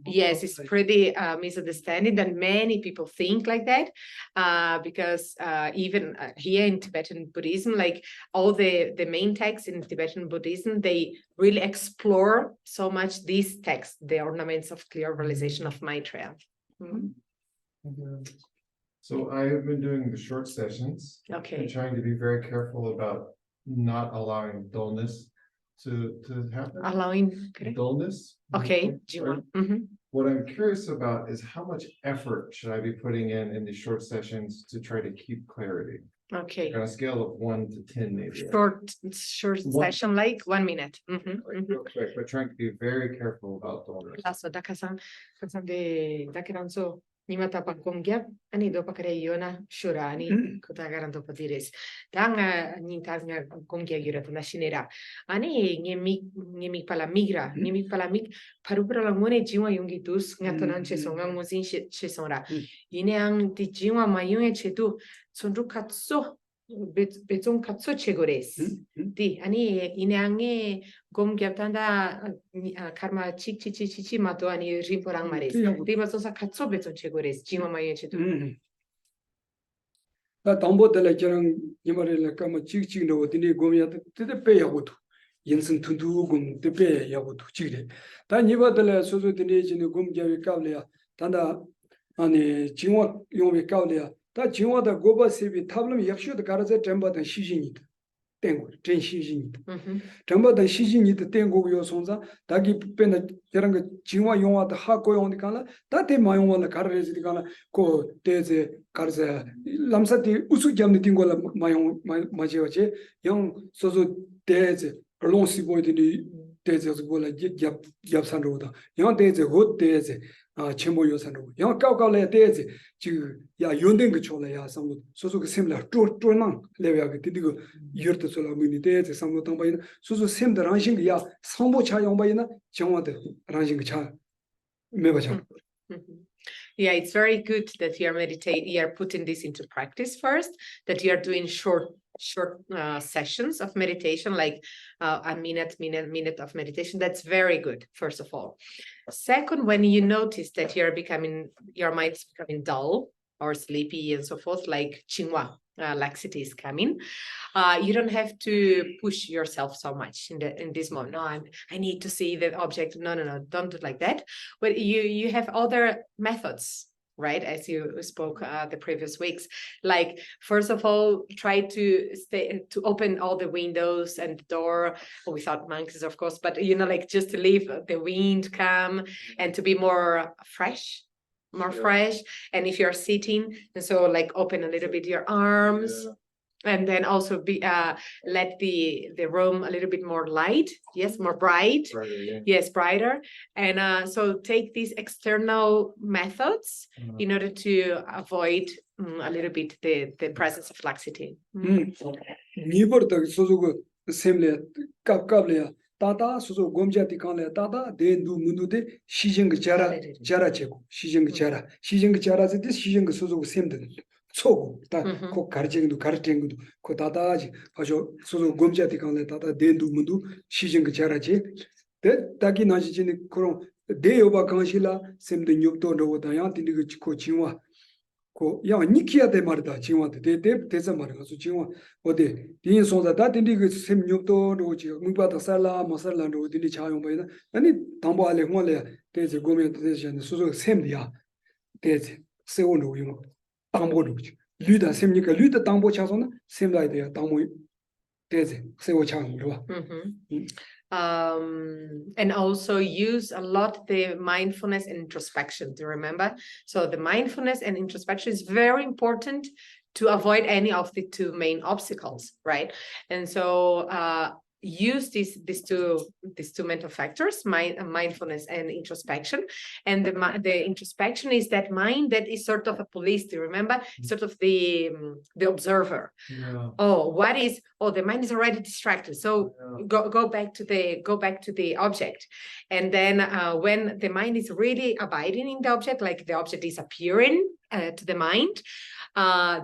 yes, it's pretty misunderstanding that many people think like that, because even here in Tibetan Buddhism, like all the main texts in Tibetan Buddhism, they really explore so much these texts, the ornaments of clear realization of Maitreya. So I have been doing the short sessions and Okay. trying to be very careful about not allowing dullness to happen. Allowing, Dullness. okay, Jiwa. Mhm. What I'm curious about is how much effort should I be putting in these short sessions to try to keep clarity? Okay. On a scale of 1 to 10, maybe. Short One- session, like 1 minute. Like, real quick, but trying to be very careful about dullness. Laso dakasan de dakiranso nimata pagkongyap ani do pakreyona shurani kotagaran do patiris tanga nintanga kongia yura na shinera ani ngemi pala migra ngemi pala mig parupra langone jiwa yungitus ngatonan chesonga musin chesonra ineang di jiwa mayunge chetu sonru katso beton katso chegores di ani ineange gom gyaptanda karma chichi mato ani rimporang mares riba sosa katso beton chegores jiwa maye chetu 다 담보들랑 이말을 까마 찍찍도 어디니 고미야 때때 빼야고도 연승 둔두금 때빼 야고도 찍래 다 니바들 소소들이 지는 곰자위 까블이야 단다 아니 진화 용이 까블이야 다 진화다 고바세비 탑름 역시도 가르자 점바다 시신이다 땡고 전 시신이다 점바다 시신이다 땡고 요송자 다기 빼나 저런 거 진화 용화다 하고 용이 가나 다테 마용을 가르르지 가나 고 대제 가르자 람사티 우수겸니 띵고라 마용 마제어제 영 소소 대제 얼롱시 보이더니 대제서 볼라 yap산로다 영 대제 곧 대제 첨보 요산로 영 까까래 대제 지야 연된 거 초라야 상무 소소 그 셈라 쪼쪼낭 레베가 디디고 이르도 솔라미니 대제 상무 당바이나 소소 셈다 랑싱야 상보 차 용바이나 정화데 랑싱 차 매바차 Yeah, it's very good that you are putting this into practice first, that you are doing short sessions of meditation, like a minute of meditation. That's very good, first of all. Second, when you notice that your mind is becoming dull or sleepy and so forth, like Qingwa, laxity is coming, you don't have to push yourself so much in this moment. No, I need to see the object. No, don't do it like that. But you have other methods, right? As you spoke the previous weeks, like first of all, try to open all the windows and the door without monkeys, of course, but like just to leave the wind come and to be more fresh. And if you're sitting, and so like open a little bit your arms, and then also be let the room a little bit more light, yes, more bright, yes, brighter, and so take these external methods in order to avoid a little bit the presence of laxity. 니버도 소소고 셈레 깝깝레야 따다 소소 곰자티 칸레 따다 데두 문두데 시징그 자라체고 시징그 자라즈데 시징그 소소고 셈데 소고 다고 가르쟁도 고 따다지 아주 소소 곰자티 칸레 따다 데두 문두 시징그 자라체 데 따기 나지지니 그런 데요바 간실라 셈데 뇽도 노다야 딘디그 고 진화 고 야 니키야데 말다 진화데 데자 말가 소 진화 어디 딘 소자 다 딘디그 셈 뇽도 노지 무바다 살라 마살라 노 딘디 차용 바이나 아니 담보 알레 혼레 데제 고메 데제 소소 셈디야 데제 세오노 용 담보 노지 류다 셈니까 류다 담보 차소나 셈라이데야 담보 데제 세오 차용 로 and also use a lot the mindfulness and introspection. Do you remember? So the mindfulness and introspection is very important to avoid any of the two main obstacles, right? And so use these two mental factors, mindfulness and introspection. And the introspection is that mind that is sort of a police. Do you remember? Sort of the observer. Yeah. The mind is already distracted. So go back to the object. And then when the mind is really abiding in the object, like the object is appearing to the mind,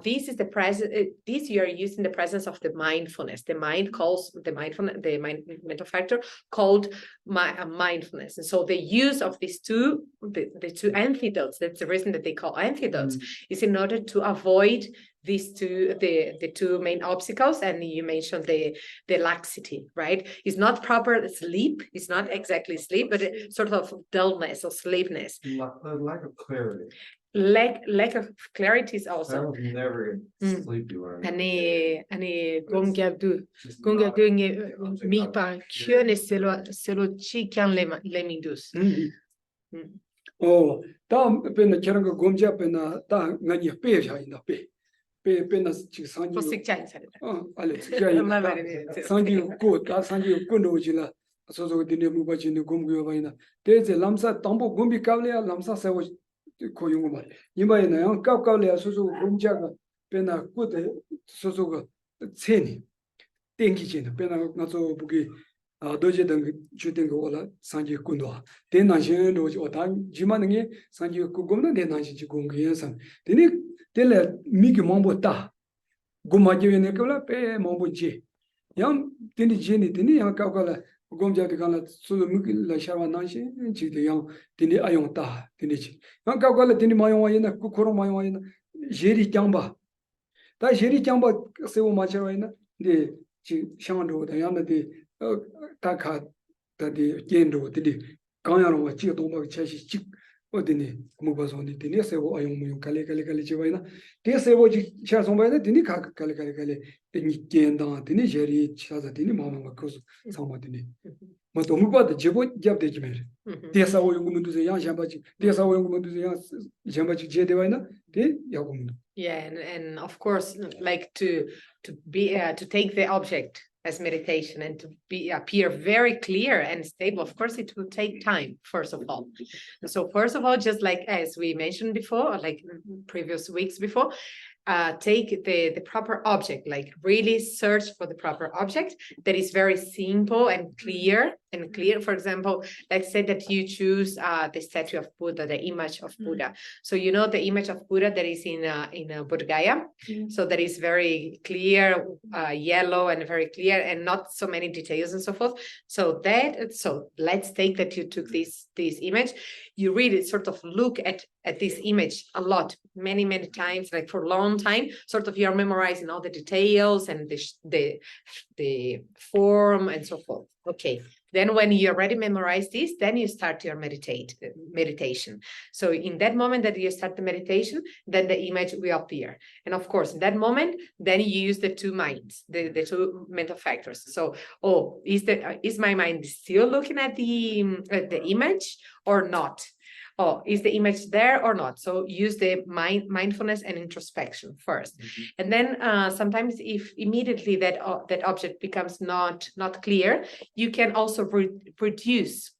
this is the present. This you are using the presence of the mindfulness. The mind calls the mindfulness, the mental factor called mindfulness. And so the use of these two, the two antidotes. That's the reason that they call antidotes, is in order to avoid these two, the two main obstacles. And you mentioned the laxity, right? It's not proper sleep. It's not exactly sleep, but it's sort of dullness or sleepiness. Lack of clarity. Lack of clarity is I also. was never sleepy when Ani gomgabdu Object mi of- pa kyone selo chikan lemindus. Oh, tam pena keranga gomja pena ta ngani pe ja ina pe pena chi sanji. Fosik chan sare. Alex sanji ko ta sanji ko no jila so so dine mu ba jine gomgyo ba ina te je lamsa tambo gombi kawle ya lamsa se wo ko yung ma yimba ina yang kawle ya so so gomja ga pena ko de so so ga tseni tengi jine pena na so bugi doje dang chuten go wala sanji kundo de na jin do jo ta jima ngi sanji ku gomna de na ji gong ge san dine tele mi ki mombo ta goma je ne kala pe mombo je yang dine je ni dine yang kawla gomja de kala so mi ki la shawa na shi ji de yang dine ayong ta dine ji yang kawla dine ma yong wa ina ku koro ma yong wa ina jeri kyamba ta jeri kyamba se wo ma che wa ina de ji shang do da yang de 다가 다디 겐도 디디 강야로 지 동막 체시 직 어디니 무바존이 디니 세고 아용무용 칼레 지바이나 데세고지 샤송바이나 디니 가 칼레 디니 겐다 디니 제리 차자 디니 마마가 코스 상마디니 뭐 동무바데 제보 잡데지메 데사오 용무도세 양 샴바지 데사오 용무도세 양 샴바지 제데바이나 데 야고무. Yeah, and of course, like to take the object as meditation and to appear very clear and stable. Of course, it will take time, first of all. So first of all, just like as we mentioned before, like previous weeks before, take the proper object, like really search for the proper object that is very simple and clear. For example, let's say that you choose the statue of Buddha, the image of Buddha. So you know the image of Buddha that is in Bodh Gaya. So that is very clear, yellow and very clear, and not so many details and so forth. So let's take that you took this image. You really sort of look at this image a lot, many times, like for a long time. Sort of you're memorizing all the details and the form and so forth. Okay. Then when you already memorize this, then you start your meditation. So in that moment that you start the meditation, then the image will appear. And of course, in that moment, then you use the two minds, the two mental factors. So, is my mind still looking at the image or not? Is the image there or not? So use the mindfulness and introspection first. And then sometimes if immediately that object becomes not clear, you can also reduce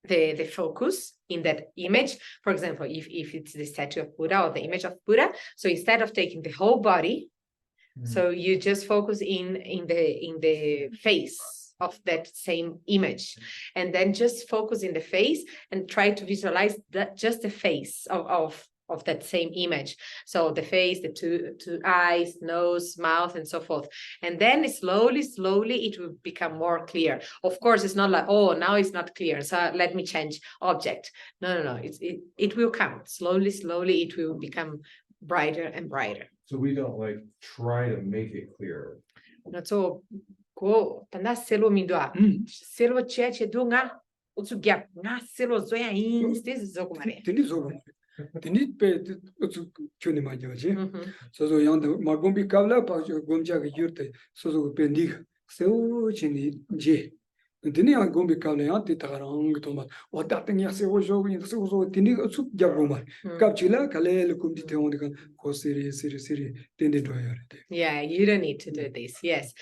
the focus in that image. For example, if it's the statue of Buddha or the image of Buddha, so instead of taking the whole body, so you just focus in the face of that same image, and then just focus in the face and try to visualize just the face of that same image. So the face, the two eyes, nose, mouth, and so forth. And then slowly it will become more clear. Of course, it's not like, now it's not clear, so let me change object. No. It will come slowly. It will become brighter and brighter. So we don't like try to make it clear. So ko tanda selo mindoa selo cheche do nga utsu gap nga selo zoya in stes zokumare Dini zo dini pe utsu kyuni ma joji so yang de ma gombi kawla pa gomja ge yurte so pe ndi seo chini je Dini ang gumbi kable ya ti tagarang gitoma. O dating ya se ojo in se ojo dini su jaguma. Kapchila kale lukum di teon dikan ko siri tende doyare. Yeah, you don't need to do this. Yes.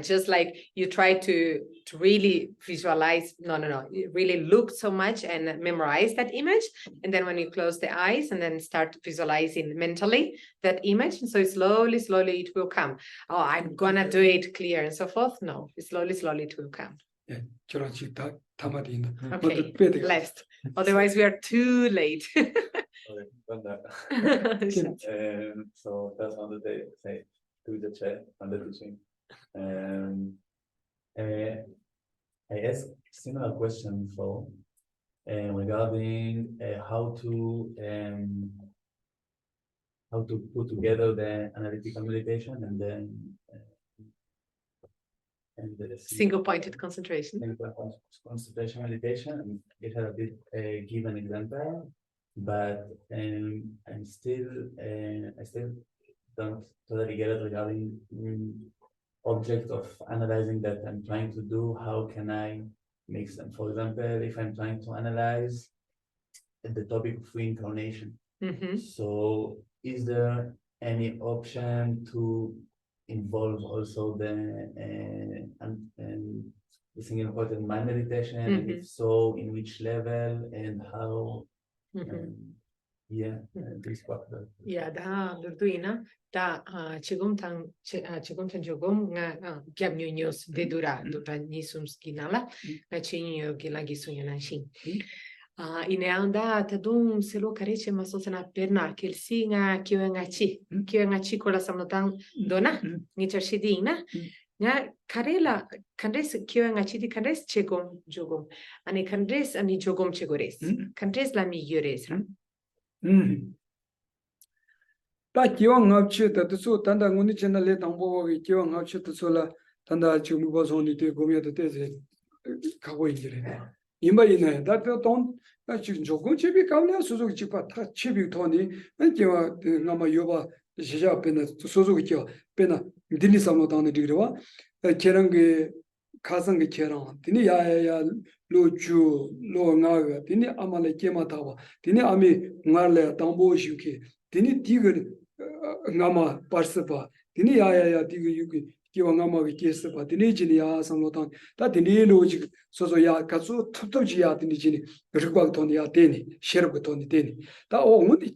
Just like you try to really visualize, no. You really look so much and memorize that image. And then when you close the eyes and then start visualizing mentally that image. And so slowly it will come. Oh, I'm gonna do it clear and so forth. No, slowly it will come. Yeah, 저런지 다 타마디인다. Okay, left. Otherwise we are too late. Okay, done that. So that's on the day, say, to the chat and the teaching. I asked similar question before regarding how to put together the analytical meditation and then the Single-pointed concentration. concentration meditation. And it had a bit give an example, but I still don't totally get it regarding object of analyzing that I'm trying to do. How can I mix them? For example, if I'm trying to analyze the topic of reincarnation, so is there any option to involve also the single point mind meditation? And if so, in which level and how? This part. Yeah, da Durduina, da Chigum Tang Jogum Gab News de Dura Nisum Skinala, a Chinio Gilagisuyanashi. Ineanda Tadum Selo Careche Masosana Perna, Kelsinga, Kiongachi Kola Samotang Dona, Nichashidina. Nga Karela Candes Kiongachi Candes Chegum Jogum, and a Candes and Jogum Chegores, Candes la Migures. 다 기왕 합치 뜻소 단다 군이 채널에 당보고 기왕 합치 뜻소라 단다 지금 보선이 되 고미도 되지 가고 있지래. 이마이네 다도 돈 지금 조금 집이 가면 소속 집과 다 집이 돈이 기와 나마 요바 시작 앞에는 소속이 겨 빼나 딜리 삼노다는 디그와 계란게 가상게 계란 디니 야야야 로주 로나가 디니 아말레 케마타와 디니 아미 말레 당보시케 디니 디그 나마 파스파 디니 야야야 디그 유기 기와 나마게 계스파 디니 지니야 삼노단 다 디니 로지 소소야 가수 톱톱지야 디니 지니 그리고 돈이야 되니 셰르고 돈이 되니 다 오문이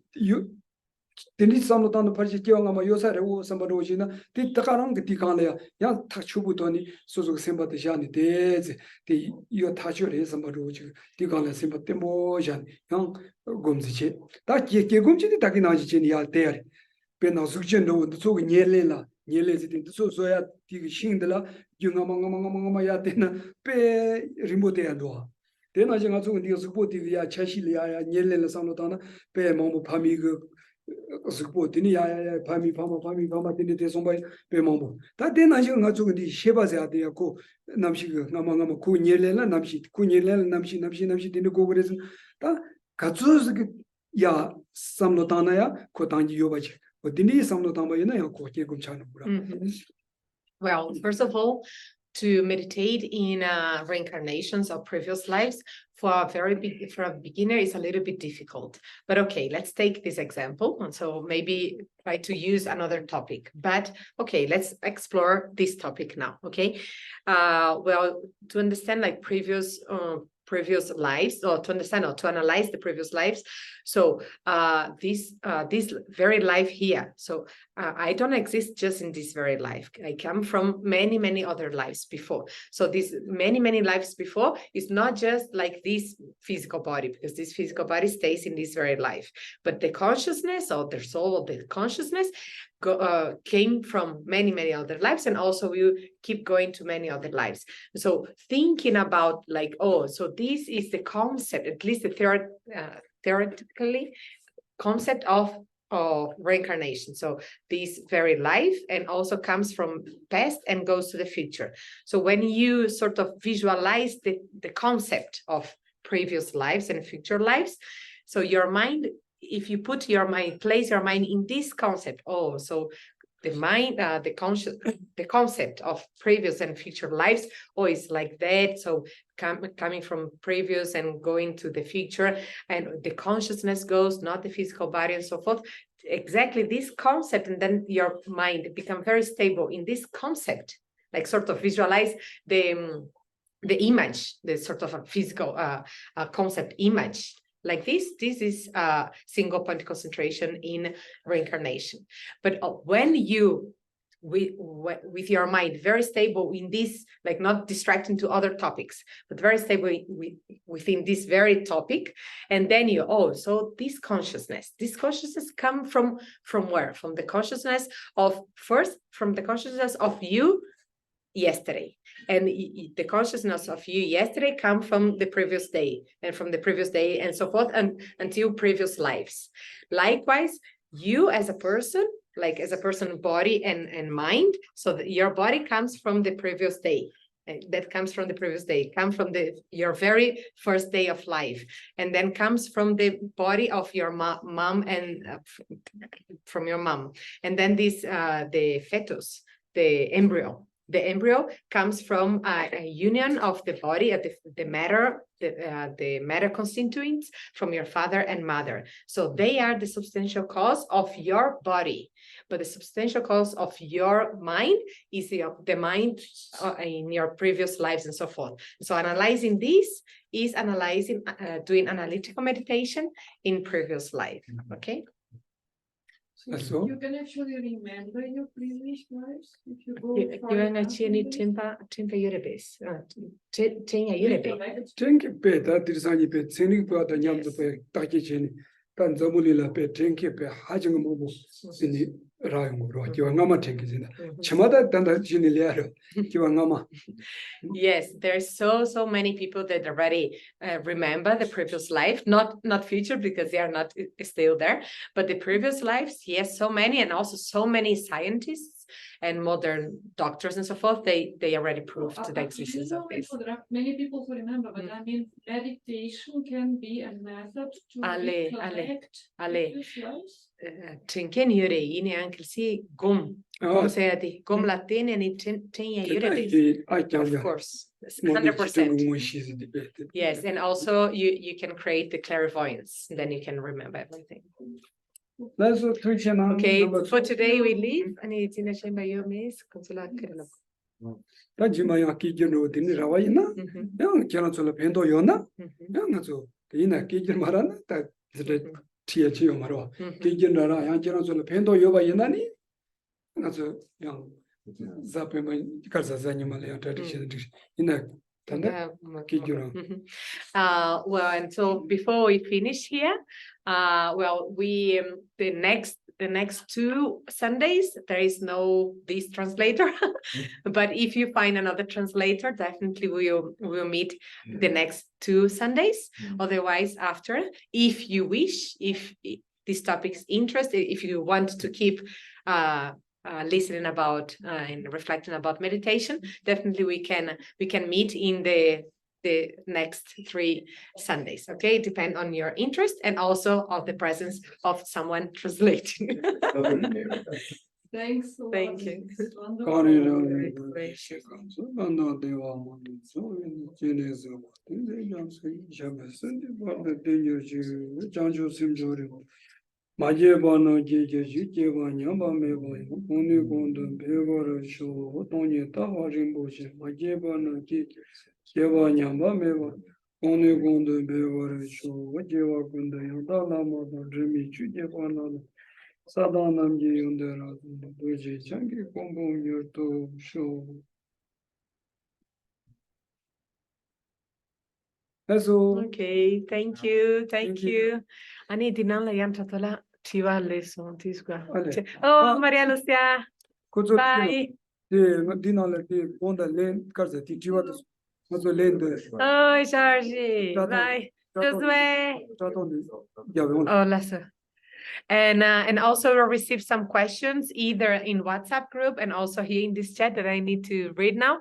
Dini samlotan parji kiwanga ma yosare wo sambarojina ti takarang ti kanle ya ta chubutoni sozo semba de jani de ti yo ta chore sambaroji ti kanle semba tembo jan yang gomziche ta ke gomji ti takinaji chen ya de pe na sugjen no so nyele ti so ya ti shingdela yunga manga ya tena pe remote ya do tena jinga so ndi so ti ya chashili ya nyele la samlotana pe mambo phami Supportini ya pami pama dini de sombai pe mambo ta de na nga zu ndi sheba za de ko namshi ngama ku nyele la namshi dini go gres ta katsu ya samlotana ya ko tangi yobaji o dini samlotama ya na ko ke gum chanu pura. Well, first of all, to meditate in reincarnations of previous lives for a beginner is a little bit difficult. But okay, let's take this example. And so maybe try to use another topic. But okay, let's explore this topic now. Okay. Well, to understand like previous lives, or to understand or to analyze the previous lives. So this very life here. So I don't exist just in this very life. I come from many other lives before. So this many lives before is not just like this physical body, because this physical body stays in this very life. But the consciousness or the soul of the consciousness came from many other lives, and also will keep going to many other lives. So thinking about like, oh, so this is the concept, at least the theoretically concept of reincarnation. So this very life, and also comes from past and goes to the future. So when you sort of visualize the concept of previous lives and future lives, so your mind, if you put your mind, place your mind in this concept, oh, so the mind, the conscious, the concept of previous and future lives, is like that. So coming from previous and going to the future, and the consciousness goes, not the physical body and so forth. Exactly this concept, and then your mind become very stable in this concept, like sort of visualize the image, the sort of a physical concept image. Like this is a single point concentration in reincarnation. But when you, with your mind very stable in this, like not distracting to other topics, but very stable within this very topic, and then you, so this consciousness come from where? From the consciousness of you yesterday, and the consciousness of you yesterday come from the previous day, and from the previous day and so forth, and until previous lives. Likewise, you as a person, like as a person, body and mind, so that your body comes from the previous day, that comes from the previous day, come from your very first day of life, and then comes from the body of your mom and from your mom, and then this the fetus, the embryo. The embryo comes from a union of the body, the matter constituents from your father and mother. So they are the substantial cause of your body, but the substantial cause of your mind is the mind in your previous lives and so forth. So analyzing this is analyzing, doing analytical meditation in previous life. Okay. So You can actually remember your previous lives if you go You far enough in this? timpa yurebes. Tinha yurebe. Recollect. tenki pe da dirsani pe tsening pa da nyam da pe taki cheni tan zamuli la pe tenki pe hajing mo mo sini rayo ro kiwa ngama tenki jina chamada tanda jini liaro kiwa ngama. Yes, there's so many people that already remember the previous life, not future because they are not still there, but the previous lives, yes, so many, and also so many scientists and modern doctors and so forth, they already proved the existence of this. There are many people who remember, but I mean, meditation can be a method to recollect previous lives. Tinken yure ini anche si gom. Come say it? Gom latine and tinha yure. Of course, 100%. Yes, and also you can create the clairvoyance, then you can remember everything. Okay, for today we leave. Ani tina shemba yo mes consola kerelo. Da jimaya ki jono dini rawayina yang kiran sola pendo yona yang so ina ki jin marana ta tie chi yo maro ki jin ra yang kiran sola pendo yoba yinani na so yang zape ma karza zanyama le tradition ina tanda ki jono. Well, and so before we finish here, well, we the next 2 Sundays there is no this translator, but if you find another translator, definitely we'll meet the next 2 Sundays. Otherwise, after, if you wish, if this topic's interest, if you want to keep listening about and reflecting about meditation, definitely we can meet in the next 3 Sundays. Okay, depend on your interest and also of the presence of someone translating. Thanks a lot. Thank you. It's wonderful. Majebano Gyaltsen Jeva Nyamba Mebo Oni Gondon Bewara Show Tony Tawa Rimboche Majebano Jeva Nyamba Mebo Oni Gondon Bewara Show Jeva Gunda Yandala Mada Remi Chujevana Sadanam Yundera Doji Changi Kombo Yurto Show. Okay, thank you. Ani dinala yan chatola chiva leso tiswa. Oh, Maria Lucia. Bye. Dinala Bonda Lane Karza Tichiva Mazo Lane. Oh, Georgie. Bye. Josué. Oh, Lassa. And also we'll receive some questions either in WhatsApp group and also here in this chat that I need to read now.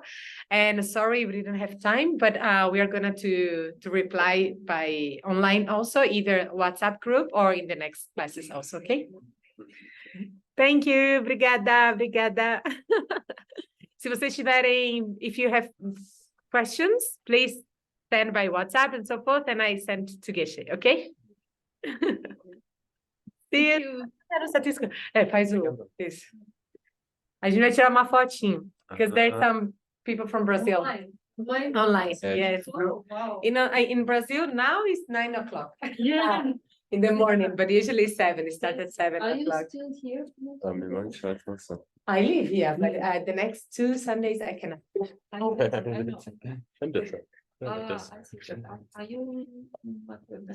And sorry we didn't have time, but we are gonna to reply by online also, either WhatsApp group or in the next classes also. Okay. Thank you, obrigada, obrigada. Se vocês tiverem, if you have questions, please send by WhatsApp and so forth, and I send to Geshe, okay? See you. Faz o isso. A gente vai tirar uma fotinho, because there's some people from Brazil. Online, yes. Oh, wow. In Brazil now it's 9 o'clock. Yeah. In the morning, but usually 7. It starts at 7 Are you o'clock. still here? I live here, but the next 2 Sundays I cannot. I know. I see. Are you?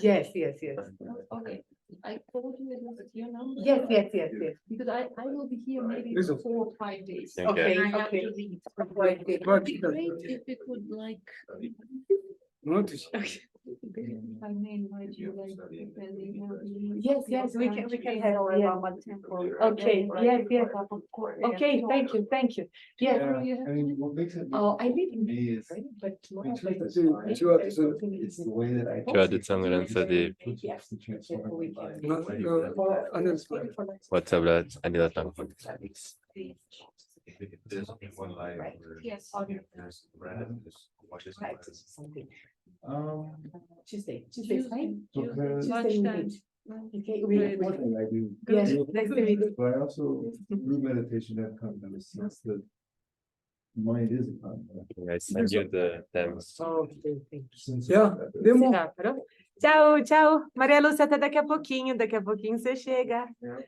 Yes. Okay, I told you it was your number. Yes. Because I will be here maybe Yes, for of- 4 or 5 days. Okay, And I have okay. to leave. Okay. It'd be great if we could like, Notice. if I may invite you like, depending on. Yes, we can have, Or yeah. about my temple. Okay, yes. Okay, thank you. Yes. I mean, what makes it. Oh, I live in. Me is, But tomorrow. it's like this, it's the way that I. Gyaltsen öğrense de WhatsApp'la anlatam. If there's only one line where Yes. there's red, there's what is red. Tuesday, fine? Because Tuesday we Lunchtime. meet. Okay, one thing I do. Yes, do- nice to meet you. But I also, through meditation, I've come to the sense that mind is a concept. I send you the terms. Okay, thank you. Since- Yeah, demo. Já parou? Tchau. Maria Lúcia, até daqui a pouquinho. Daqui a pouquinho você chega. Yeah.